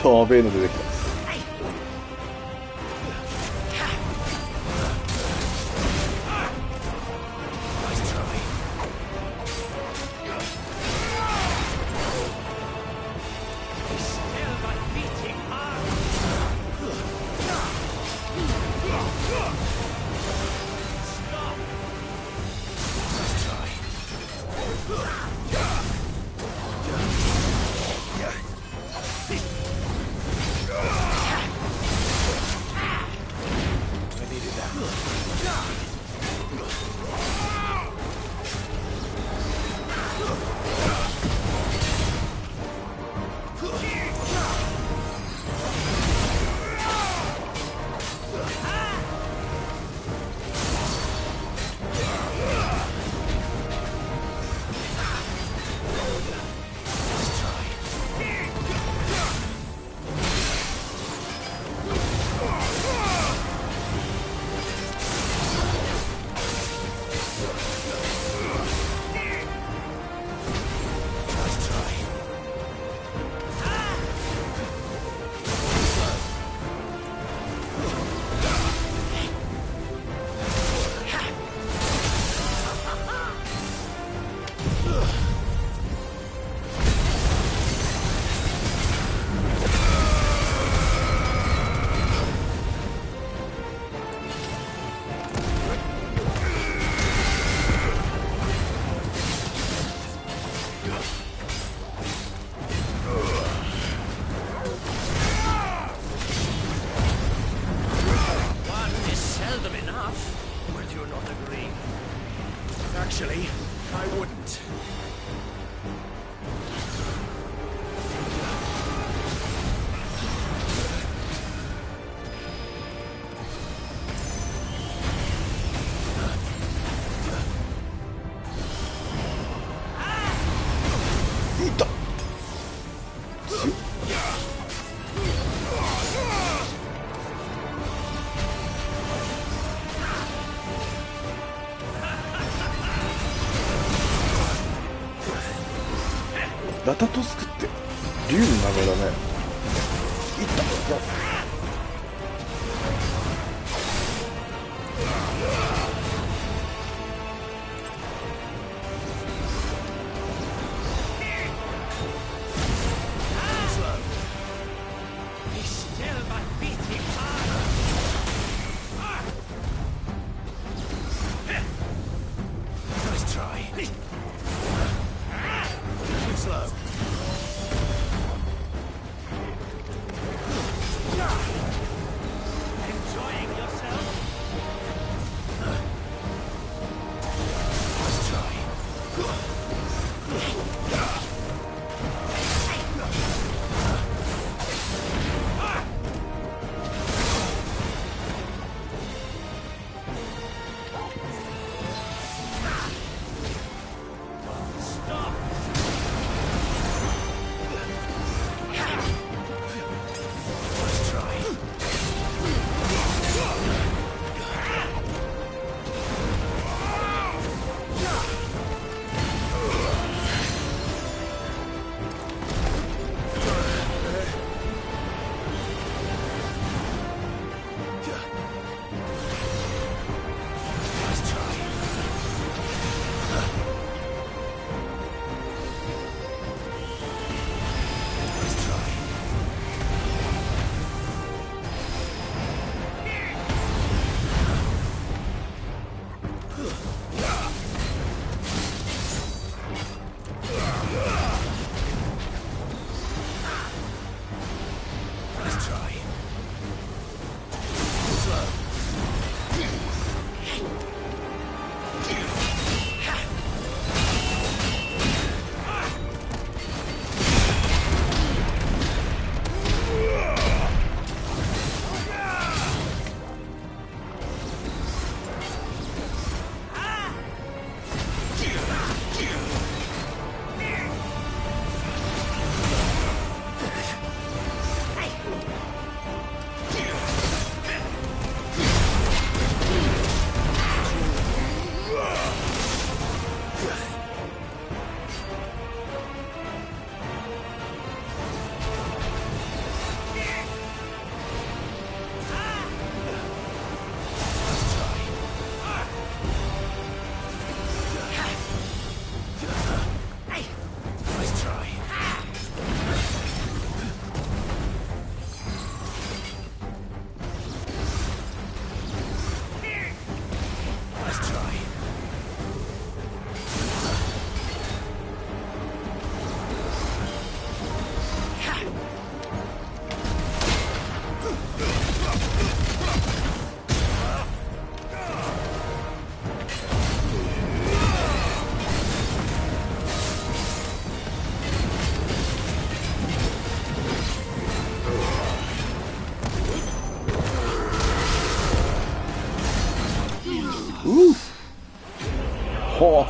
G: やべえの出てきた。
J: Actually, I wouldn't.
G: ラタトスクって竜の名前だね。いった。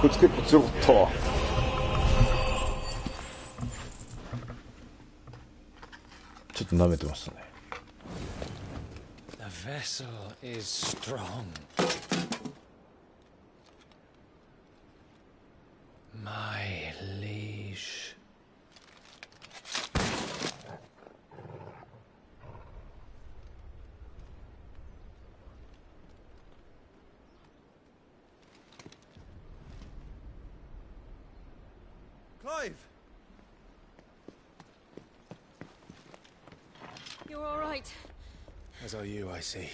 G: こいつ結構強かったわ。ちょっと舐めてましたね。
I: The vessel is strong. My liege.
W: Clive!
E: You're all right.
X: As are you, I see.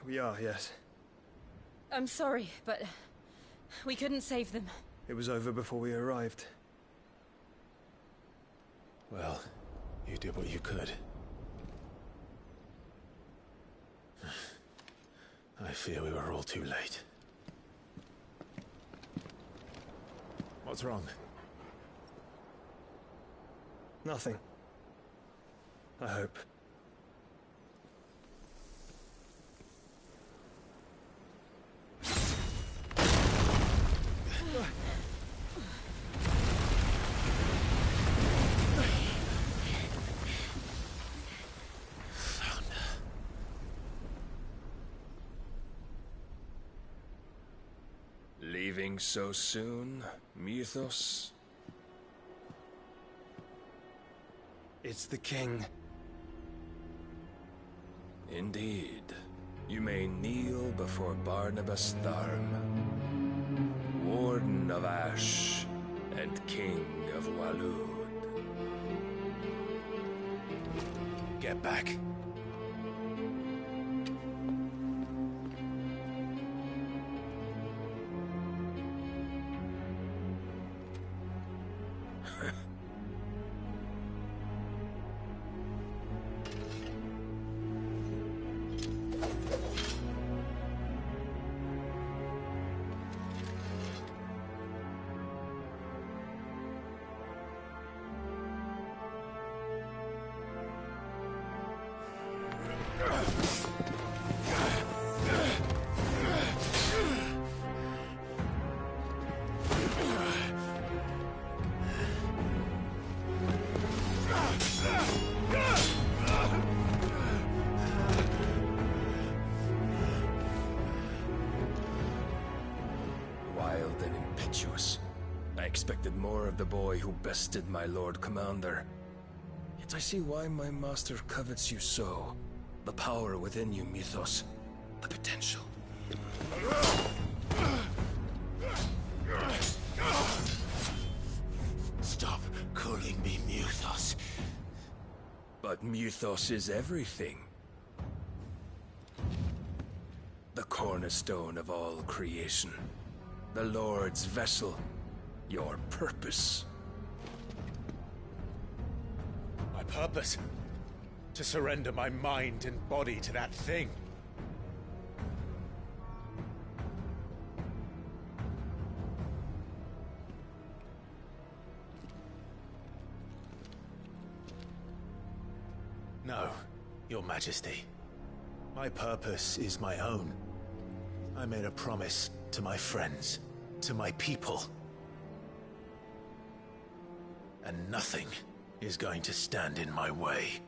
W: We are, yes.
E: I'm sorry, but we couldn't save them.
W: It was over before we arrived.
B: Well, you did what you could. I fear we were all too late. What's wrong?
W: Nothing. I hope.
H: Leaving so soon, Mythos?
W: It's the king.
H: Indeed. You may kneel before Barnabas Tharm, Warden of Ash and King of Walud.
X: Get back.
H: Wild and impetuous. I expected more of the boy who bested my Lord Commander. Yet I see why my master covets you so. The power within you, Mythos. The potential.
B: Stop calling me Mythos.
H: But Mythos is everything. The cornerstone of all creation. The Lord's vessel. Your purpose.
X: My purpose? To surrender my mind and body to that thing.
B: No, Your Majesty. My purpose is my own. I made a promise to my friends, to my people. And nothing is going to stand in my way.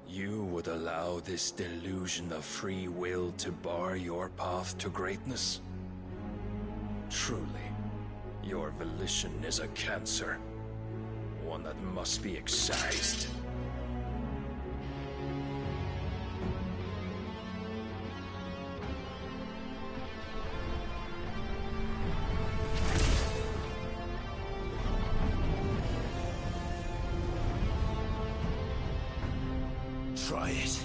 H: You would allow this delusion of free will to bar your path to greatness? Truly, your volition is a cancer. One that must be excised.
B: Try it.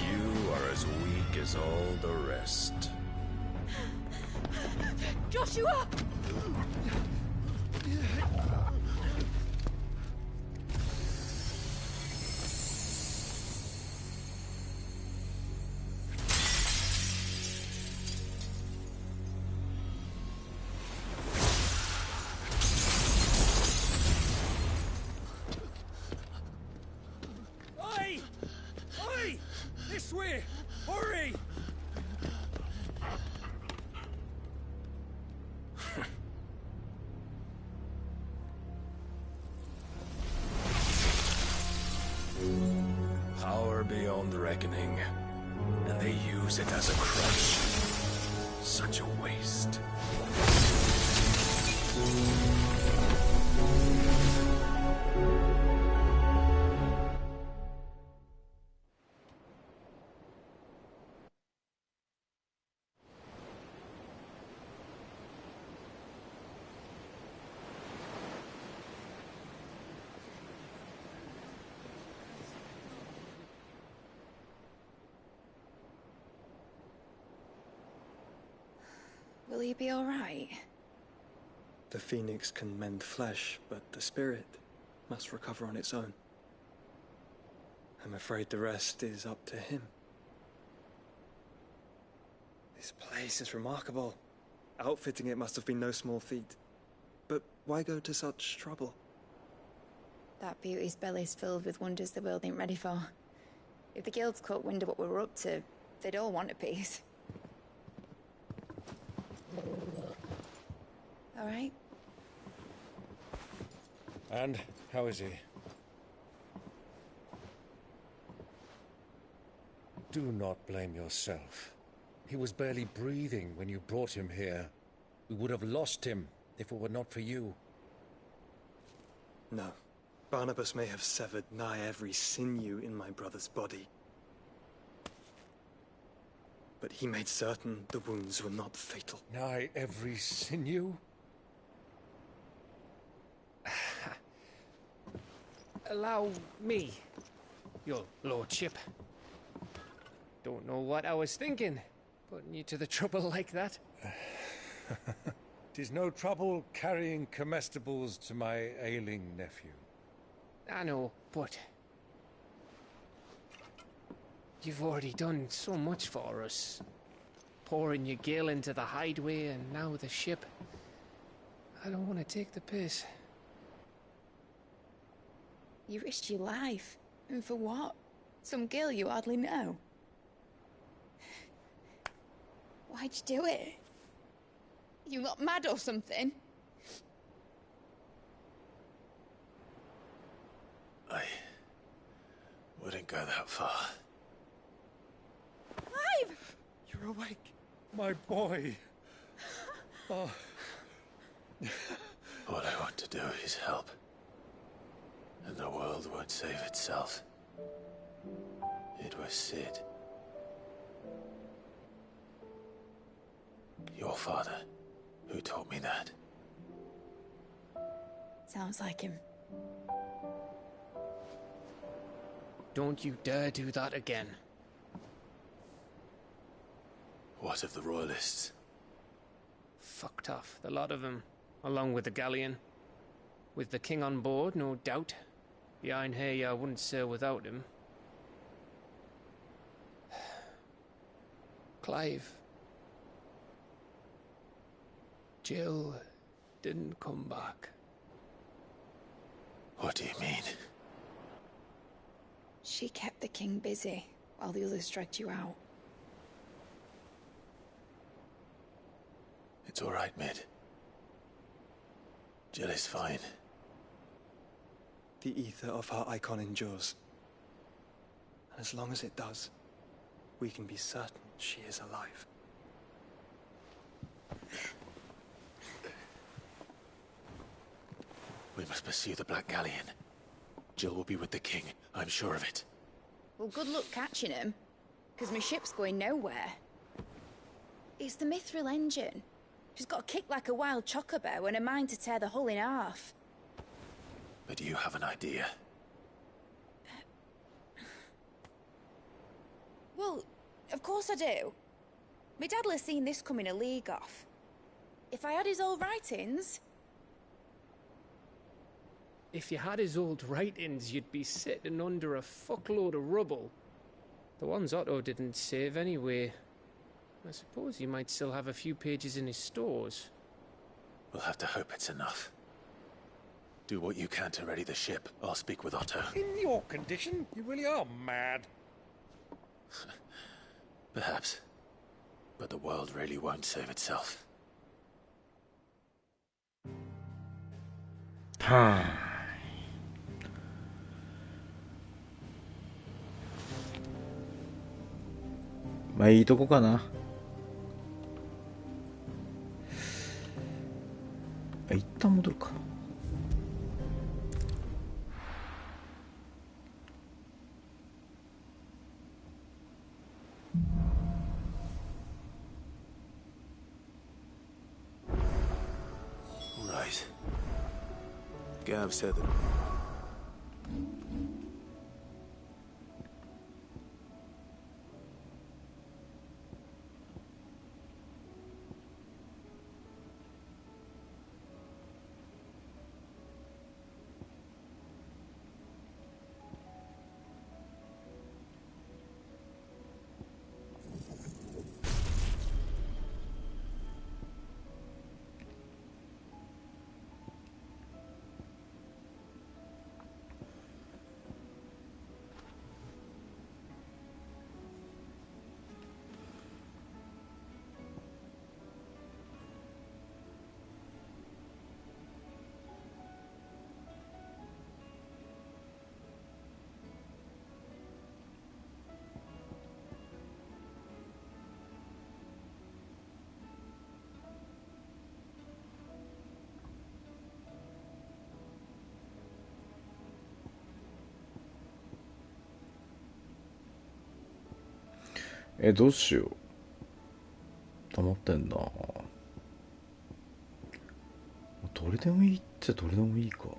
H: You are as weak
O: Joshua!
J: Oi! Oi! This way! Hurry!
H: Power beyond reckoning, and they use it as a crutch. Such a waste.
O: Will he be all right?
W: The Phoenix can mend flesh, but the spirit must recover on its own. I'm afraid the rest is up to him. This place is remarkable. Outfitting it must have been no small feat. But why go to such trouble?
O: That beauty's belly's filled with wonders the world ain't ready for. If the guilds caught wind of what we were up to, they'd all want a piece. All right?
H: And how is he? Do not blame yourself. He was barely breathing when you brought him here. We would have lost him if it were not for you.
W: No. Barnabas may have severed nigh every sinew in my brother's body. But he made certain the wounds were not fatal.
H: Nigh every sinew?
I: Allow me, your lordship. Don't know what I was thinking, putting you to the trouble like that.
H: 'Tis no trouble carrying comestibles to my ailing nephew.
I: I know, but you've already done so much for us. Pouring your gil into the hideaway and now the ship. I don't want to take the piss.
O: You risked your life. And for what? Some girl you hardly know. Why'd you do it? You not mad or something?
B: I wouldn't go that far.
O: Clive!
H: You're awake, my boy. Oh.
B: All I want to do is help. And the world won't save itself. It was Sid. Your father, who taught me that.
O: Sounds like him.
I: Don't you dare do that again.
B: What of the Royalists?
I: Fucked off, the lot of them, along with the galleon. With the king on board, no doubt. Behind here, I wouldn't sail without him. Clive. Jill didn't come back.
B: What do you mean?
O: She kept the king busy while the others dragged you out.
B: It's all right, Mid. Jill is fine.
W: The ether of her icon endures. And as long as it does, we can be certain she is alive.
B: We must pursue the Black Galleon. Jill will be with the king, I'm sure of it.
O: Well, good luck catching him, because my ship's going nowhere. It's the Mithril engine. She's got a kick like a wild chocobo and a mind to tear the hull in half.
B: But you have an idea.
O: Well, of course I do. My dad has seen this coming a league off. If I had his old writings...
I: If you had his old writings, you'd be sitting under a fuckload of rubble. The ones Otto didn't save anyway. I suppose he might still have a few pages in his stores.
B: We'll have to hope it's enough. Do what you can to ready the ship. I'll speak with Otto.
J: In your condition, you really are mad.
B: Perhaps. But the world really won't save itself.
G: まあいいとこかな。一旦戻るか。
B: Right. Gav said that.
G: どうしよう。溜まってんな。どれでもいいっちゃどれでもいいか。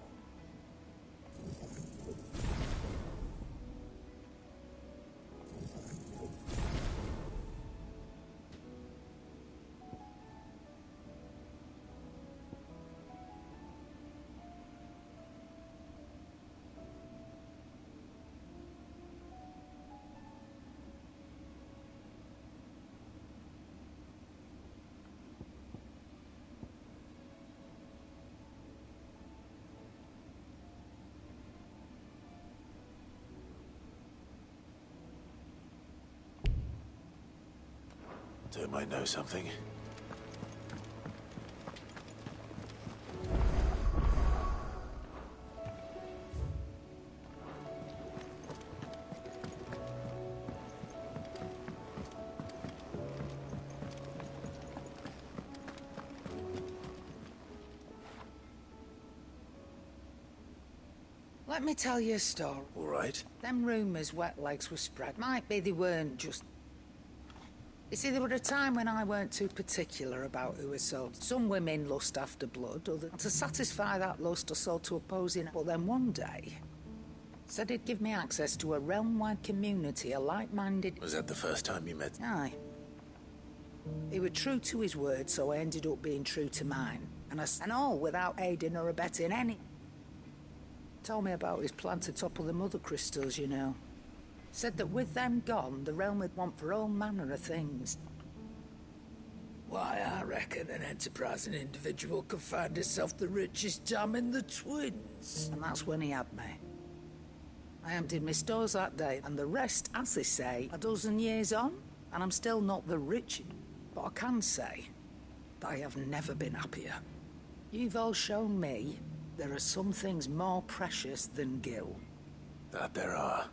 B: Otto might know something.
P: Let me tell you a story.
B: All right.
P: Them rumours wet legs were spread. Might be they weren't just... You see, there were a time when I weren't too particular about who I sold. Some women lust after blood, others to satisfy that lust I sold to opposing. But then one day, said he'd give me access to a realm-wide community of like-minded...
B: Was that the first time you met?
P: Aye. He was true to his word, so I ended up being true to mine. And all without aiding or abetting any... Told me about his plan to topple the mother crystals, you know. Said that with them gone, the realm would want for all manner of things. Why, I reckon an enterprising individual could find himself the richest gem in the twins. And that's when he had me. I emptied my stores that day, and the rest, as they say, a dozen years on, and I'm still not the richest. But I can say that I have never been happier. You've all shown me there are some things more precious than Gil.
B: That there are.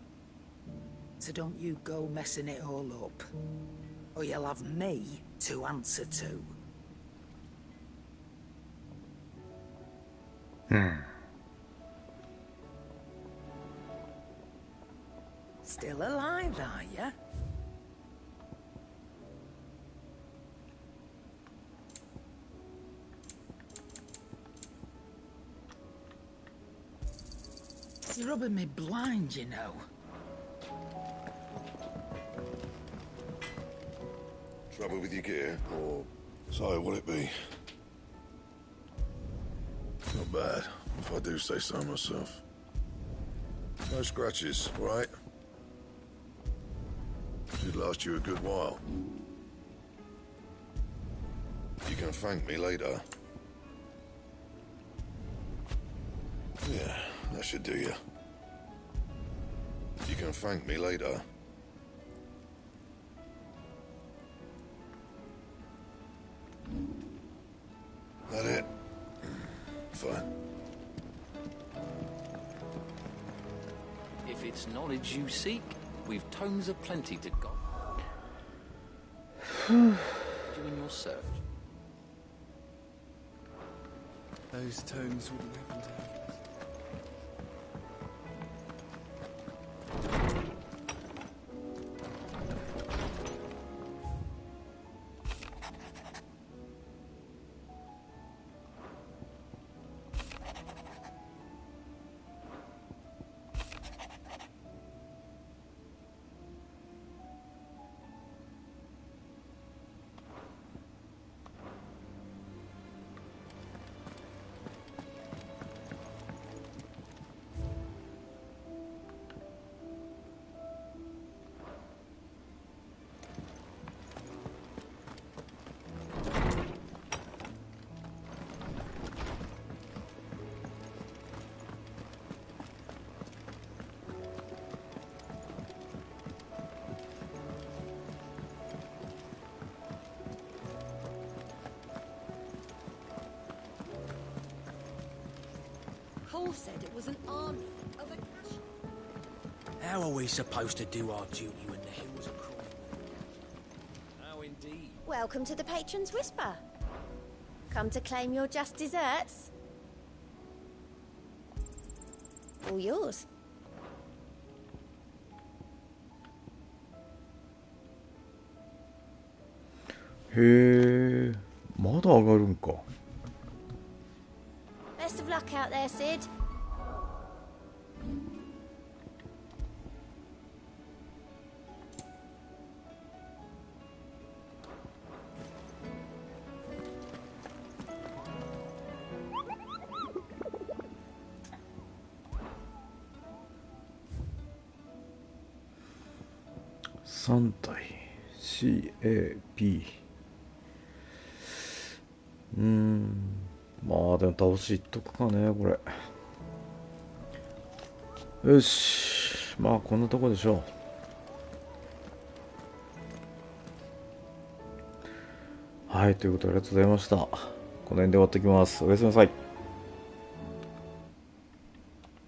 P: So don't you go messing it all up, or you'll have me to answer to. Still alive, are ya? You're rubbing me blind, you know.
T: Trouble with your gear, or so will it be?
F: Not bad, if I do say so myself. No scratches, right? Should last you a good while. You can thank me later. Yeah, that should do you. You can thank me later. That it? Fine.
T: If it's knowledge you seek, we've tomes aplenty to go. Doing your search.
U: Those tomes wouldn't happen to have.
V: Paul said it was an army of a cash.
Y: How are we supposed to do our duty when the hills are crawling?
T: How indeed.
V: Welcome to the Patron's Whisper. Come to claim your just desserts? All yours.
G: へえ、まだ上がるんか。
V: Best of luck out there, Sid.3
G: 体 CAP。まあでも倒しいっとくかね、これ。よし、まあこんなとこでしょう。はい、ということでありがとうございました。この辺で終わっておきます。おやすみなさい。